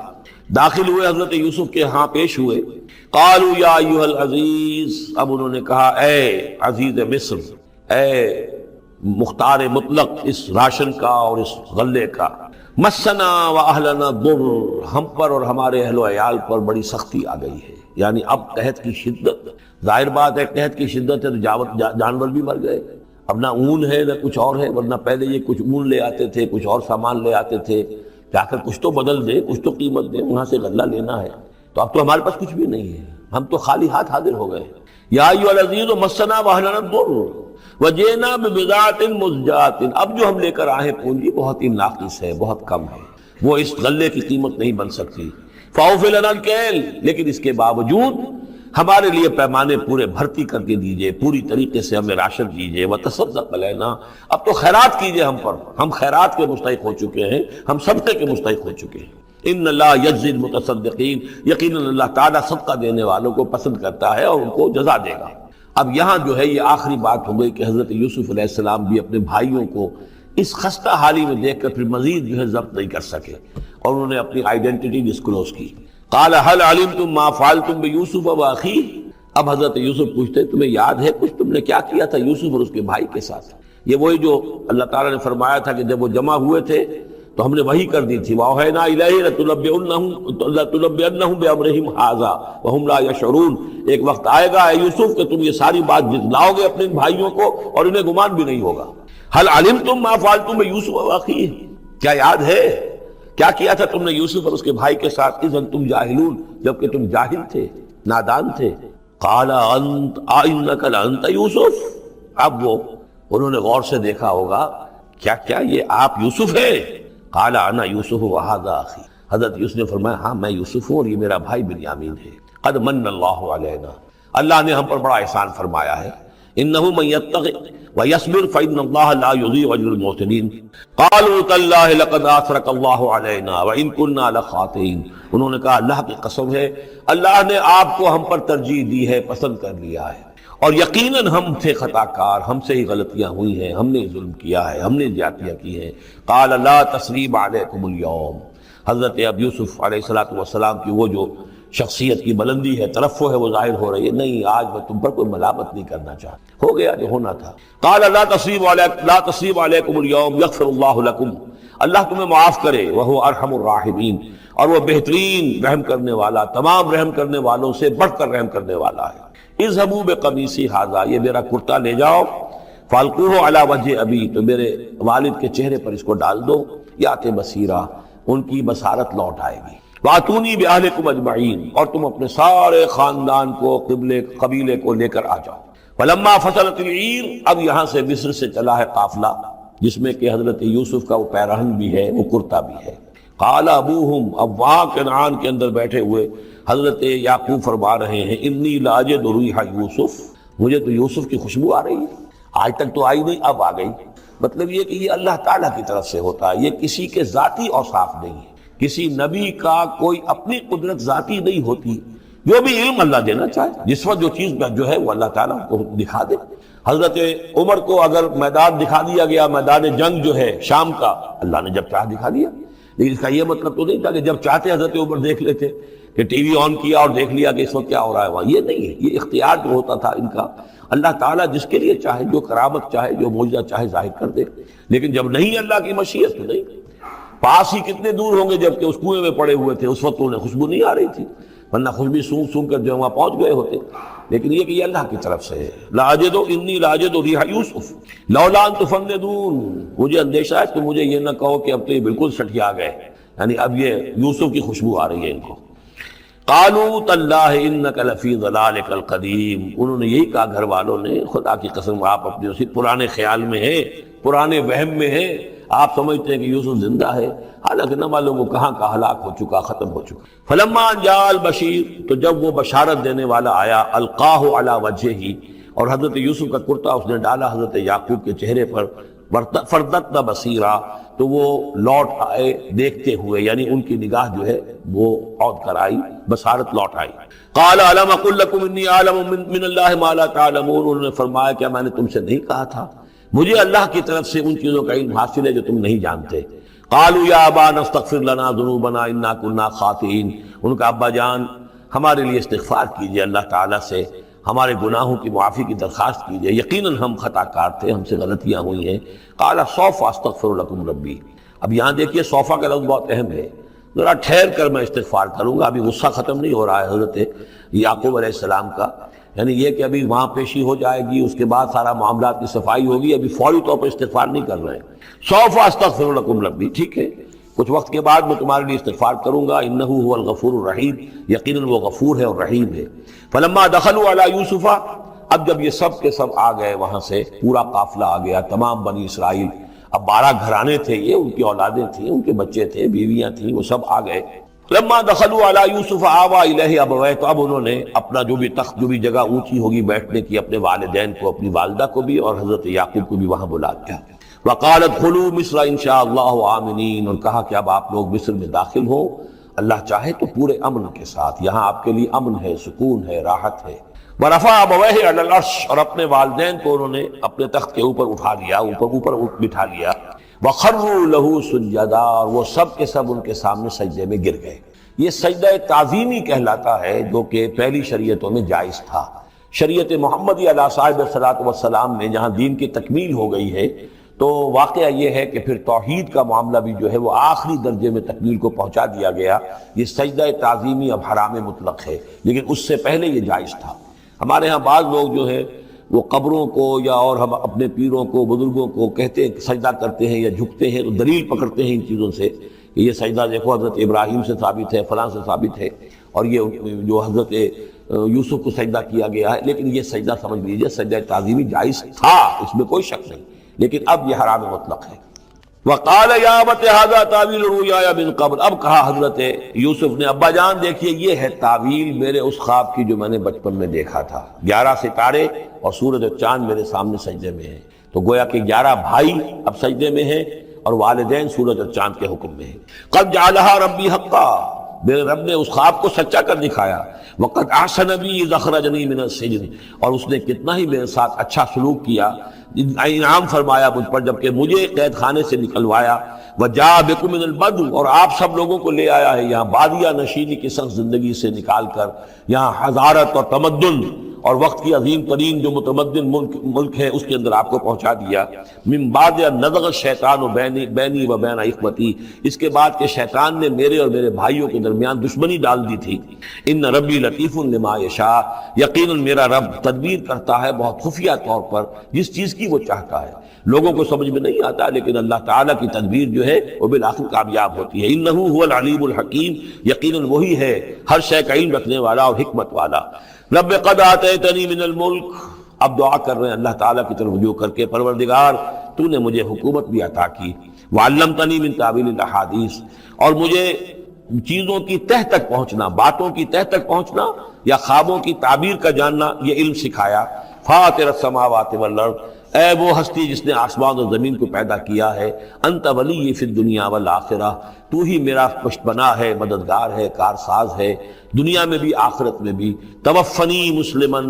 داخل ہوئے حضرت یوسف کے ہاں پیش ہوئے، قالوا یا ایھا العزیز، اب انہوں نے کہا اے عزیز مصر، اے مختار مطلق اس راشن کا اور اس غلے کا، مسنا و اہلنا ضر، ہم پر اور ہمارے اہل و عیال پر بڑی سختی آ گئی ہے، یعنی اب قحط کی شدت، ظاہر بات ہے قحط کی شدت ہے تو جانور بھی مر گئے، اب نہ اون ہے نہ کچھ اور ہے، ورنہ پہلے یہ کچھ اون لے آتے تھے، کچھ اور سامان لے آتے تھے، جا کر کچھ تو بدل دے، کچھ تو قیمت دے، وہاں سے غلہ لینا ہے، تو اب تو ہمارے پاس کچھ بھی نہیں ہے، ہم تو خالی ہاتھ حاضر ہو گئے۔ یا ایھا العزیز مسنا و اہلنا الضر وجئنا ببضاعۃ مزجاۃ، اب جو ہم لے کر آئے پونجی بہت ہی ناقص ہے، بہت کم ہے، وہ اس غلے کی قیمت نہیں بن سکتی۔ فاوف لنا الکیل، لیکن اس کے باوجود ہمارے لیے پیمانے پورے بھرتی کر کے دیجئے، پوری طریقے سے ہمیں راشد دیجئے، وتصدق علینا، اب تو خیرات کیجئے ہم پر، ہم خیرات کے مستحق ہو چکے ہیں، ہم صدقے کے مستحق ہو چکے ہیں۔ ان اللہ یجزی المتصدقین، یقیناً اللہ تعالیٰ صدقہ دینے والوں کو پسند کرتا ہے اور ان کو جزا دے گا۔ اب یہاں جو ہے یہ آخری بات ہو گئی کہ حضرت یوسف علیہ السلام بھی اپنے بھائیوں کو اس خستہ حالی میں دیکھ کر پھر مزید جو ہے ضبط نہیں کر سکے اور انہوں نے اپنی آئیڈینٹی ڈسکلوز کی۔ قال هل علمتم ما فعلتم بيوسف واخيه، اب حضرت یوسف پوچھتے تمہیں یاد ہے کچھ تم نے کیا کیا تھا یوسف اور اس کے بھائی کے ساتھ؟ یہ وہی جو اللہ تعالیٰ نے فرمایا تھا کہ جب وہ جمع ہوئے تھے تو ہم نے وحی کر دی تھی، وَأَوْحَيْنَا إِلَيْهِ لَتُنَبِّئَنَّهُم بِأَمْرِهِمْ هَٰذَا وَهُمْ لَا يَشْعُرُونَ، ایک وقت آئے گا اے یوسف کہ تم یہ ساری بات جتلاؤ گے اپنے بھائیوں کو اور انہیں گمان بھی نہیں ہوگا۔ هل علمتم ما فعلتم بيوسف واخيه، کیا یاد ہے کیا کیا تھا تم نے یوسف اور اس کے بھائی کے ساتھ؟ اذ انتم جاہلون، جبکہ تم جاہل تھے، نادان تھے۔ قال انت انک لانت یوسف، اب وہ انہوں نے غور سے دیکھا ہوگا کیا یہ آپ یوسف ہیں؟ قال انا یوسف وہذا اخی، حضرت یوسف نے فرمایا ہاں میں یوسف ہوں اور یہ میرا بھائی بنیامین ہے۔ قد من اللہ علینا، اللہ نے ہم پر بڑا احسان فرمایا ہے۔ انہ من یتق ویصبر فإن اللہ لا یضیع اجر المحسنین۔ قالوا تاللہ لقد آثرک اللہ علینا وإن كنا لخاطئین، انہوں نے کہا اللہ کی قسم ہے اللہ نے آپ کو ہم پر ترجیح دی ہے، پسند کر لیا ہے، اور یقیناً ہم تھے خطا کار، ہم سے ہی غلطیاں ہوئی ہیں، ہم نے ظلم کیا ہے، ہم نے زیادتیاں کی ہیں۔ قال لا تثریب علیکم اليوم، حضرت اب یوسف علیہ السلام کی وہ جو شخصیت کی بلندی ہے، ترفع ہے، وہ ظاہر ہو رہی ہے، نہیں آج میں تم پر کوئی ملامت نہیں کرنا چاہتا، ہو گیا جو ہونا تھا۔ قال لا تثریب علیکم اليوم یغفر اللہ لکم، اللہ تمہیں معاف کرے، وہو ارحم الراحمین، اور وہ بہترین رحم کرنے والا، تمام رحم کرنے والوں سے بڑھ کر رحم کرنے والا ہے۔ اذهبوا بقمیصی ھذا، یہ میرا کرتا لے جاؤ، فالقوہ علی وجہ ابی، تو میرے والد کے چہرے پر اس کو ڈال دو، یات بصیرہ، ان کی بصارت لوٹ آئے گی۔ واتونی باہلکم اجمعین، اور تم اپنے سارے خاندان کو، قبیلے کو لے کر آ جاؤ۔ فلما فصلت العیر، اب یہاں سے مصر سے چلا ہے قافلہ جس میں کہ حضرت یوسف کا وہ پیرہن بھی ہے، وہ کرتا بھی ہے۔ قال ابوہم، اب وہاں کنعان کے اندر بیٹھے ہوئے حضرت یعقوب فرما رہے ہیں انی لاجد ریح یوسف، مجھے تو یوسف کی خوشبو آ رہی ہے، آج تک تو آئی نہیں اب آ گئی۔ مطلب یہ کہ یہ اللہ تعالیٰ کی طرف سے ہوتا ہے، یہ کسی کے ذاتی اوصاف نہیں ہے، کسی نبی کا کوئی اپنی قدرت ذاتی نہیں ہوتی، جو بھی علم اللہ دینا چاہے، جس وقت جو چیز جو ہے وہ اللہ تعالیٰ کو دکھا دے۔ حضرت عمر کو اگر میدان دکھا دیا گیا، میدان جنگ جو ہے شام کا، اللہ نے جب چاہ دکھا دیا، لیکن اس کا یہ مطلب تو نہیں تھا کہ جب چاہتے حضرت عمر دیکھ لیتے، کہ ٹی وی آن کیا اور دیکھ لیا کہ اس وقت کیا ہو رہا ہے وہاں، یہ نہیں ہے، یہ اختیار جو ہوتا تھا ان کا، اللہ تعالیٰ جس کے لیے چاہے، جو کرامت چاہے، جو معجزہ چاہے ظاہر کر دے، لیکن جب نہیں اللہ کی مشیت تو نہیں۔ پاس ہی کتنے دور ہوں گے جبکہ اس کنویں میں پڑے ہوئے تھے، اس وقت انہیں خوشبو نہیں آ رہی تھی، ورنہ خوشبو سونگ کر جو وہاں پہنچ گئے ہوتے، لیکن یہ کہ یہ اللہ کی طرف سے ہے۔ لاجد انی لاجد ریح یوسف لولا ان تفندون، مجھے اندیشہ ہے کہ مجھے یہ نہ کہو کہ اب تو یہ بالکل سٹھیا گئے، یعنی اب یہ یوسف کی خوشبو آ رہی ہے ان کو۔ قالوا تاللہ انک لفی ضلالک القدیم، انہوں نے یہی کہا گھر والوں نے، خدا کی قسم آپ اپنے اسی پرانے خیال میں ہیں، پرانے وہم میں ہیں، آپ سمجھتے ہیں کہ یوسف زندہ ہے، حالانکہ نہ معلوم وہ کہاں کا ہلاک ہو چکا، ختم ہو چکا۔ فلما جاء البشیر، تو جب وہ بشارت دینے والا آیا، القاہ علی وجہہ، اور حضرت یوسف کا کرتا اس نے ڈالا حضرت یعقوب کے چہرے پر، فردت بصیرا، تو وہ لوٹ آئے دیکھتے ہوئے، یعنی ان کی نگاہ جو ہے وہ عود کر آئی، بصارت لوٹ آئی۔ قال الم اقل لکم انی اعلم من اللہ ما لا تعلمون، انہوں نے فرمایا کیا میں نے تم سے نہیں کہا تھا، مجھے اللہ کی طرف سے ان چیزوں کا علم حاصل ہے جو تم نہیں جانتے۔ قالوا یا ابانا استغفر لنا ذنوبنا انا كنا خاطئین، ان کا ابا جان ہمارے لیے استغفار کیجئے، اللہ تعالیٰ سے ہمارے گناہوں کی معافی کی درخواست کیجئے، یقیناً ہم خطا کار تھے، ہم سے غلطیاں ہوئی ہیں۔ قال سوف استغفر لکم ربی، اب یہاں دیکھیے صوفہ کا لفظ بہت اہم ہے، ذرا ٹھہر کر میں استغفار کروں گا، ابھی غصہ ختم نہیں ہو رہا ہے حضرت یعقوب علیہ السلام کا، یعنی یہ کہ ابھی وہاں پیشی ہو جائے گی، اس کے بعد سارا معاملات کی صفائی ہوگی، ابھی فوری طور پر استغفار نہیں کر رہے ہیں۔ سوف استغفر لکم ربی، ٹھیک ہے کچھ وقت کے بعد میں تمہارے لیے استغفار کروں گا، انہ هو الغفور الرحیم، یقیناً وہ غفور ہے اور رحیم ہے۔ فلما دخلوا علی یوسف، اب جب یہ سب کے سب آ گئے وہاں سے، پورا قافلہ آ گیا، تمام بنی اسرائیل، اب 12 گھرانے تھے، یہ ان کی اولادیں تھیں، ان کے بچے تھے، بیویاں تھیں، وہ سب آ گئے۔ لما دخلوا علی یوسف آوا الیہ ابویہ، تو اب انہوں نے اپنا جو بھی تخت، جو بھی جگہ اونچی ہوگی بیٹھنے کی، اپنے والدین کو، اپنی والدہ کو بھی اور حضرت یعقوب کو بھی وہاں بلا دیا۔ وقالت ادخلوا مصر ان شاء اللہ آمنین، اور کہا کہ اب آپ لوگ مصر میں داخل ہو اللہ چاہے تو پورے امن کے ساتھ، یہاں آپ کے لیے امن ہے، سکون ہے، راحت ہے۔ ورفع ابویہ علی العرش، اور اپنے والدین کو انہوں نے اپنے تخت کے اوپر اٹھا لیا، اوپر بٹھا لیا۔ وخروا له سجدا، اور وہ سب کے سب ان کے سامنے سجدے میں گر گئے۔ یہ سجدہ تعظیمی کہلاتا ہے، جو کہ پہلی شریعتوں میں جائز تھا۔ شریعت محمدی علیہ صاحب الصلاۃ والسلام میں جہاں دین کی تکمیل ہو گئی ہے، تو واقعہ یہ ہے کہ پھر توحید کا معاملہ بھی جو ہے وہ آخری درجے میں تکمیل کو پہنچا دیا گیا۔ یہ سجدہ تعظیمی اب حرام مطلق ہے، لیکن اس سے پہلے یہ جائز تھا۔ ہمارے ہاں بعض لوگ جو ہے وہ قبروں کو یا اور ہم اپنے پیروں کو، بزرگوں کو کہتے ہیں سجدہ کرتے ہیں یا جھکتے ہیں، تو دلیل پکڑتے ہیں ان چیزوں سے کہ یہ سجدہ دیکھو حضرت ابراہیم سے ثابت ہے، فلاں سے ثابت ہے، اور یہ جو حضرت یوسف کو سجدہ کیا گیا ہے۔ لیکن یہ سجدہ سمجھ لیجئے سجدہ تعظیمی جائز تھا، اس میں کوئی شک نہیں، لیکن اب یہ حرام مطلق ہے۔ وقال یا ابت ھذا تاویل رؤیایا من قبل، اب کہا حضرت یوسف نے، ابا جان دیکھیے یہ ہے تعویل میرے اس خواب کی جو میں نے بچپن میں دیکھا تھا۔ 11 ستارے اور سورج اور چاند میرے سامنے سجدے میں ہیں، تو گویا کہ 11 بھائی اب سجدے میں ہیں اور والدین سورج اور چاند کے حکم میں ہیں۔ قد جعلھا ربی حقا، میرے رب نے اس خواب کو سچا کر دکھایا۔ وقد احسن بی اذ اخرجنی من السجن، اور اس نے کتنا ہی میرے ساتھ اچھا سلوک کیا، انعام فرمایا مجھ پر جبکہ مجھے قید خانے سے نکلوایا۔ وجاء بکم من البدو، اور آپ سب لوگوں کو لے آیا ہے یہاں بادیہ نشینی کی سخت زندگی سے نکال کر یہاں حضارت اور تمدن اور وقت کی عظیم ترین جو متمدن ملک ہے اس کے اندر آپ کو پہنچا دیا۔ من بعد ان نزغ الشیطان بینی و بین اخوتی، اس کے بعد کہ شیطان نے میرے اور میرے بھائیوں کے درمیان دشمنی ڈال دی تھی۔ ان ربی لطیف لما یشاء، یقیناً میرا رب تدبیر کرتا ہے بہت خفیہ طور پر جس چیز کی وہ چاہتا ہے، لوگوں کو سمجھ میں نہیں آتا، لیکن اللہ تعالیٰ کی تدبیر جو ہے وہ بالآخر کامیاب ہوتی ہے۔ انہ هو العلیم الحکیم، یقیناً وہی ہے ہر شے کا علم رکھنے والا اور حکمت والا۔ رب قد آتیتنی من الملک، اب دعا کر رہے ہیں اللہ تعالیٰ کی طرف رجوع کر کے، پروردگار تو نے مجھے حکومت بھی عطا کی، وعلمتنی من تعویل الاحادیث، اور مجھے چیزوں کی تہ تک پہنچنا، باتوں کی تہ تک پہنچنا یا خوابوں کی تعبیر کا جاننا، یہ علم سکھایا۔ فاطر السماوات والارض، اے وہ ہستی جس نے آسمان اور زمین کو پیدا کیا ہے، انت ولی فی الدنیا والآخرہ، تو ہی میرا پشت پناہ ہے، مددگار ہے، کارساز ہے، دنیا میں بھی آخرت میں بھی۔ توفنی مسلمن،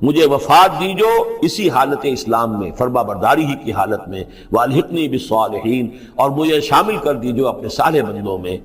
مجھے وفات دیجو اسی حالت اسلام میں، فرما برداری ہی کی حالت میں، والحقنی بالصالحین، اور مجھے شامل کر دیجو اپنے صالح بندوں میں۔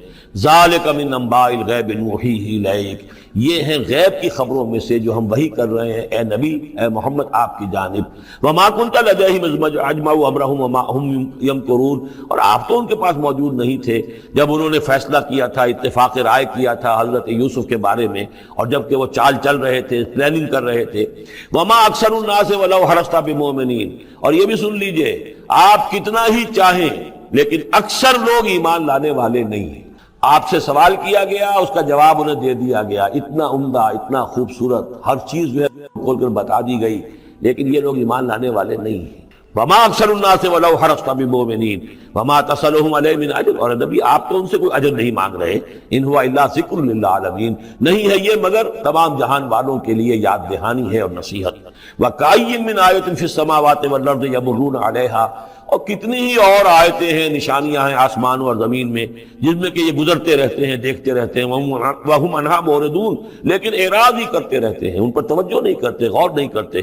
ذالک من انباء الغیب نوحیہ الیک، یہ ہیں غیب کی خبروں میں سے جو ہم وحی کر رہے ہیں اے نبی، اے محمد آپ کی جانب۔ وما کنت لدیہم اذ اجمعوا امرہم وما ہم یمکرون، اور آپ تو ان کے پاس موجود نہیں تھے جب انہوں نے فیصلہ کیا تھا، اتفاق رائے کیا تھا حضرت یوسف کے بارے میں، اور جب کہ وہ چال چل رہے تھے، پلاننگ کر رہے تھے۔ وما اکثر الناس ولو حرصت بمؤمنین، اور یہ بھی سن لیجئے آپ کتنا ہی چاہیں لیکن اکثر لوگ ایمان لانے والے نہیں ہیں۔ آپ سے سوال کیا گیا، اس کا جواب انہیں دے دیا گیا، اتنا عمدہ، اتنا خوبصورت، ہر چیز جو ہے کھول کر بتا دی گئی، لیکن یہ لوگ ایمان لانے والے نہیں ہیں۔ وما اکثر الناس ولو حرصت بمؤمنین وما تصلهم علیہ من اجر، اور نبی آپ تو ان سے کوئی اجر نہیں مانگ رہے، ان ہوا الا ذکر للعالمین، نہیں ہے یہ مگر تمام جہان والوں کے لیے یاد دہانی ہے اور نصیحت۔ وکأی من آیۃ فی السماوات والارض یمرون علیہا، اور کتنی ہی اور آیتیں ہیں، نشانیاں ہیں آسمانوں اور زمین میں جس میں کہ یہ گزرتے رہتے ہیں، دیکھتے رہتے ہیں، وہم عنہا معرضون، لیکن اعراض ہی کرتے رہتے ہیں، ان پر توجہ نہیں کرتے، غور نہیں کرتے۔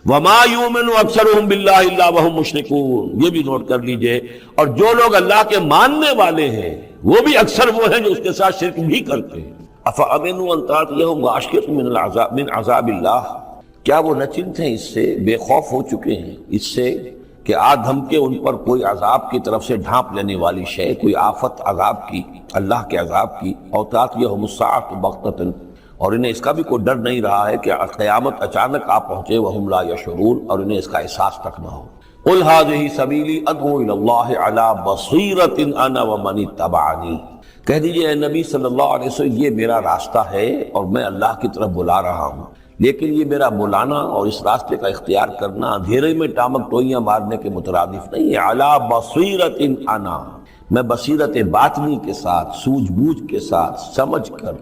وما یؤمن اکثرهم باللہ الا وهم مشرکون، یہ بھی نوٹ کر لیجئے، اور جو لوگ اللہ کے ماننے والے ہیں وہ بھی اکثر وہ ہیں جو اس کے ساتھ شرک بھی کرتے ہیں۔ افامنوا ان تأتیہم غاشیۃ من عذاب اللہ، کیا وہ نہ چنت ہیں اس سے، بے خوف ہو چکے ہیں اس سے کہ آ دھم کے ان پر کوئی عذاب کی طرف سے ڈھانپ لینے والی شے، کوئی آفت عذاب کی، اللہ کے عذاب کی۔ او تأتیہم الساعۃ بغتۃ، اور انہیں اس کا بھی کوئی ڈر نہیں رہا ہے کہ قیامت اچانک آ پہنچے، وہم لا یشعرون، اور انہیں اس کا احساس تک نہ ہو۔ قل ھذہ سبیلی ادعو الی اللہ علی بصیرۃ انا ومن اتبعنی، کہہ دیجئے اے نبی صلی اللہ علیہ وسلم یہ میرا راستہ ہے اور میں اللہ کی طرف بلا رہا ہوں، لیکن یہ میرا بلانا اور اس راستے کا اختیار کرنا اندھیرے میں ٹامک ٹوئیاں مارنے کے مترادف نہیں ہے۔ علی بصیرۃ انا، میں بصیرت باطنی کے ساتھ، سوجھ بوجھ کے ساتھ، سمجھ کر،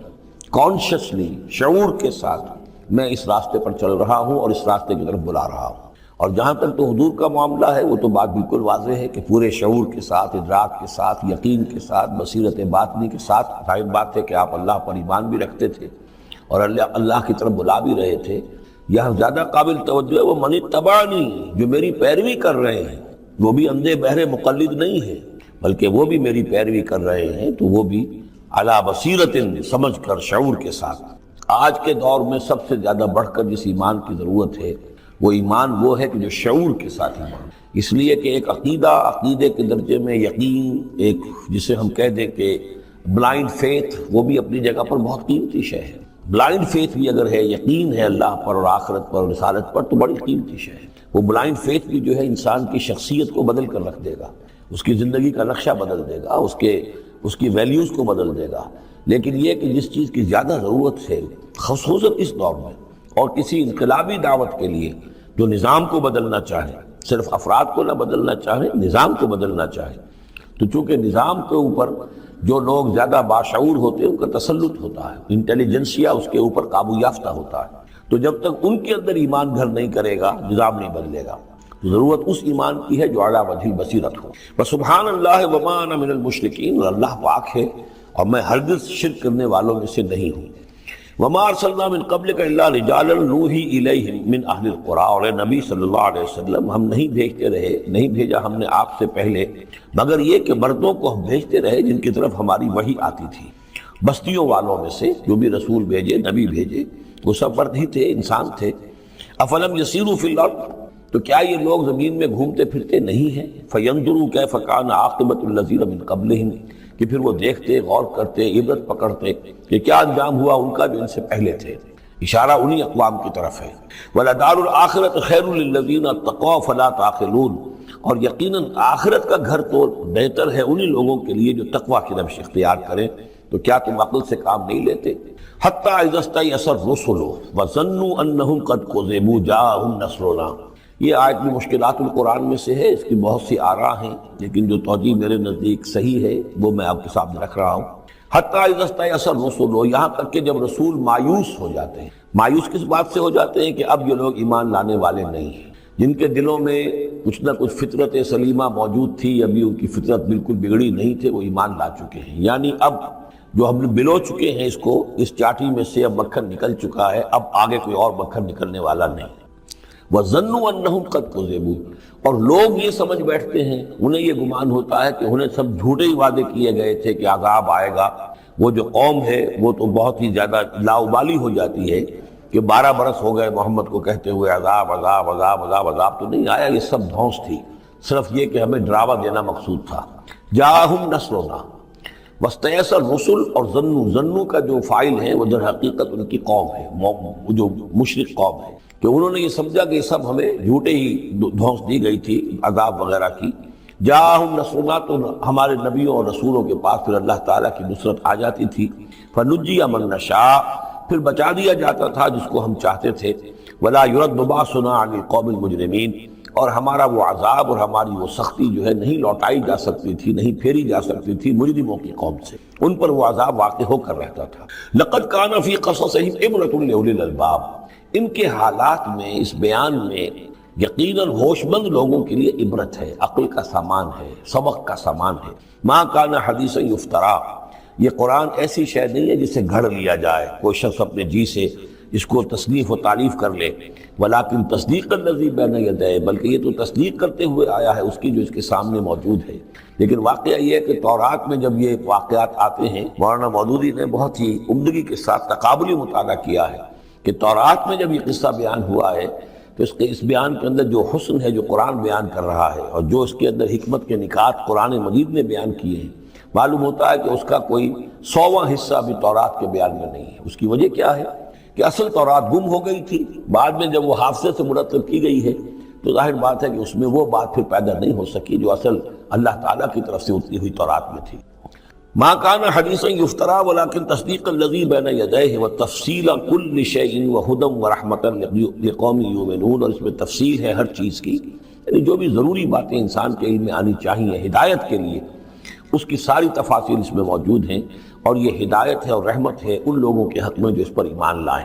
کانشیسلی، شعور کے ساتھ میں اس راستے پر چل رہا ہوں اور اس راستے کی طرف بلا رہا ہوں۔ اور جہاں تک تو حضور کا معاملہ ہے وہ تو بات بالکل واضح ہے کہ پورے شعور کے ساتھ، ادراک کے ساتھ، یقین کے ساتھ، بصیرت باطنی کے ساتھ، ظاہر بات ہے کہ آپ اللہ پر ایمان بھی رکھتے تھے اور اللہ کی طرف بلا بھی رہے تھے۔ یہاں زیادہ قابل توجہ ہے وہ من اتبعنی، جو میری پیروی کر رہے ہیں، وہ بھی اندھے بہرے مقلد نہیں ہے بلکہ وہ بھی میری پیروی کر رہے ہیں، تو وہ بھی علی بصیرت، سمجھ کر، شعور کے ساتھ۔ آج کے دور میں سب سے زیادہ بڑھ کر جس ایمان کی ضرورت ہے وہ ایمان وہ ہے کہ جو شعور کے ساتھ ایمان، اس لیے کہ ایک عقیدے کے درجے میں یقین، ایک جسے ہم کہہ دیں کہ بلائنڈ فیتھ، وہ بھی اپنی جگہ پر بہت قیمتی شے ہے۔ بلائنڈ فیتھ بھی اگر ہے، یقین ہے اللہ پر اور آخرت پر اور رسالت پر، تو بڑی قیمتی شے ہے۔ وہ بلائنڈ فیتھ بھی جو ہے انسان کی شخصیت کو بدل کر رکھ دے گا، اس کی زندگی کا نقشہ بدل دے گا، اس کی ویلیوز کو بدل دے گا۔ لیکن یہ کہ جس چیز کی زیادہ ضرورت ہے خصوصاً اس دور میں، اور کسی انقلابی دعوت کے لیے جو نظام کو بدلنا چاہے، صرف افراد کو نہ بدلنا چاہے، نظام کو بدلنا چاہے، تو چونکہ نظام کے اوپر جو لوگ زیادہ باشعور ہوتے ہیں ان کا تسلط ہوتا ہے، انٹیلیجنسیا اس کے اوپر قابو یافتہ ہوتا ہے، تو جب تک ان کے اندر ایمان گھر نہیں کرے گا نظام نہیں بدلے گا۔ تو ضرورت اس ایمان کی ہے جو اعلیٰ وجہ بصیرت ہو۔ وسبحان اللہ وما انا من المشرکین، اور اللہ پاک ہے اور میں ہرگز شرک کرنے والوں میں سے نہیں ہوں۔ وما ارسلنا من قبلک الا رجالا نوحی الیہم من اہل القری، اور اے نبی صلی اللہ علیہ وسلم ہم نہیں بھیجا ہم نے آپ سے پہلے مگر یہ کہ مردوں کو ہم بھیجتے رہے جن کی طرف ہماری وحی آتی تھی، بستیوں والوں میں سے جو بھی رسول بھیجے، نبی بھیجے، وہ سب مرد ہی تھے، انسان تھے۔ افلم یسیروا فی الارض، تو کیا یہ لوگ زمین میں گھومتے پھرتے نہیں ہیں؟ فینظروا کیف کان عاقبۃ الذین من قبلہم، کہ پھر وہ دیکھتے، غور کرتے، عبرت پکڑتے کہ کیا انجام ہوا ان کا جو ان سے پہلے تھے۔ اشارہ انہی اقوام کی طرف ہے۔ وَلَدَارُ الْآخِرَةُ خَيْرٌ لِّلَّذِينَ اتَّقَوْا فَلَا تَعْقِلُونَ، اور یقیناً آخرت کا گھر تو بہتر ہے انہی لوگوں کے لیے جو تقویٰ کی روش اختیار کریں، تو کیا تم عقل سے کام نہیں لیتے؟ حَتَّىٰ إِذَا اسْتَيْأَسَ الرُّسُلُ وَظَنُّوا أَنَّهُمْ قَدْ كُذِبُوا جَاءَهُمْ نَصْرُنَا۔ یہ آیت بھی مشکلات القرآن میں سے ہے، اس کی بہت سی آراء ہیں، لیکن جو توجیہ میرے نزدیک صحیح ہے وہ میں آپ کے سامنے رکھ رہا ہوں۔ حتیٰ اذا استیأس الرسل، یہاں تک کہ جب رسول مایوس ہو جاتے ہیں۔ مایوس کس بات سے ہو جاتے ہیں؟ کہ اب یہ لوگ ایمان لانے والے نہیں ہیں، جن کے دلوں میں کچھ نہ کچھ فطرت سلیمہ موجود تھی، ابھی ان کی فطرت بالکل بگڑی نہیں تھے، وہ ایمان لا چکے ہیں۔ یعنی اب جو ہم نے بلو چکے ہیں اس کو، اس چاٹی میں سے اب مکھن نکل چکا ہے، اب آگے کوئی اور مکھن نکلنے والا نہیں۔ وَظَنُّوا أَنَّهُمْ قَدْ كُذِبُوا، اور لوگ یہ سمجھ بیٹھتے ہیں، انہیں یہ گمان ہوتا ہے کہ انہیں سب جھوٹے ہی وعدے کیے گئے تھے کہ عذاب آئے گا۔ وہ جو قوم ہے وہ تو بہت ہی زیادہ لاؤبالی ہو جاتی ہے کہ 12 برس ہو گئے محمد کو کہتے ہوئے عذاب عذاب عذاب عذاب، عذاب تو نہیں آیا، یہ سب دھونس تھی، صرف یہ کہ ہمیں ڈراوا دینا مقصود تھا۔ جاءہم نصرنا واستیأس الرسل، اور ظنو کا جو فاعل ہے وہ در حقیقت ان کی قوم ہے، جو مشرک قوم ہے، کہ انہوں نے یہ سمجھا کہ یہ سب ہمیں جھوٹے ہی دھونس دی گئی تھی عذاب وغیرہ کی۔ جاءہم نصرنا، تو ہمارے نبیوں اور رسولوں کے پاس پھر اللہ تعالیٰ کی نصرت آ جاتی تھی۔ فنجی من نشاء، پھر بچا دیا جاتا تھا جس کو ہم چاہتے تھے۔ ولا يرد باسنا عن القوم المجرمین، اور ہمارا وہ عذاب اور ہماری وہ سختی جو ہے نہیں لوٹائی جا سکتی تھی، نہیں پھیری جا سکتی تھی مجرموں کی قوم سے، ان پر وہ عذاب واقع ہو کر رہتا تھا۔ لقد كان في قصصهم عبرة لأولي الألباب، ان کے حالات میں، اس بیان میں یقیناً ہوش مند لوگوں کے لیے عبرت ہے، عقل کا سامان ہے، سبق کا سامان ہے۔ ما كان حدیثا یفترا، یہ قرآن ایسی شے نہیں ہے جسے گھڑ لیا جائے، کوئی شخص اپنے جی سے اس کو تصنیف و تعریف کر لے۔ ولیکن تصدیق الذی بین یدیہ، بلکہ یہ تو تصدیق کرتے ہوئے آیا ہے اس کی جو اس کے سامنے موجود ہے۔ لیکن واقعہ یہ ہے کہ تورات میں جب یہ واقعات آتے ہیں، مولانا مودودی نے بہت ہی عمدگی کے ساتھ تقابلی مطالعہ کیا ہے کہ تورات میں جب یہ قصہ بیان ہوا ہے تو اس بیان کے اندر جو حسن ہے جو قرآن بیان کر رہا ہے، اور جو اس کے اندر حکمت کے نکات قرآن مجید نے بیان کیے ہیں، معلوم ہوتا ہے کہ اس کا کوئی 100واں حصہ بھی تورات کے بیان میں نہیں ہے۔ اس کی وجہ کیا ہے کہ اصل تورات گم ہو گئی تھی، بعد میں جب وہ حافظے سے مرتب کی گئی ہے تو ظاہر بات ہے کہ اس میں وہ بات پھر پیدا نہیں ہو سکی جو اصل اللہ تعالیٰ کی طرف سے اتری ہوئی تورات میں تھی۔ ما كان حدیثا یفترا ولكن تصدیق الذی بین یدیہ وتفصیل کل شیء وہدی ورحمۃ لقوم یؤمنون، اور اس میں تفصیل ہے ہر چیز کی، یعنی جو بھی ضروری باتیں انسان کے علم میں آنی چاہیے ہدایت کے لیے، اس کی ساری تفاصیل اس میں موجود ہیں، اور یہ ہدایت ہے اور رحمت ہے ان لوگوں کے حق میں جو اس پر ایمان لائیں۔